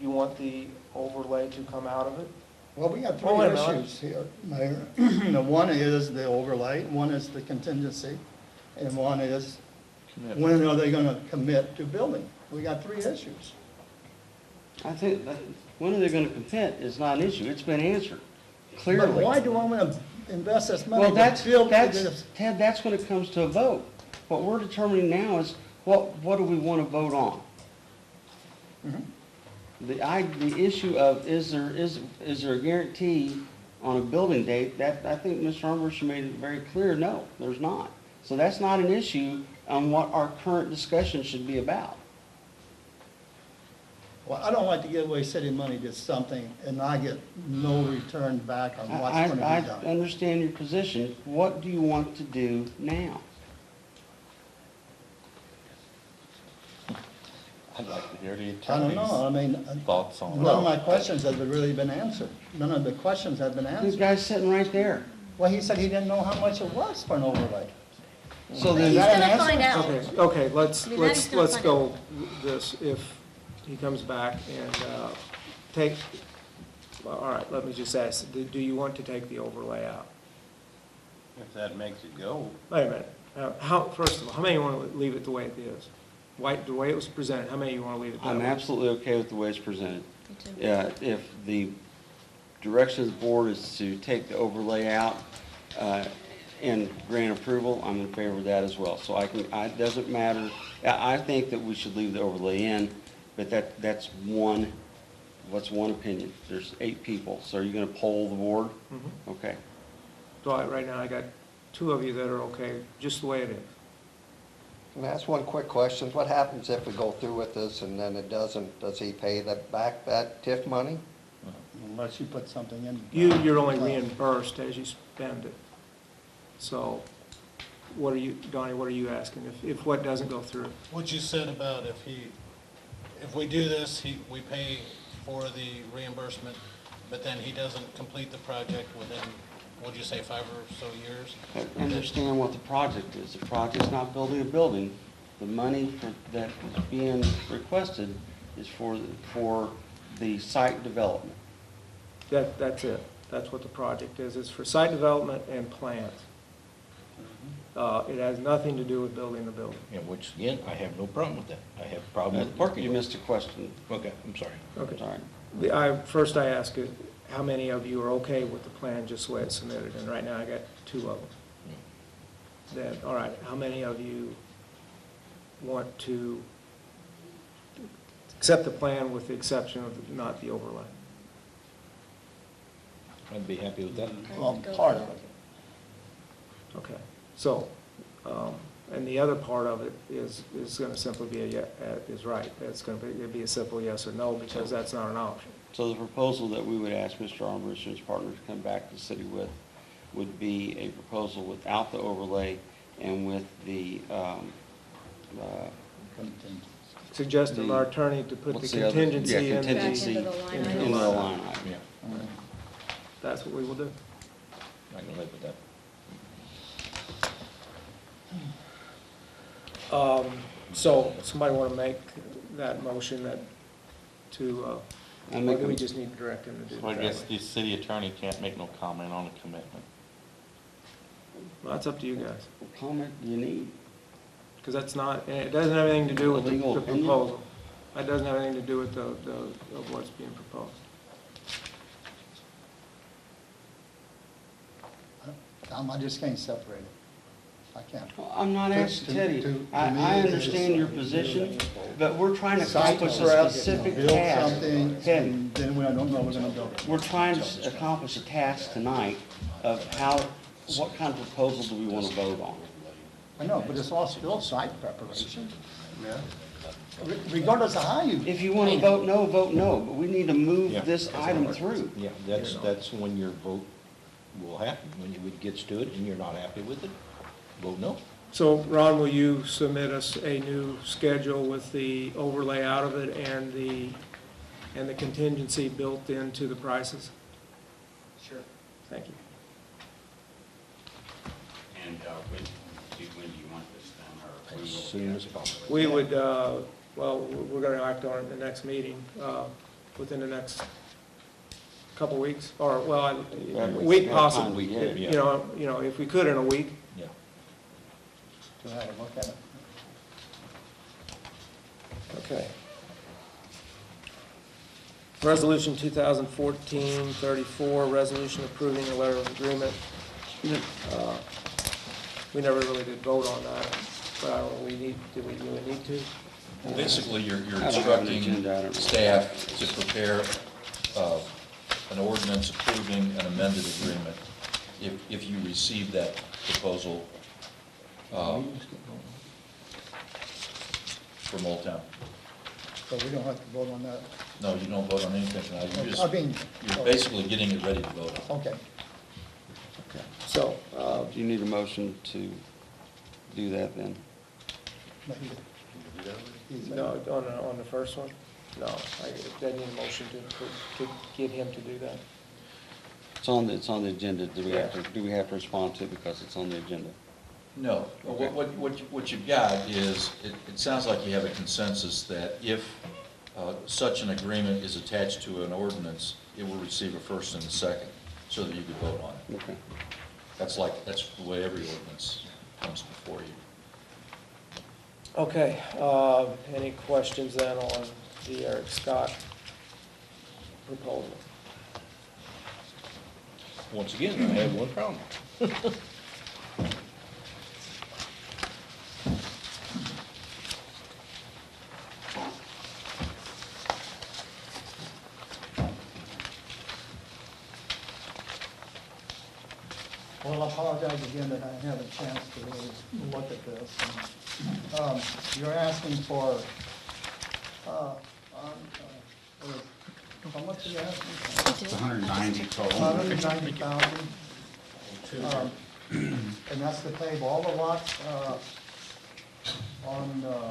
[SPEAKER 2] you want the overlay to come out of it?
[SPEAKER 5] Well, we got
[SPEAKER 2] Oh,
[SPEAKER 5] three
[SPEAKER 2] wait a minute.
[SPEAKER 5] issues here, Mayor. The one is the overlay, one is the contingency, and one is when are they gonna commit to building? We got three issues.
[SPEAKER 7] I think, when are they going to commit is not an issue. It's been answered, clearly.
[SPEAKER 5] But why do I wanna invest this money
[SPEAKER 7] Well,
[SPEAKER 5] to
[SPEAKER 7] that's,
[SPEAKER 5] build this?
[SPEAKER 7] Ted, that's when it comes to a vote. What we're determining now is, what do we want to vote on? The issue of, is there a guarantee on a building date, that, I think Mr. Armbruster made it very clear, no, there's not. So that's not an issue on what our current discussion should be about.
[SPEAKER 5] Well, I don't like to give away city money to something and I get no return back on what's
[SPEAKER 7] I
[SPEAKER 5] gonna be
[SPEAKER 7] I
[SPEAKER 5] done.
[SPEAKER 7] understand your position. What do you want to do now?
[SPEAKER 21] I'd like to hear the
[SPEAKER 5] I don't know, I
[SPEAKER 21] attorney's
[SPEAKER 5] mean,
[SPEAKER 21] thoughts on
[SPEAKER 5] none of
[SPEAKER 21] that.
[SPEAKER 5] my questions have really been answered. None of the questions have been
[SPEAKER 7] This
[SPEAKER 5] answered.
[SPEAKER 7] guy's sitting right there.
[SPEAKER 5] Well, he said he didn't know how much it was for an overlay.
[SPEAKER 7] So
[SPEAKER 5] Is
[SPEAKER 7] then,
[SPEAKER 5] that an
[SPEAKER 10] gonna
[SPEAKER 5] answer?
[SPEAKER 10] find out.
[SPEAKER 2] Okay, let's,
[SPEAKER 10] I mean, that
[SPEAKER 2] let's,
[SPEAKER 10] is gonna
[SPEAKER 2] let's
[SPEAKER 10] find
[SPEAKER 2] go this, if he comes back and, take, well, all right, let me just ask, do you want to take the overlay out?
[SPEAKER 11] If that makes it go.
[SPEAKER 2] Wait a minute, first of all, how many you want to leave it the way it is? The way it was presented, how many you want to leave it that
[SPEAKER 7] I'm
[SPEAKER 2] way?
[SPEAKER 7] absolutely okay with the way it's presented.
[SPEAKER 10] Me too.
[SPEAKER 7] Yeah, if the direction of the board is to take the overlay out and grant approval, I'm in favor of that as well. So it doesn't matter. I think that we should leave the overlay in, but that's one opinion. There's 8 people, so are you going to poll the board?
[SPEAKER 2] Mhm.
[SPEAKER 7] Okay.
[SPEAKER 2] So right now, I got 2 of you that are okay, just the way it is.
[SPEAKER 6] Can I ask one quick question? What happens if we go through with this and then it doesn't, does he pay back that TIF money?
[SPEAKER 5] Unless you put something in.
[SPEAKER 2] You're only reimbursed as you spend it. So, Donnie, what are you asking, if what doesn't go through?
[SPEAKER 8] What you said about if we do this, we pay for the reimbursement, but then he doesn't complete the project within, what'd you say, 5 or so years?
[SPEAKER 7] I understand what the project is. The project's not building a building. The money that is being requested is for the site development.
[SPEAKER 2] That's it. That's what the project is. It's for site development and plans. It has nothing to do with building the building.
[SPEAKER 4] And which, again, I have no problem with that. I have a problem with the parking.
[SPEAKER 7] You missed a question.
[SPEAKER 4] Okay, I'm sorry.
[SPEAKER 2] Okay.
[SPEAKER 7] Sorry.
[SPEAKER 2] First I ask is, how many of you are okay with the plan just the way it's submitted? And right now I got 2 of them. Then, all right, how many of you want to accept the plan with the exception of not the overlay?
[SPEAKER 4] I'd be happy with that.
[SPEAKER 5] Well, part of it.
[SPEAKER 2] Okay, so, and the other part of it is going to simply be is right. It's going to be a simple yes or no, because that's not an option.
[SPEAKER 7] So the proposal that we would ask Mr. Armbruster and his partner to come back to the city with would be a proposal without the overlay and with the,
[SPEAKER 2] Suggested our attorney to put the contingency in
[SPEAKER 7] into the line item.
[SPEAKER 2] Yeah. That's what we will do.
[SPEAKER 4] I can live with that.
[SPEAKER 2] So, somebody want to make that motion or do we just need to direct him to do it?
[SPEAKER 19] So I guess the city attorney can't make no comment on a commitment.
[SPEAKER 2] Well, that's up to you guys.
[SPEAKER 7] What comment do you need?
[SPEAKER 2] Because that's not, and it doesn't have anything to do with the
[SPEAKER 7] Legal opinion?
[SPEAKER 2] proposal. That doesn't have anything to do with of what's being proposed.
[SPEAKER 5] Tom, I just can't separate it. I can't.
[SPEAKER 7] I'm not asking Teddy. I understand your position, but we're trying to accomplish a specific
[SPEAKER 5] Build
[SPEAKER 7] task.
[SPEAKER 5] something,
[SPEAKER 7] Teddy,
[SPEAKER 5] and then we don't know we're gonna build it.
[SPEAKER 7] we're trying to accomplish a task tonight of what kind of proposal do we want to vote on?
[SPEAKER 5] I know, but it's all still site preparation. Yeah. Regardless of how you.
[SPEAKER 7] If you want to vote no, but we need to move this item through.
[SPEAKER 4] Yeah, that's when your vote will happen, when it gets to it and you're not happy with it, vote no.
[SPEAKER 2] So, Ron, will you submit us a new schedule with the overlay out of it and the contingency built into the prices?
[SPEAKER 5] Sure.
[SPEAKER 2] Thank you.
[SPEAKER 20] And when do you want this done, or?
[SPEAKER 4] As soon as possible.
[SPEAKER 2] We would, well, we're going to act on it in the next meeting, within the next couple weeks, or, well, a week possibly. You know, if we could in a week.
[SPEAKER 4] Yeah.
[SPEAKER 5] To have a look at it.
[SPEAKER 2] Okay. Resolution 2014-34, resolution approving a letter of agreement. We never really did vote on that, but I don't know, do we really need to?
[SPEAKER 21] Basically, you're instructing staff to prepare an ordinance approving an amended agreement if you receive that proposal from Old Town.
[SPEAKER 5] So we don't have to vote on that?
[SPEAKER 21] No, you don't vote on anything tonight. You're basically getting it ready to vote on.
[SPEAKER 5] Okay.
[SPEAKER 2] So,
[SPEAKER 7] do you need a motion to do that then?
[SPEAKER 2] no, on the first one? No, I need a motion to get him to do that.
[SPEAKER 7] It's on the agenda. Do we have to respond to it because it's on the agenda?
[SPEAKER 21] No.
[SPEAKER 7] Okay.
[SPEAKER 21] What you've got is, it sounds like you have a consensus that if such an agreement is attached to an ordinance, it will receive a first and a second, so that you can vote on it.
[SPEAKER 7] Okay.
[SPEAKER 21] That's the way every ordinance comes before you.
[SPEAKER 2] Okay, any questions then on the Eric Scott proposal?
[SPEAKER 4] Once again, I have one problem.
[SPEAKER 5] Well, I apologize again that I didn't have a chance to really look at this. You're asking for, how much are you asking for?
[SPEAKER 20] It's 190 total.
[SPEAKER 5] 190,000. And that's to pave all the lots, on, the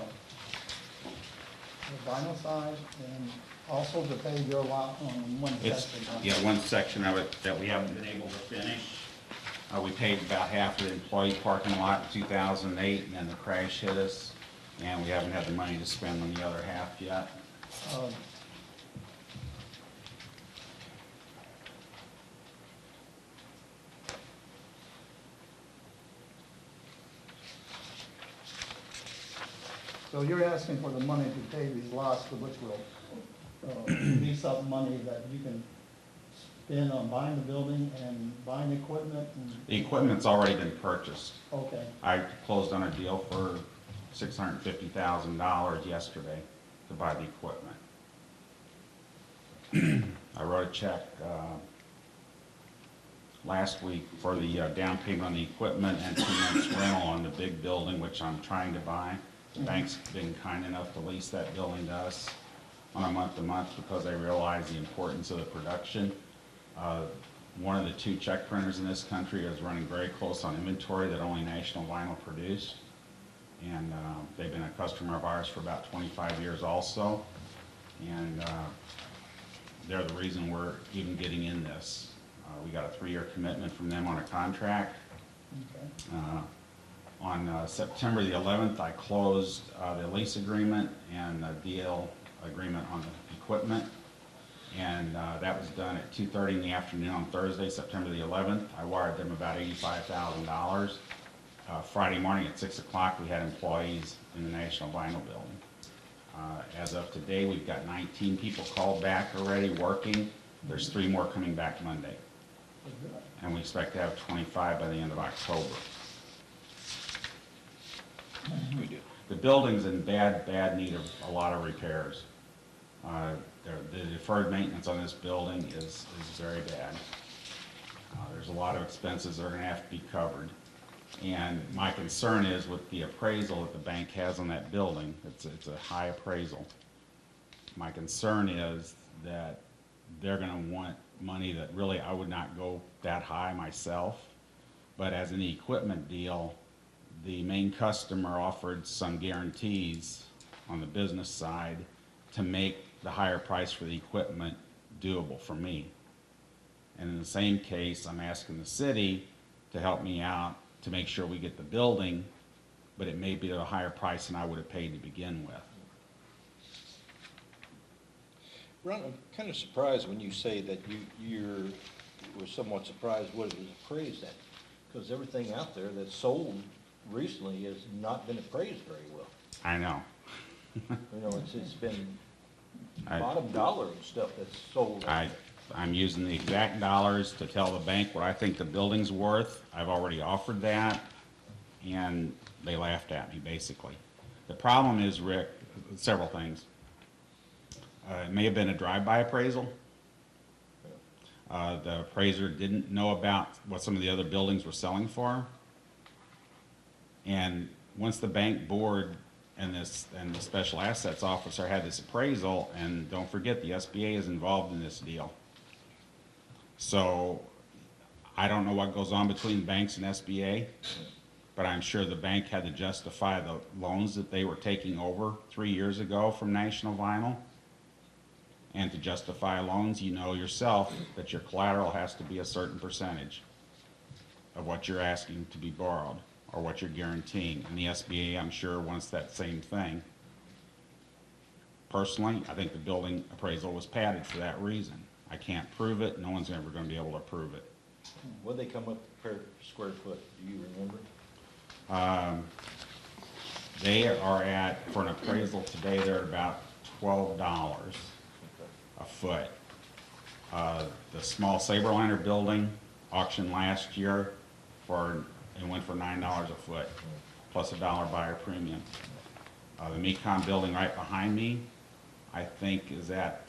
[SPEAKER 5] vinyl side, and also to pave your lot on one
[SPEAKER 20] It's,
[SPEAKER 5] section.
[SPEAKER 20] yeah, one section of it that we haven't been able to finish. We paved about half of the employee parking lot in 2008, and then the crash hit us, and we haven't had the money to spend on the other half yet.
[SPEAKER 5] So you're asking for the money to pay these lots, which will lease up money that you can spend on buying the building and buying equipment?
[SPEAKER 20] The equipment's already been purchased.
[SPEAKER 5] Okay.
[SPEAKER 20] I closed on a deal for $650,000 yesterday to buy the equipment. I wrote a check last week for the down payment on the equipment and 2 months rental on the big building, which I'm trying to buy. The bank's been kind enough to lease that building to us on a month-to-month because they realize the importance of the production. One of the 2 check printers in this country is running very close on inventory that only National Vinyl produced. And they've been a customer of ours for about 25 years also. And they're the reason we're even getting in this. We got a 3-year commitment from them on a contract.
[SPEAKER 5] Okay.
[SPEAKER 20] On September the 11th, I closed the lease agreement and the deal agreement on the equipment. And that was done at 2:30 in the afternoon on Thursday, September the 11th. I wired them about $85,000. Friday morning at 6 o'clock, we had employees in the National Vinyl Building. As of today, we've got 19 people called back already working. There's 3 more coming back Monday. And we expect to have 25 by the end of October.
[SPEAKER 4] We do.
[SPEAKER 20] The building's in bad need of a lot of repairs. The deferred maintenance on this building is very bad. There's a lot of expenses that are gonna have to be covered. And my concern is with the appraisal that the bank has on that building, it's a high appraisal. My concern is that they're gonna want money that really I would not go that high myself. But as an equipment deal, the main customer offered some guarantees on the business side to make the higher price for the equipment doable for me. And in the same case, I'm asking the city to help me out to make sure we get the building, but it may be at a higher price than I would have paid to begin with.
[SPEAKER 4] Ron, I'm kind of surprised when you say that you were somewhat surprised what it was appraised at, because everything out there that's sold recently has not been appraised very well.
[SPEAKER 20] I know.
[SPEAKER 4] You know, it's been bottom dollar and stuff that's sold.
[SPEAKER 20] I'm using the exact dollars to tell the bank what I think the building's worth. I've already offered that, and they laughed at me, basically. The problem is, Rick, several things. It may have been a drive-by appraisal. The appraiser didn't know about what some of the other buildings were selling for. And once the bank board and the special assets officer had this appraisal, and don't forget, the SBA is involved in this deal. So I don't know what goes on between banks and SBA, but I'm sure the bank had to justify the loans that they were taking over 3 years ago from National Vinyl. And to justify loans, you know yourself that your collateral has to be a certain percentage of what you're asking to be borrowed or what you're guaranteeing. And the SBA, I'm sure, wants that same thing. Personally, I think the building appraisal was padded for that reason. I can't prove it. No one's ever going to be able to prove it.
[SPEAKER 4] What'd they come up per square foot? Do you remember?
[SPEAKER 20] They are at, for an appraisal today, they're at about $12 a foot. The small Saberliner building auctioned last year it went for $9 a foot, plus a $1 buyer premium. The Mecon building right behind me, I think is at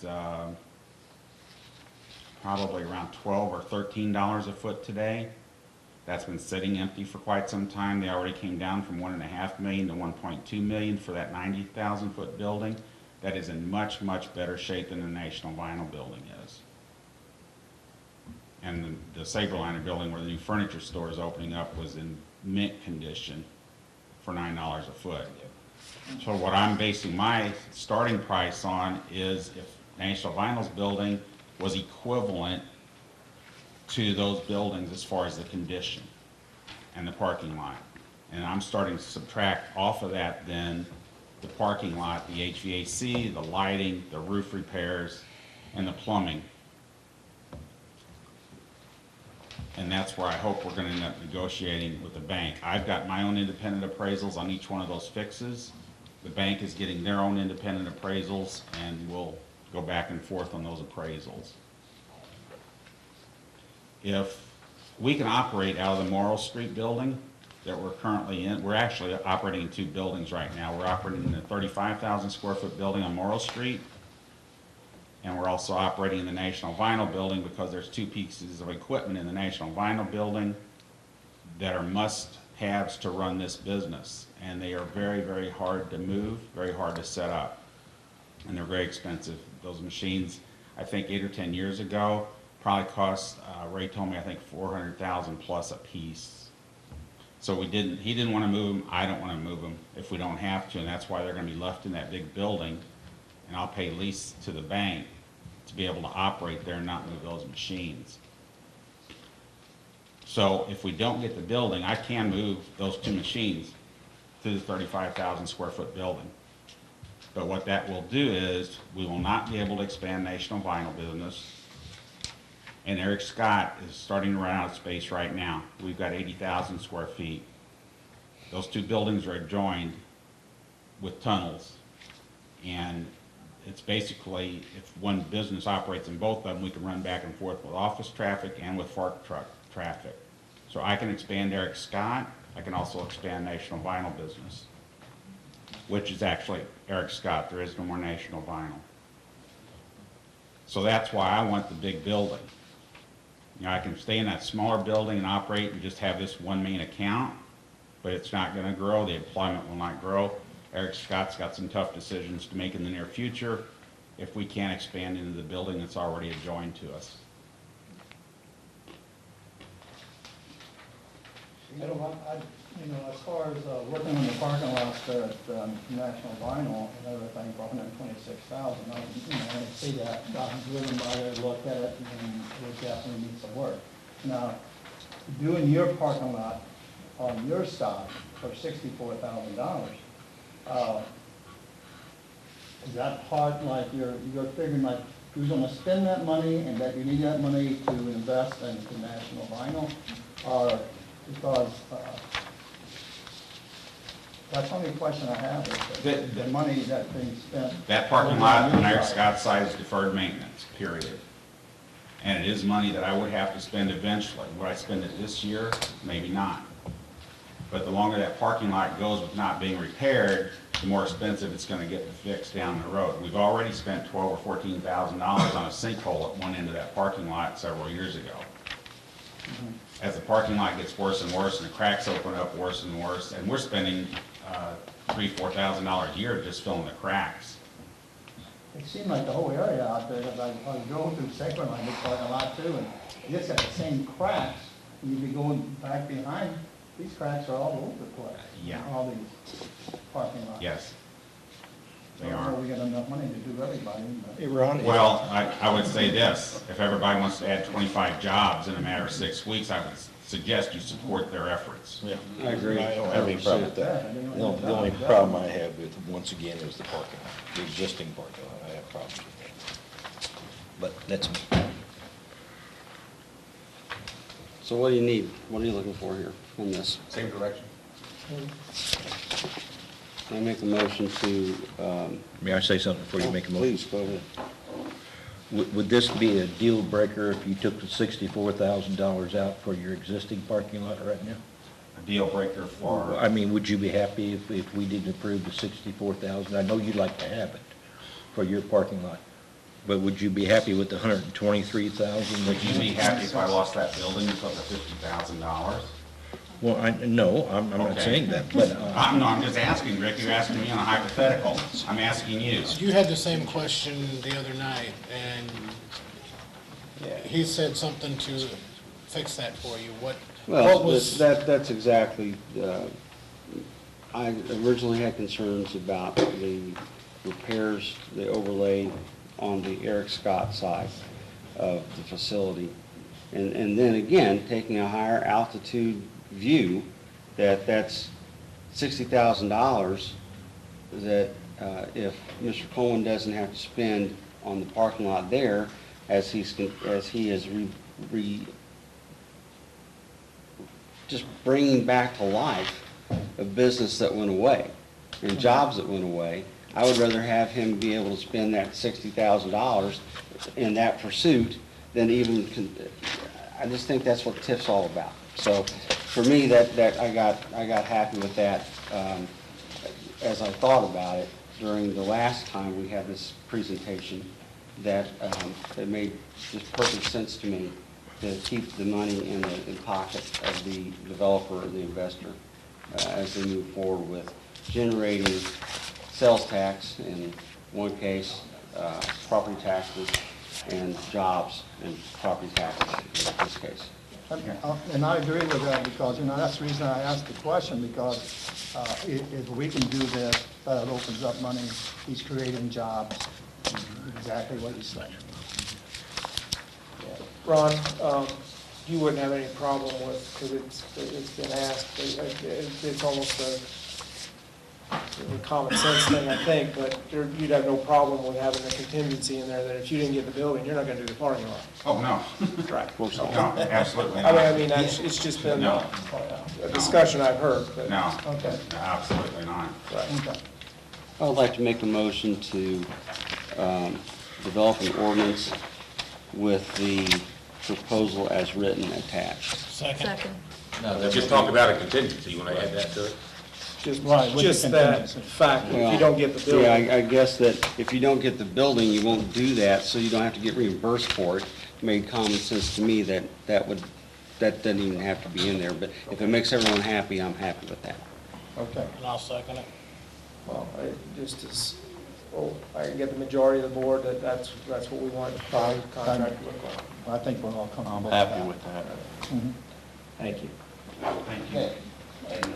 [SPEAKER 20] probably around $12 or $13 a foot today. That's been sitting empty for quite some time. They already came down from $1.5 million to $1.2 million for that 90,000 foot building. That is in much, much better shape than the National Vinyl building is. And the Saberliner building where the new furniture store is opening up was in mint condition for $9 a foot. So what I'm basing my starting price on is if National Vinyl's building was equivalent to those buildings as far as the condition and the parking lot. And I'm starting to subtract off of that then the parking lot, the HVAC, the lighting, the roof repairs, and the plumbing. And that's where I hope we're gonna end up negotiating with the bank. I've got my own independent appraisals on each one of those fixes. The bank is getting their own independent appraisals, and we'll go back and forth on those appraisals. If we can operate out of the Morrill Street building that we're currently in, we're actually operating in two buildings right now. We're operating in the 35,000 square foot building on Morrill Street, and we're also operating in the National Vinyl building because there's two pieces of equipment in the National Vinyl building that are must-haves to run this business. And they are very, very hard to move, very hard to set up. And they're very expensive. Those machines, I think 8 or 10 years ago, probably cost, Ray told me, I think $400,000 plus a piece. So he didn't want to move them, I don't want to move them if we don't have to, and that's why they're going to be left in that big building. And I'll pay lease to the bank to be able to operate there and not move those machines. So if we don't get the building, I can move those two machines to the 35,000 square foot building. But what that will do is we will not be able to expand National Vinyl business. And Eric Scott is starting to run out of space right now. We've got 80,000 square feet. Those two buildings are adjoined with tunnels. And it's basically, if one business operates in both of them, we can run back and forth with office traffic and with fork truck traffic. So I can expand Eric Scott. I can also expand National Vinyl business, which is actually Eric Scott. There is no more National Vinyl. So that's why I want the big building. You know, I can stay in that smaller building and operate and just have this one main account, but it's not going to grow. The employment will not grow. Eric Scott's got some tough decisions to make in the near future if we can't expand into the building that's already adjoined to us.
[SPEAKER 5] As far as working on the parking lots there at National Vinyl and everything for $126,000, I see that. I've driven by there, looked at it, and it definitely needs some work. Now, doing your parking lot on your side for $64,000, is that part like you're figuring like you're going to spend that money and that you need that money to invest into National Vinyl, or because that's the only question I have is the money that's being spent.
[SPEAKER 20] That parking lot on Eric Scott's side is deferred maintenance, period. And it is money that I would have to spend eventually. Would I spend it this year? Maybe not. But the longer that parking lot goes with not being repaired, the more expensive it's going to get to fix down the road. We've already spent $12,000 or $14,000 on a sinkhole at one end of that parking lot several years ago. As the parking lot gets worse and worse and the cracks open up worse and worse, and we're spending $3,000 or $4,000 a year just filling the cracks.
[SPEAKER 5] It seemed like the whole area out there, because I was going through Sacred Line, it's like a lot too, and you just got the same cracks, and you'd be going back behind, these cracks are all over the place.
[SPEAKER 20] Yeah.
[SPEAKER 5] All these parking lots.
[SPEAKER 20] Yes.
[SPEAKER 5] So
[SPEAKER 20] They are.
[SPEAKER 5] we got enough money to do everybody. But
[SPEAKER 4] Hey, Ron.
[SPEAKER 20] Well, I would say this, if everybody wants to add 25 jobs in a matter of 6 weeks, I would suggest you support their efforts.
[SPEAKER 4] Yeah,
[SPEAKER 7] I agree.
[SPEAKER 4] I don't have any problem with that. The only problem I have with, once again, is the parking lot, the existing parking lot. I have problems with that. But that's me.
[SPEAKER 7] So what do you need? What are you looking for here on this?
[SPEAKER 21] Same direction.
[SPEAKER 7] I make a motion to,
[SPEAKER 4] May I say something before you make a motion?
[SPEAKER 7] please, go ahead.
[SPEAKER 4] Would this be a deal breaker if you took the $64,000 out for your existing parking lot right now?
[SPEAKER 20] A deal breaker for,
[SPEAKER 4] I mean, would you be happy if we didn't approve the 64,000? I know you'd like to have it for your parking lot, but would you be happy with the 123,000?
[SPEAKER 20] would you be happy if I lost that building because of $50,000?
[SPEAKER 4] Well, no, I'm not
[SPEAKER 20] Okay.
[SPEAKER 4] saying that, but.
[SPEAKER 20] No, I'm just asking, Rick, you're asking me on a hypothetical. I'm asking you.
[SPEAKER 8] You had the same question the other night, and he said something to fix that for you. What
[SPEAKER 7] Well,
[SPEAKER 8] was?
[SPEAKER 7] that's exactly, I originally had concerns about the repairs, the overlay on the Eric Scott side of the facility. And then again, taking a higher altitude view, that's $60,000 that if Mr. Coleman doesn't have to spend on the parking lot there, as he is just bringing back to life a business that went away and jobs that went away. I would rather have him be able to spend that $60,000 in that pursuit than even, I just think that's what TIF's all about. So for me, that I got happy with that as I thought about it during the last time we had this presentation, that it made just perfect sense to me to keep the money in the pocket of the developer or the investor as they move forward with generating sales tax in one case, property taxes, and jobs and property taxes in this case.
[SPEAKER 5] And I agree with that because, that's the reason I asked the question, because if we can do this, that opens up money, he's creating jobs, exactly what you said.
[SPEAKER 2] Ron, you wouldn't have any problem with, because it's been asked, it's almost a common sense thing, I think, but you'd have no problem with having a contingency in there that if you didn't get the building, you're not going to do the parking lot.
[SPEAKER 20] Oh, no.
[SPEAKER 2] Right.
[SPEAKER 20] No, absolutely not.
[SPEAKER 2] I mean, it's just been
[SPEAKER 20] No.
[SPEAKER 2] a discussion I've heard. But.
[SPEAKER 20] No,
[SPEAKER 5] Okay.
[SPEAKER 20] absolutely not.
[SPEAKER 2] Right.
[SPEAKER 5] Okay.
[SPEAKER 7] I would like to make a motion to develop an ordinance with the proposal as written attached.
[SPEAKER 8] Second.
[SPEAKER 12] No, just talk about a contingency, you want to add that to it?
[SPEAKER 2] Just
[SPEAKER 5] with the
[SPEAKER 2] that
[SPEAKER 5] contingency.
[SPEAKER 2] fact, if you don't get the building.
[SPEAKER 7] Yeah, I guess that if you don't get the building, you won't do that, so you don't have to get reimbursed for it. It made common sense to me that doesn't even have to be in there, but if it makes everyone happy, I'm happy with that.
[SPEAKER 5] Okay.
[SPEAKER 8] And I'll second it.
[SPEAKER 2] Well, I can get the majority of the board that's what we want the contract to look like.
[SPEAKER 5] I think we're all comfortable
[SPEAKER 21] I'm
[SPEAKER 5] with
[SPEAKER 21] happy
[SPEAKER 5] that.
[SPEAKER 21] with that.
[SPEAKER 5] Mhm.
[SPEAKER 2] Thank you.
[SPEAKER 20] Thank you.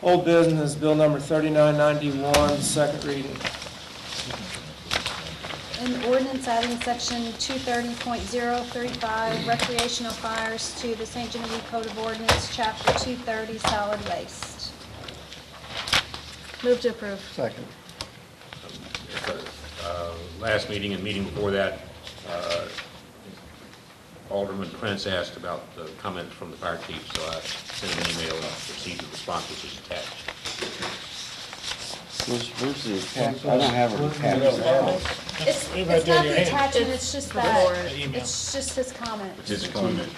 [SPEAKER 2] Old business, bill number 3991, second reading.
[SPEAKER 3] An ordinance adding section 230.035 recreational fires to the St. Genevieve Code of Ordinance, chapter 230 solid waste.
[SPEAKER 10] Move to approve.
[SPEAKER 5] Second.
[SPEAKER 12] Last meeting and meeting before that, Alderman Prince asked about the comments from the fire chief, so I sent an email and received a response which is attached.
[SPEAKER 7] Where's the attachment? I don't have it attached.
[SPEAKER 3] It's not the attachment, it's just that,
[SPEAKER 8] The email.
[SPEAKER 3] it's just his comment.
[SPEAKER 12] Which is comment.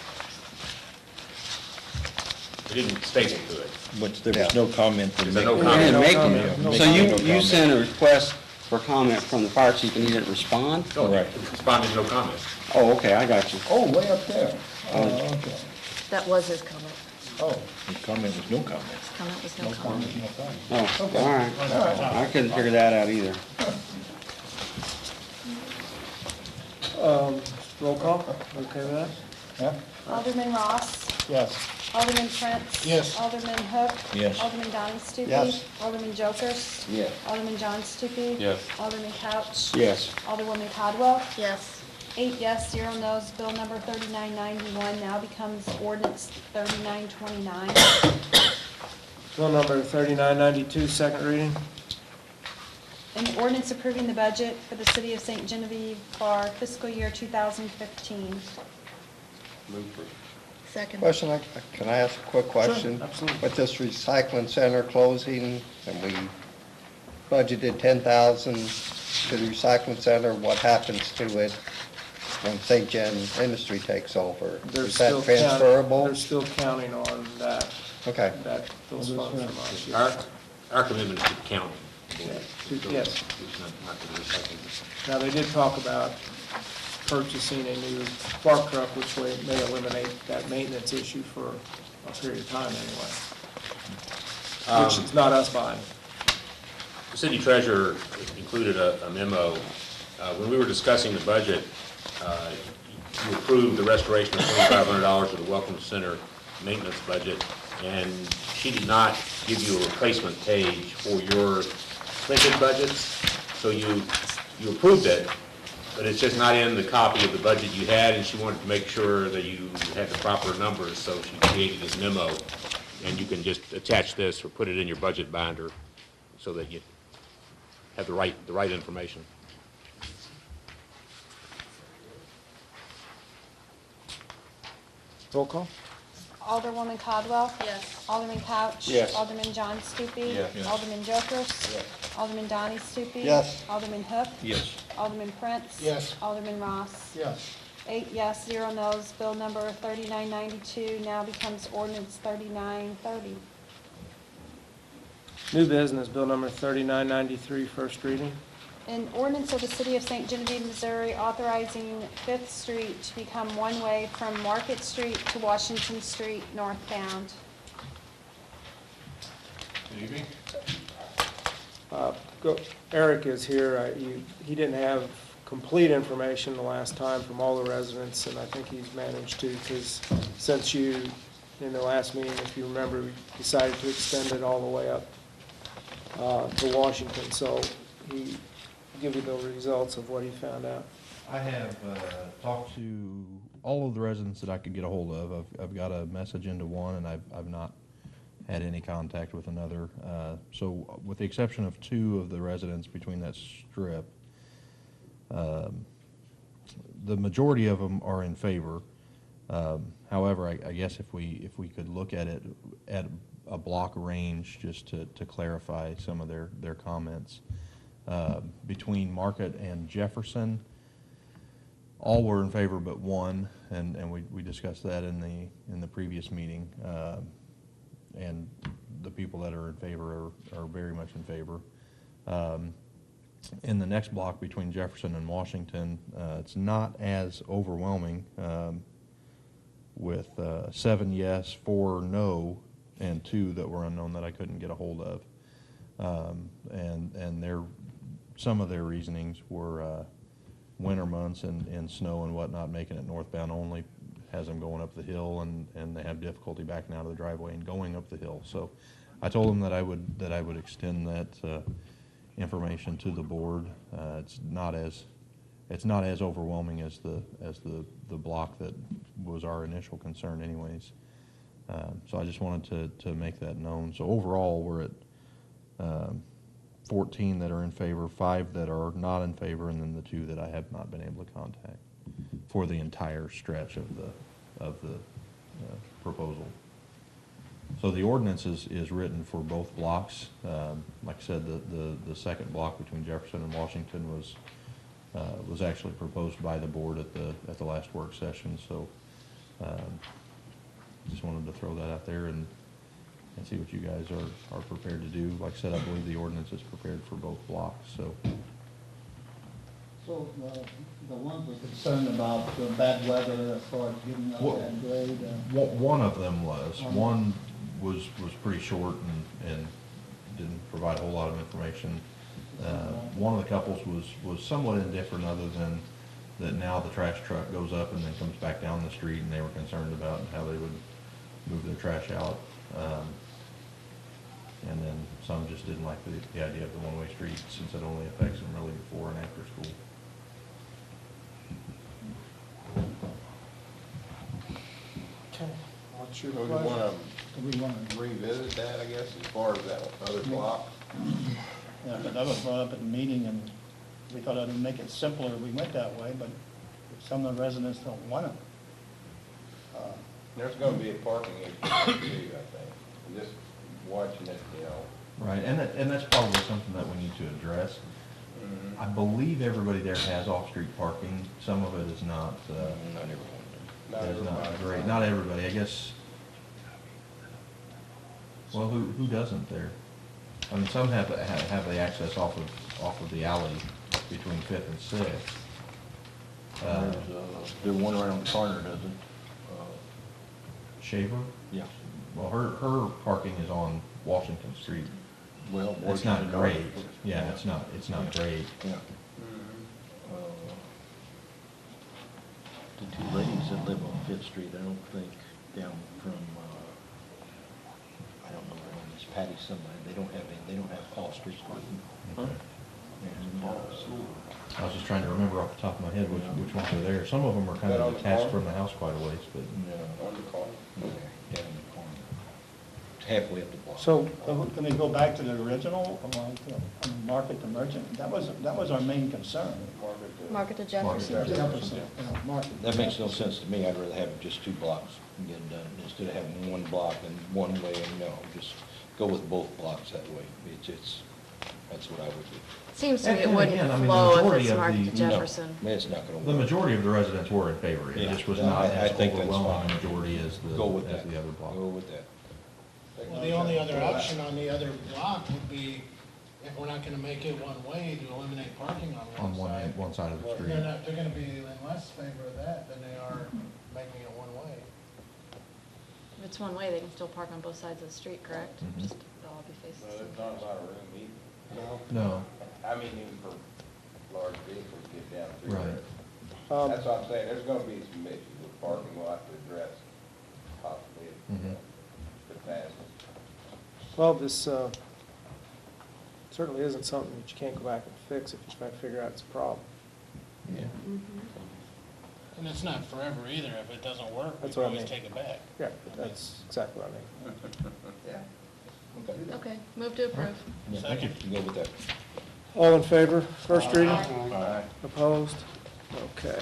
[SPEAKER 12] It didn't staple to it.
[SPEAKER 4] But there was no comment.
[SPEAKER 12] Is there no
[SPEAKER 7] He
[SPEAKER 12] comment?
[SPEAKER 7] didn't make
[SPEAKER 2] comment.
[SPEAKER 7] it.
[SPEAKER 2] No
[SPEAKER 7] So
[SPEAKER 2] comment.
[SPEAKER 7] you sent a request for comment from the fire chief and he didn't respond?
[SPEAKER 12] No, responded, no comment.
[SPEAKER 7] Oh, okay, I got you.
[SPEAKER 5] Oh, way up there. Oh, okay.
[SPEAKER 10] That was his comment.
[SPEAKER 5] Oh.
[SPEAKER 4] The comment was no comment.
[SPEAKER 10] His comment was no
[SPEAKER 5] No
[SPEAKER 10] comment.
[SPEAKER 5] comment, no comment.
[SPEAKER 7] Oh, all right. I couldn't figure that out either.
[SPEAKER 2] Roll call, okay with that?
[SPEAKER 5] Yeah?
[SPEAKER 3] Alderman Ross,
[SPEAKER 5] Yes.
[SPEAKER 3] Alderman Prince.
[SPEAKER 8] Yes.
[SPEAKER 3] Alderman Hook.
[SPEAKER 4] Yes.
[SPEAKER 3] Alderman Donnie Stupi.
[SPEAKER 5] Yes.
[SPEAKER 3] Alderman Jokers.
[SPEAKER 7] Yes.
[SPEAKER 3] Alderman John Stupi.
[SPEAKER 19] Yes.
[SPEAKER 3] Alderman Couch.
[SPEAKER 7] Yes.
[SPEAKER 3] Alderwoman Codwell.
[SPEAKER 10] Yes.
[SPEAKER 3] 8 yes, 0 no's. Bill number 3991 now becomes ordinance 3929.
[SPEAKER 2] Bill number 3992, second reading.
[SPEAKER 3] An ordinance approving the budget for the city of St. Genevieve for fiscal year 2015.
[SPEAKER 10] Second.
[SPEAKER 6] Question, can I ask a quick question?
[SPEAKER 2] absolutely.
[SPEAKER 6] With this recycling center closing, and budgeted 10,000 to the recycling center, what happens to it when St. Gen Industry takes over? Is that transferable?
[SPEAKER 2] They're still counting on that.
[SPEAKER 6] Okay.
[SPEAKER 2] Those funds from last year.
[SPEAKER 12] Our commitment is to the county.
[SPEAKER 2] Yes.
[SPEAKER 12] Not to the recycling.
[SPEAKER 2] Now, they did talk about purchasing a new spark truck, which may eliminate that maintenance issue for a period of time anyway. Which is not us buying.
[SPEAKER 12] The city treasurer included a memo. When we were discussing the budget, you approved the restoration of $2,500 of the Welcome Center maintenance budget, and she did not give you a replacement page for your printed budgets. So you approved it, but it's just not in the copy of the budget you had, and she wanted to make sure that you had the proper numbers, so she created this memo, and you can just attach this or put it in your budget binder so that you have the right information.
[SPEAKER 2] Roll call?
[SPEAKER 3] Alderwoman Codwell?
[SPEAKER 10] Yes.
[SPEAKER 3] Alderman Couch?
[SPEAKER 6] Yes.
[SPEAKER 3] Alderman John Stupi?
[SPEAKER 6] Yes.
[SPEAKER 3] Alderman Jokers? Alderman Donnie Stupi?
[SPEAKER 6] Yes.
[SPEAKER 3] Alderman Hook?
[SPEAKER 4] Yes.
[SPEAKER 3] Alderman Prince?
[SPEAKER 8] Yes.
[SPEAKER 3] Alderman Ross?
[SPEAKER 5] Yes.
[SPEAKER 3] 8 yes, 0 no's. Bill number 3992 now becomes ordinance 3930.
[SPEAKER 2] New business, bill number 3993, first reading.
[SPEAKER 3] An ordinance of the City of St. Genevieve, Missouri, authorizing Fifth Street to become one-way from Market Street to Washington Street northbound.
[SPEAKER 15] Good evening.
[SPEAKER 2] Eric is here. He didn't have complete information the last time from all the residents, and I think he's managed to, because since you, in the last meeting, if you remember, we decided to extend it all the way up to Washington. So he give you the results of what he found out.
[SPEAKER 16] I have talked to all of the residents that I could get a hold of. I've got a message into one, and I've not had any contact with another. So with the exception of 2 of the residents between that strip, the majority of them are in favor. However, I guess if we could look at it at a block range just to clarify some of their comments. Between Market and Jefferson, all were in favor but 1, and we discussed that in the previous meeting. And the people that are in favor are very much in favor. In the next block between Jefferson and Washington, it's not as overwhelming, with 7 yes, 4 no, and 2 that were unknown that I couldn't get a hold of. And some of their reasonings were winter months and snow and whatnot, making it northbound only, has them going up the hill, and they have difficulty backing out of the driveway and going up the hill. So I told them that I would extend that information to the board. It's not as overwhelming as the block that was our initial concern anyways. So I just wanted to make that known. So overall, we're at 14 that are in favor, 5 that are not in favor, and then the 2 that I have not been able to contact for the entire stretch of the proposal. So the ordinance is written for both blocks. Like I said, the second block between Jefferson and Washington was actually proposed by the board at the last work session. So just wanted to throw that out there and see what you guys are prepared to do. Like I said, I believe the ordinance is prepared for both blocks. So
[SPEAKER 5] the ones we're concerned about the bad weather as far as getting up that grade.
[SPEAKER 16] One of them was. One was pretty short and didn't provide a whole lot of information. One of the couples was somewhat indifferent, other than that now the trash truck goes up and then comes back down the street, and they were concerned about how they would move their trash out. And then some just didn't like the idea of the one-way street, since it only affects them really before and after school.
[SPEAKER 2] Okay, what's your
[SPEAKER 11] So
[SPEAKER 2] pleasure?
[SPEAKER 11] do we want to revisit that, I guess, as far as that other block?
[SPEAKER 5] Yeah, but that was brought up at the meeting, and we thought it would make it simpler if we went that way, but some of the residents don't want it.
[SPEAKER 11] There's going to be a parking issue too, I think. Just watching it,
[SPEAKER 16] Right, and that's probably something that we need to address. I believe everybody there has off-street parking. Some of it is not,
[SPEAKER 4] Not everyone.
[SPEAKER 16] is not great. Not everybody, I guess. Well, who doesn't there? I mean, some have the access off of the alley between Fifth and Sixth.
[SPEAKER 4] The one around the corner doesn't.
[SPEAKER 16] Shaver?
[SPEAKER 4] Yeah.
[SPEAKER 16] Well, her parking is on Washington Street.
[SPEAKER 4] Well,
[SPEAKER 16] It's not
[SPEAKER 4] Washington
[SPEAKER 16] great.
[SPEAKER 4] North.
[SPEAKER 16] Yeah, it's not great.
[SPEAKER 4] Yeah. The two ladies that live on Fifth Street, I don't think down from, I don't know their name, it's Patty somebody, they don't have off-street parking.
[SPEAKER 16] Okay.
[SPEAKER 4] And,
[SPEAKER 16] I was just trying to remember off the top of my head which ones are there. Some of them are kind of detached from the house quite a ways, but.
[SPEAKER 4] yeah, on the corner. Yeah, down in the corner. Halfway up the block.
[SPEAKER 5] So, can we go back to the original, market to merchant? That was our main concern.
[SPEAKER 10] Market to Jefferson.
[SPEAKER 5] Jefferson, yeah, market.
[SPEAKER 4] That makes no sense to me. I'd rather have just 2 blocks and get it done, instead of having one block and one way, and no, just go with both blocks that way. That's what I would do.
[SPEAKER 10] Seems to me it
[SPEAKER 16] And
[SPEAKER 10] wouldn't
[SPEAKER 16] again, I mean, the
[SPEAKER 10] flow if
[SPEAKER 16] majority
[SPEAKER 10] it's
[SPEAKER 16] of
[SPEAKER 10] Market to
[SPEAKER 16] the-
[SPEAKER 10] Jefferson.
[SPEAKER 4] No, it's not gonna work.
[SPEAKER 16] The majority of the residents were in favor. It
[SPEAKER 4] Yeah.
[SPEAKER 16] just was
[SPEAKER 4] Yeah,
[SPEAKER 16] not
[SPEAKER 4] I
[SPEAKER 16] as
[SPEAKER 4] think that's
[SPEAKER 16] overwhelming
[SPEAKER 4] fine.
[SPEAKER 16] a majority as
[SPEAKER 4] Go with
[SPEAKER 16] as
[SPEAKER 4] that.
[SPEAKER 16] the other block.
[SPEAKER 4] Go with that.
[SPEAKER 8] Well, the only other option on the other block would be, if we're not gonna make it one way, to eliminate parking on one side.
[SPEAKER 16] One side of the street.
[SPEAKER 8] They're gonna be in less favor of that than they are making it one way.
[SPEAKER 10] If it's one way, they can still park on both sides of the street, correct?
[SPEAKER 16] Mhm.
[SPEAKER 10] Just they'll all be facing the
[SPEAKER 11] Well,
[SPEAKER 10] same.
[SPEAKER 11] there's not a lot of room either.
[SPEAKER 16] No.
[SPEAKER 11] I mean, even for large vehicles to get down through
[SPEAKER 16] Right.
[SPEAKER 11] there. That's what I'm saying, there's gonna be some issues with parking we'll have to address possibly
[SPEAKER 16] Mhm.
[SPEAKER 11] if it passes.
[SPEAKER 2] Well, this certainly isn't something that you can't go back and fix if you try to figure out it's a problem.
[SPEAKER 16] Yeah.
[SPEAKER 8] And it's not forever either. If it doesn't work, we
[SPEAKER 2] That's
[SPEAKER 8] can
[SPEAKER 2] what I
[SPEAKER 8] always
[SPEAKER 2] mean.
[SPEAKER 8] take it back.
[SPEAKER 2] Yeah, that's exactly what I mean.
[SPEAKER 11] Yeah.
[SPEAKER 10] Okay, move to approve.
[SPEAKER 4] Yeah,
[SPEAKER 8] Thank you.
[SPEAKER 4] Go with that.
[SPEAKER 2] All in favor, first reading?
[SPEAKER 11] Aye.
[SPEAKER 2] Opposed? Okay.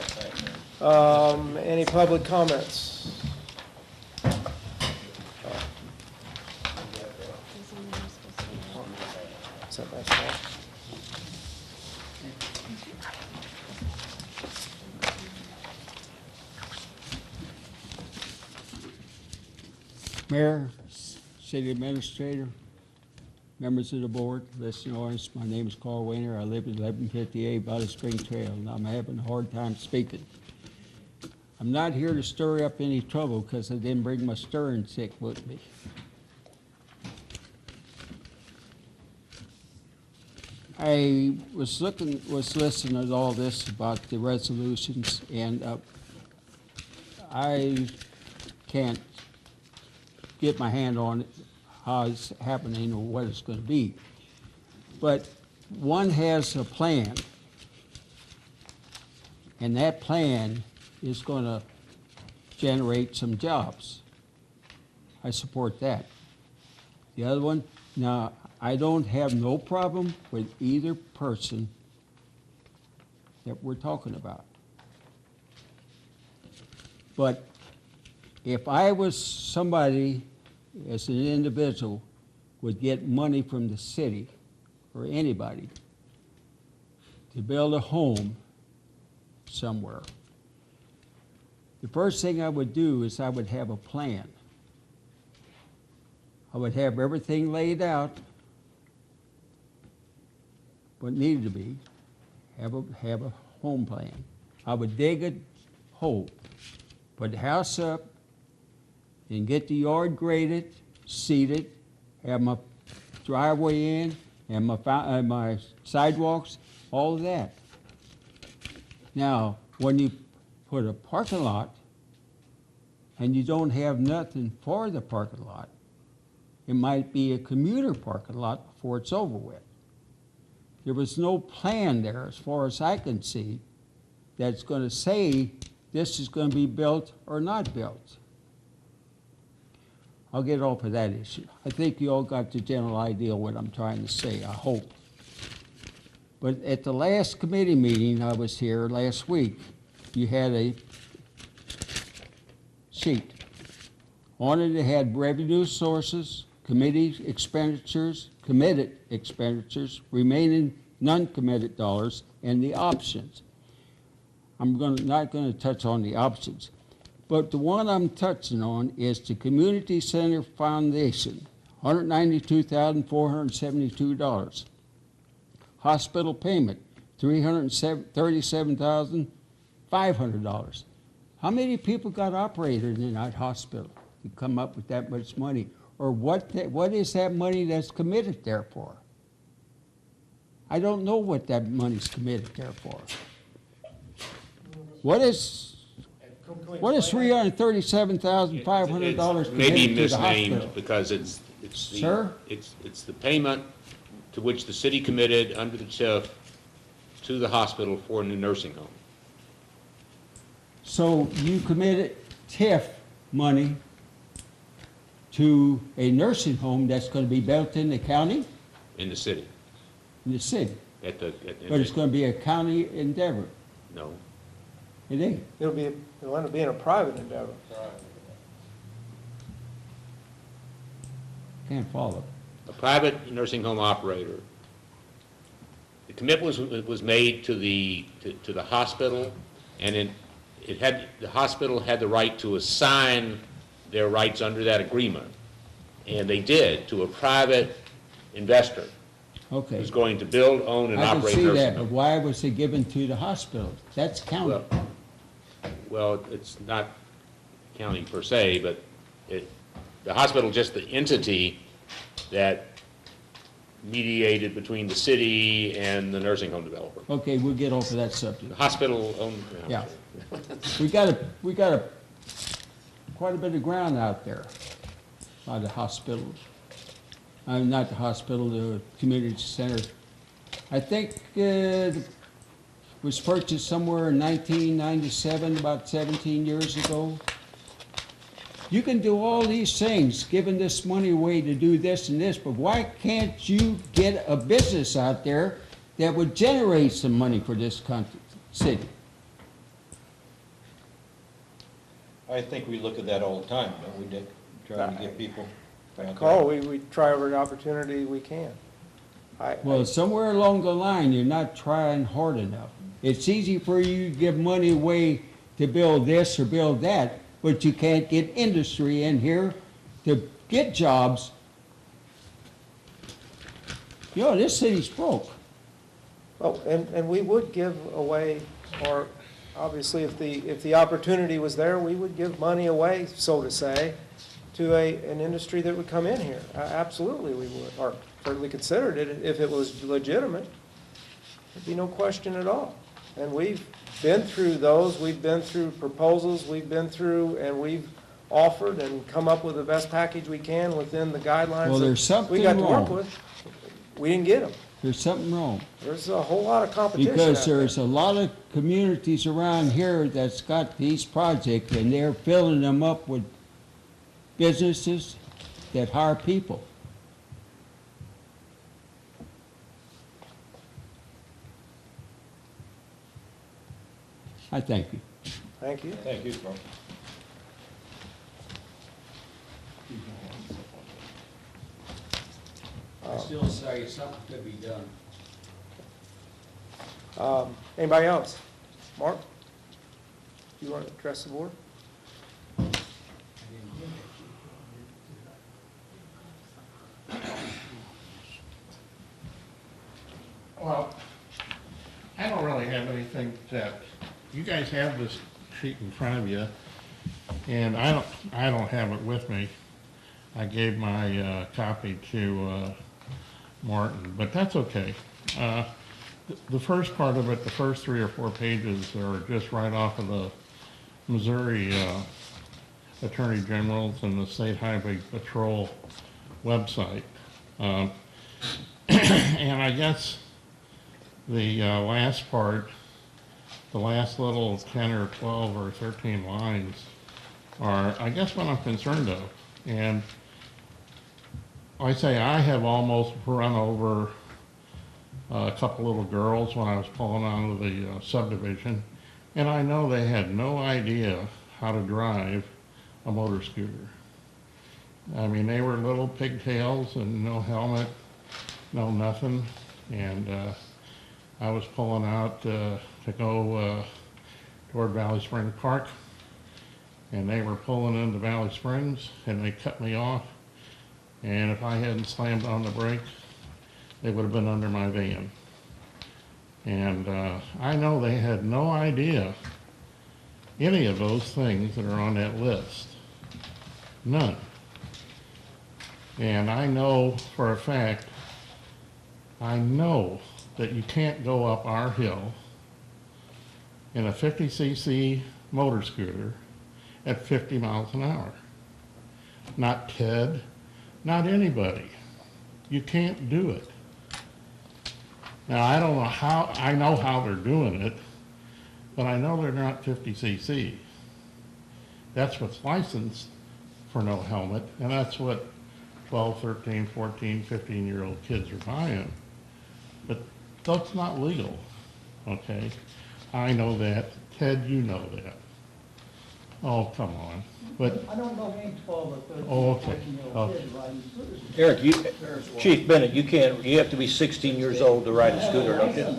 [SPEAKER 2] Any public comments? Is that my fault?
[SPEAKER 9] Mayor, City Administrator, members of the board, listening audience, my name is Carl Weiner. I live at 1158 Valley Spring Trail, and I'm having a hard time speaking. I'm not here to stir up any trouble because I didn't bring my stirring stick with me. I was listening to all this about the resolutions, and I can't get my hand on it, how it's happening or what it's going to be. But one has a plan, and that plan is going to generate some jobs. I support that. The other one, now, I don't have no problem with either person that we're talking about. But if I was somebody, as an individual, would get money from the city or anybody to build a home somewhere, the first thing I would do is I would have a plan. I would have everything laid out, what needed to be, have a home plan. I would dig a hole, put the house up, and get the yard graded, seeded, have my driveway in, and my sidewalks, all of that. Now, when you put a parking lot and you don't have nothing for the parking lot, it might be a commuter parking lot before it's over with. There was no plan there, as far as I can see, that's going to say this is going to be built or not built. I'll get off of that issue. I think you all got the general idea of what I'm trying to say, I hope. But at the last committee meeting I was here last week, you had a sheet. On it, it had revenue sources, committed expenditures, remaining non-committed dollars, and the options. Not gonna touch on the options, but the one I'm touching on is the Community Center Foundation, $192,472. Hospital payment, $337,500. How many people got operated in that hospital to come up with that much money? Or what is that money that's committed there for? I don't know what that money's committed there for. What is $337,500 committed
[SPEAKER 12] Maybe
[SPEAKER 9] to the hospital?
[SPEAKER 12] misnamed because it's
[SPEAKER 9] Sir?
[SPEAKER 12] it's the payment to which the city committed under the TIF to the hospital for a new nursing home.
[SPEAKER 9] So you committed TIF money to a nursing home that's going to be built in the county?
[SPEAKER 12] In the city.
[SPEAKER 9] In the city?
[SPEAKER 12] But
[SPEAKER 9] But it's going to be a county endeavor?
[SPEAKER 12] No.
[SPEAKER 9] It ain't?
[SPEAKER 2] It'll end up being a private endeavor.
[SPEAKER 9] Can't follow.
[SPEAKER 12] A private nursing home operator. The commitment was made to the hospital, and the hospital had the right to assign their rights under that agreement, and they did to a private investor.
[SPEAKER 9] Okay.
[SPEAKER 12] Who's going to build, own, and
[SPEAKER 9] I can
[SPEAKER 12] operate
[SPEAKER 9] see
[SPEAKER 12] nursing
[SPEAKER 9] that, but
[SPEAKER 12] homes.
[SPEAKER 9] why was it given to the hospital? That's county.
[SPEAKER 12] Well, it's not county per se, but the hospital, just the entity that mediated between the city and the nursing home developer.
[SPEAKER 9] Okay, we'll get off of that subject.
[SPEAKER 12] The hospital owned.
[SPEAKER 9] Yeah. We got quite a bit of ground out there by the hospital. Not the hospital, the community center. I think it was purchased somewhere in 1997, about 17 years ago. You can do all these things, giving this money away to do this and this, but why can't you get a business out there that would generate some money for this country, city?
[SPEAKER 4] I think we look at that all the time, don't we, Dick? Trying to get people out there.
[SPEAKER 2] Carl, we try every opportunity we can.
[SPEAKER 9] Well, somewhere along the line, you're not trying hard enough. It's easy for you to give money away to build this or build that, but you can't get industry in here to get jobs. You know, this city's broke.
[SPEAKER 2] Well, and we would give away, or obviously if the opportunity was there, we would give money away, so to say, to an industry that would come in here. Absolutely we would, or certainly considered it if it was legitimate. There'd be no question at all. And we've been through those, we've been through proposals, we've been through, and we've offered and come up with the best package we can within the guidelines
[SPEAKER 9] Well, there's
[SPEAKER 2] that we
[SPEAKER 9] something
[SPEAKER 2] got to work
[SPEAKER 9] wrong.
[SPEAKER 2] with. We didn't get them.
[SPEAKER 9] There's something wrong.
[SPEAKER 2] There's a whole lot of competition
[SPEAKER 9] Because
[SPEAKER 2] out there.
[SPEAKER 9] there's a lot of communities around here that's got these projects, and they're filling them up with businesses that hire people. I thank you.
[SPEAKER 2] Thank you.
[SPEAKER 4] Thank you, Carl.
[SPEAKER 9] I still say something could be done.
[SPEAKER 2] Anybody else? Mark? You want to address the board?
[SPEAKER 14] Well, I don't really have anything that, you guys have this sheet in front of you, and I don't have it with me. I gave my copy to Martin, but that's okay. The first part of it, the first 3 or 4 pages are just right off of the Missouri Attorney General's and the State Highway Patrol website. And I guess the last part, the last little 10 or 12 or 13 lines are, I guess, what I'm concerned of. And I say I have almost run over a couple little girls when I was pulling out of the subdivision, and I know they had no idea how to drive a motor scooter. I mean, they were little pigtails and no helmet, no nothing. And I was pulling out to go toward Valley Spring Park, and they were pulling into Valley Springs, and they cut me off. And if I hadn't slammed on the brake, they would have been under my van. And I know they had no idea any of those things that are on that list. None. And I know for a fact, I know that you can't go up our hill in a 50cc motor scooter at 50 miles an hour. Not Ted, not anybody. You can't do it. Now, I don't know how, I know how they're doing it, but I know they're not 50cc. That's what's licensed for no helmet, and that's what 12, 13, 14, 15-year-old kids are buying. But that's not legal, okay? I know that. Ted, you know that. Oh, come on. But
[SPEAKER 5] I don't know any 12 or 13,
[SPEAKER 14] oh, okay.
[SPEAKER 5] 14-year-old kids riding scooters.
[SPEAKER 4] Eric, Chief Bennett, you have to be 16 years old to ride a scooter, don't you?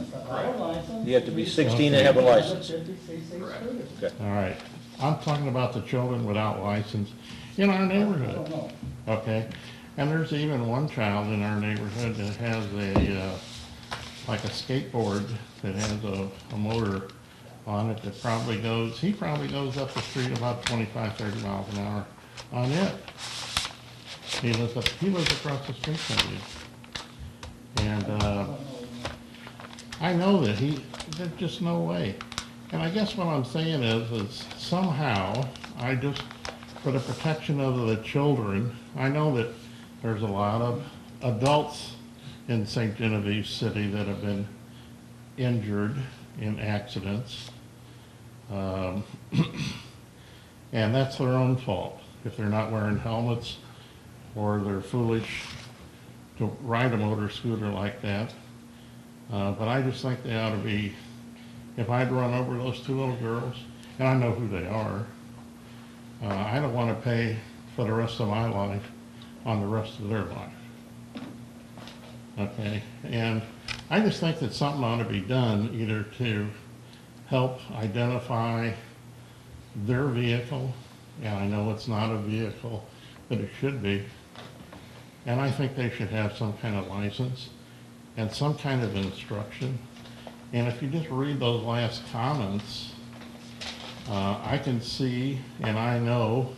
[SPEAKER 4] You have to be 16 and have a license. Okay.
[SPEAKER 14] All right. I'm talking about the children without license in our neighborhood, okay? And there's even one child in our neighborhood that has a, like a skateboard that has a motor on it that probably goes, he probably goes up the street about 25, 30 miles an hour on it. He lives across the street from you. And I know that there's just no way. And I guess what I'm saying is somehow, I just, for the protection of the children, I know that there's a lot of adults in St. Genevieve City that have been injured in accidents. And that's their own fault. If they're not wearing helmets or they're foolish to ride a motor scooter like that. But I just think they ought to be, if I'd run over those two little girls, and I know who they are, I don't want to pay for the rest of my life on the rest of their life. Okay, and I just think that something ought to be done either to help identify their vehicle, and I know it's not a vehicle, but it should be, and I think they should have some kind of license and some kind of instruction. And if you just read those last comments, I can see, and I know,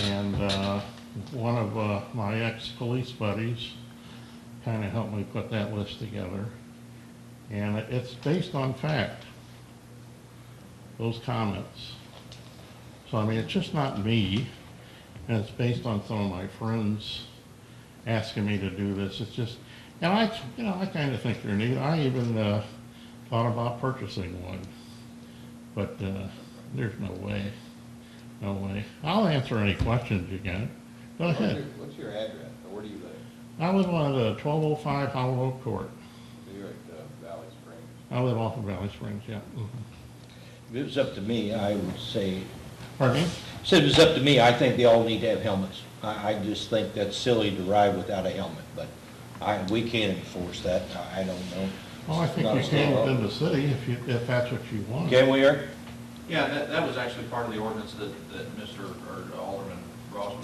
[SPEAKER 14] and one of my ex-police buddies kind of helped me put that list together. And it's based on fact, those comments. So, I mean, it's just not me, and it's based on some of my friends asking me to do this. It's just, and I kind of think they're neat. I even thought about purchasing one, but there's no way, no way. I'll answer any questions you got. Go ahead.
[SPEAKER 11] What's your address, or where do you live?
[SPEAKER 14] I live on 1205 Hollow Oak Court.
[SPEAKER 11] So you're at Valley Springs?
[SPEAKER 14] I live off of Valley Springs, yeah.
[SPEAKER 4] If it was up to me, I would say.
[SPEAKER 14] Pardon me?
[SPEAKER 4] Said it was up to me, I think they all need to have helmets. I just think that's silly to ride without a helmet, but we can't enforce that. I don't know.
[SPEAKER 14] Well, I think you can within the city if that's what you want.
[SPEAKER 4] Can we, Eric?
[SPEAKER 16] Yeah, that was actually part of the ordinance that Mr. or Alderman Ross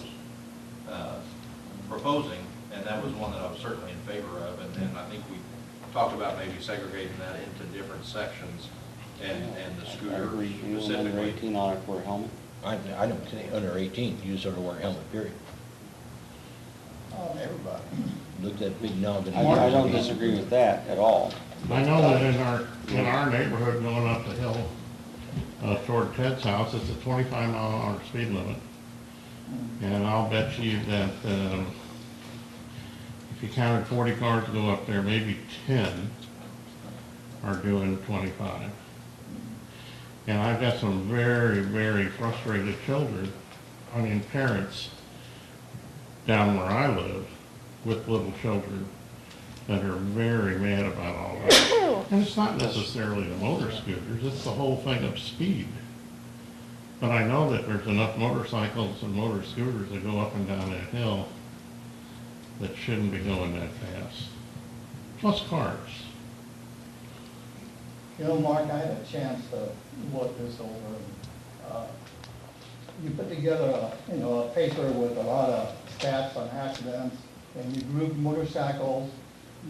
[SPEAKER 16] was proposing, and that was one that I was certainly in favor of, and I think we talked about maybe segregating that into different sections and the scooter specifically.
[SPEAKER 7] Under 18 ought to wear a helmet?
[SPEAKER 4] I don't think under 18, you just ought to wear a helmet, period.
[SPEAKER 11] Everybody.
[SPEAKER 4] Look at that big noggin.
[SPEAKER 7] I don't disagree with that at all.
[SPEAKER 14] I know that in our neighborhood going up the hill toward Ted's house, it's a 25-mile-an-hour speed limit. And I'll bet you that if you counted 40 cars go up there, maybe 10 are doing 25. And I've got some very, very frustrated children, parents down where I live with little children that are very mad about all that. And it's not necessarily the motor scooters, it's the whole thing of speed. But I know that there's enough motorcycles and motor scooters that go up and down that hill that shouldn't be going that fast. Plus cars.
[SPEAKER 5] You know, Mark, I had a chance to look this over. You put together a paper with a lot of stats on accidents, and you grouped motorcycles,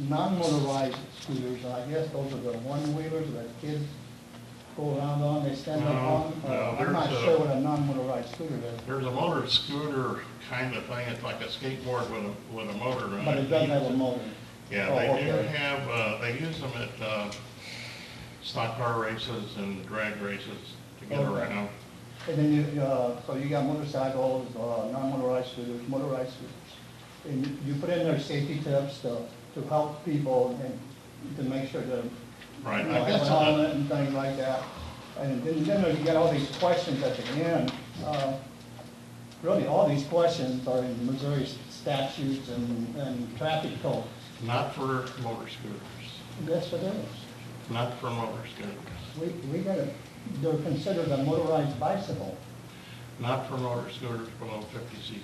[SPEAKER 5] non-motorized scooters, and I guess those are the one-wheelers that kids go around on, they stand up on. I'm not sure what a non-motorized scooter is.
[SPEAKER 14] There's a motor scooter kind of thing. It's like a skateboard with a motor on it.
[SPEAKER 5] But it doesn't have a motor.
[SPEAKER 14] Yeah,
[SPEAKER 5] Oh,
[SPEAKER 14] they do
[SPEAKER 5] okay.
[SPEAKER 14] have, they use them at stock car races and drag races to get
[SPEAKER 5] Okay.
[SPEAKER 14] around.
[SPEAKER 5] And then so you got motorcycles, non-motorized scooters, motorized scooters. And you put in there safety tips to help people and to make sure that,
[SPEAKER 14] Right,
[SPEAKER 5] you know,
[SPEAKER 14] I guess
[SPEAKER 5] have an helmet and things like that. And then you got all these questions at the end. Really, all these questions are in Missouri statutes and traffic codes.
[SPEAKER 14] Not for motor scooters.
[SPEAKER 5] Yes, it is.
[SPEAKER 14] Not for motor scooters.
[SPEAKER 5] We got it, they're considered a motorized bicycle.
[SPEAKER 14] Not for motor scooters below 50 cc.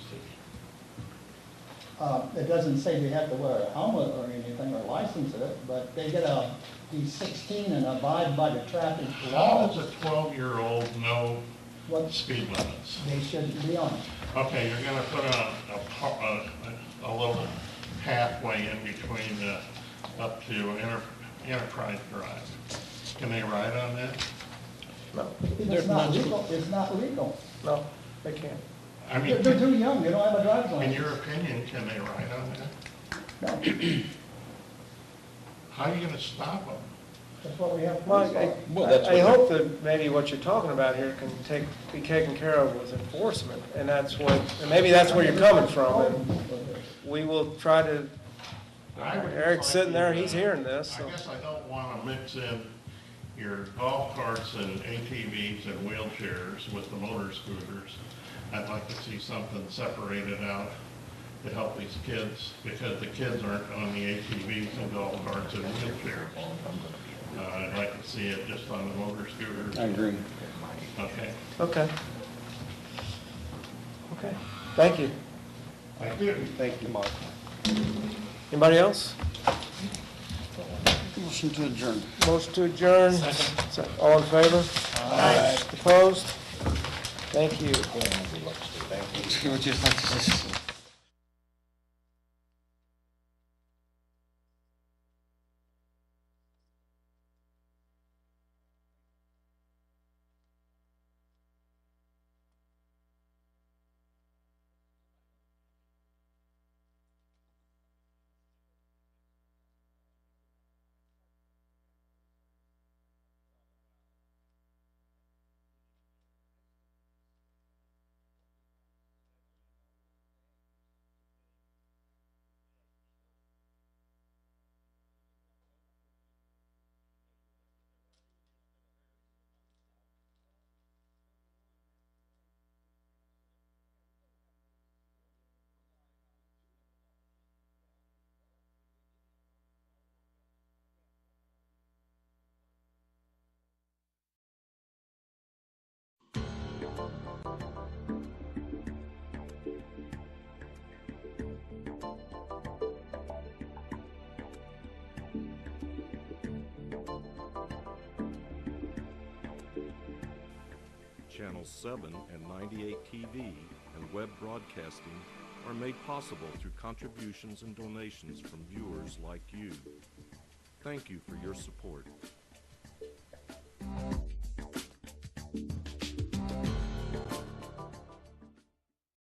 [SPEAKER 5] It doesn't say they have to wear a helmet or anything or license it, but they gotta be 16 and abide by the traffic
[SPEAKER 14] How
[SPEAKER 5] laws.
[SPEAKER 14] does a 12-year-old know
[SPEAKER 5] What
[SPEAKER 14] speed limits?
[SPEAKER 5] they shouldn't be on.
[SPEAKER 14] Okay, you're gonna put a little pathway in between up to Enterprise Drive. Can they ride on that?
[SPEAKER 2] No.
[SPEAKER 5] It's not legal, it's not legal.
[SPEAKER 2] No, they can't.
[SPEAKER 14] I mean,
[SPEAKER 5] They're too young, they don't have a driver's
[SPEAKER 14] in
[SPEAKER 5] license.
[SPEAKER 14] your opinion, can they ride on that?
[SPEAKER 5] No,
[SPEAKER 14] How are you gonna stop them?
[SPEAKER 5] that's what we have.
[SPEAKER 2] Well,
[SPEAKER 5] police law.
[SPEAKER 2] I hope that maybe what you're talking about here can be taken care of with enforcement, and maybe that's where you're coming from, and we will try to, Eric's sitting there, he's hearing this, so.
[SPEAKER 14] I guess I don't wanna mix in your golf carts and ATVs and wheelchairs with the motor scooters. I'd like to see something separated out to help these kids, because the kids aren't on the ATVs and golf carts and wheelchairs. I'd like to see it just on the motor scooters.
[SPEAKER 7] I agree.
[SPEAKER 14] Okay.
[SPEAKER 2] Okay. Okay, thank you.
[SPEAKER 14] Thank you.
[SPEAKER 7] Thank you, Mark.
[SPEAKER 2] Anybody else?
[SPEAKER 7] Motion to adjourn.
[SPEAKER 2] Motion to adjourn. All in favor? Aye. Opposed? Thank you.
[SPEAKER 7] Would you like to just...
[SPEAKER 17] Channel 7 and 98 TV and web broadcasting are made possible through contributions and donations from viewers like you. Thank you for your support.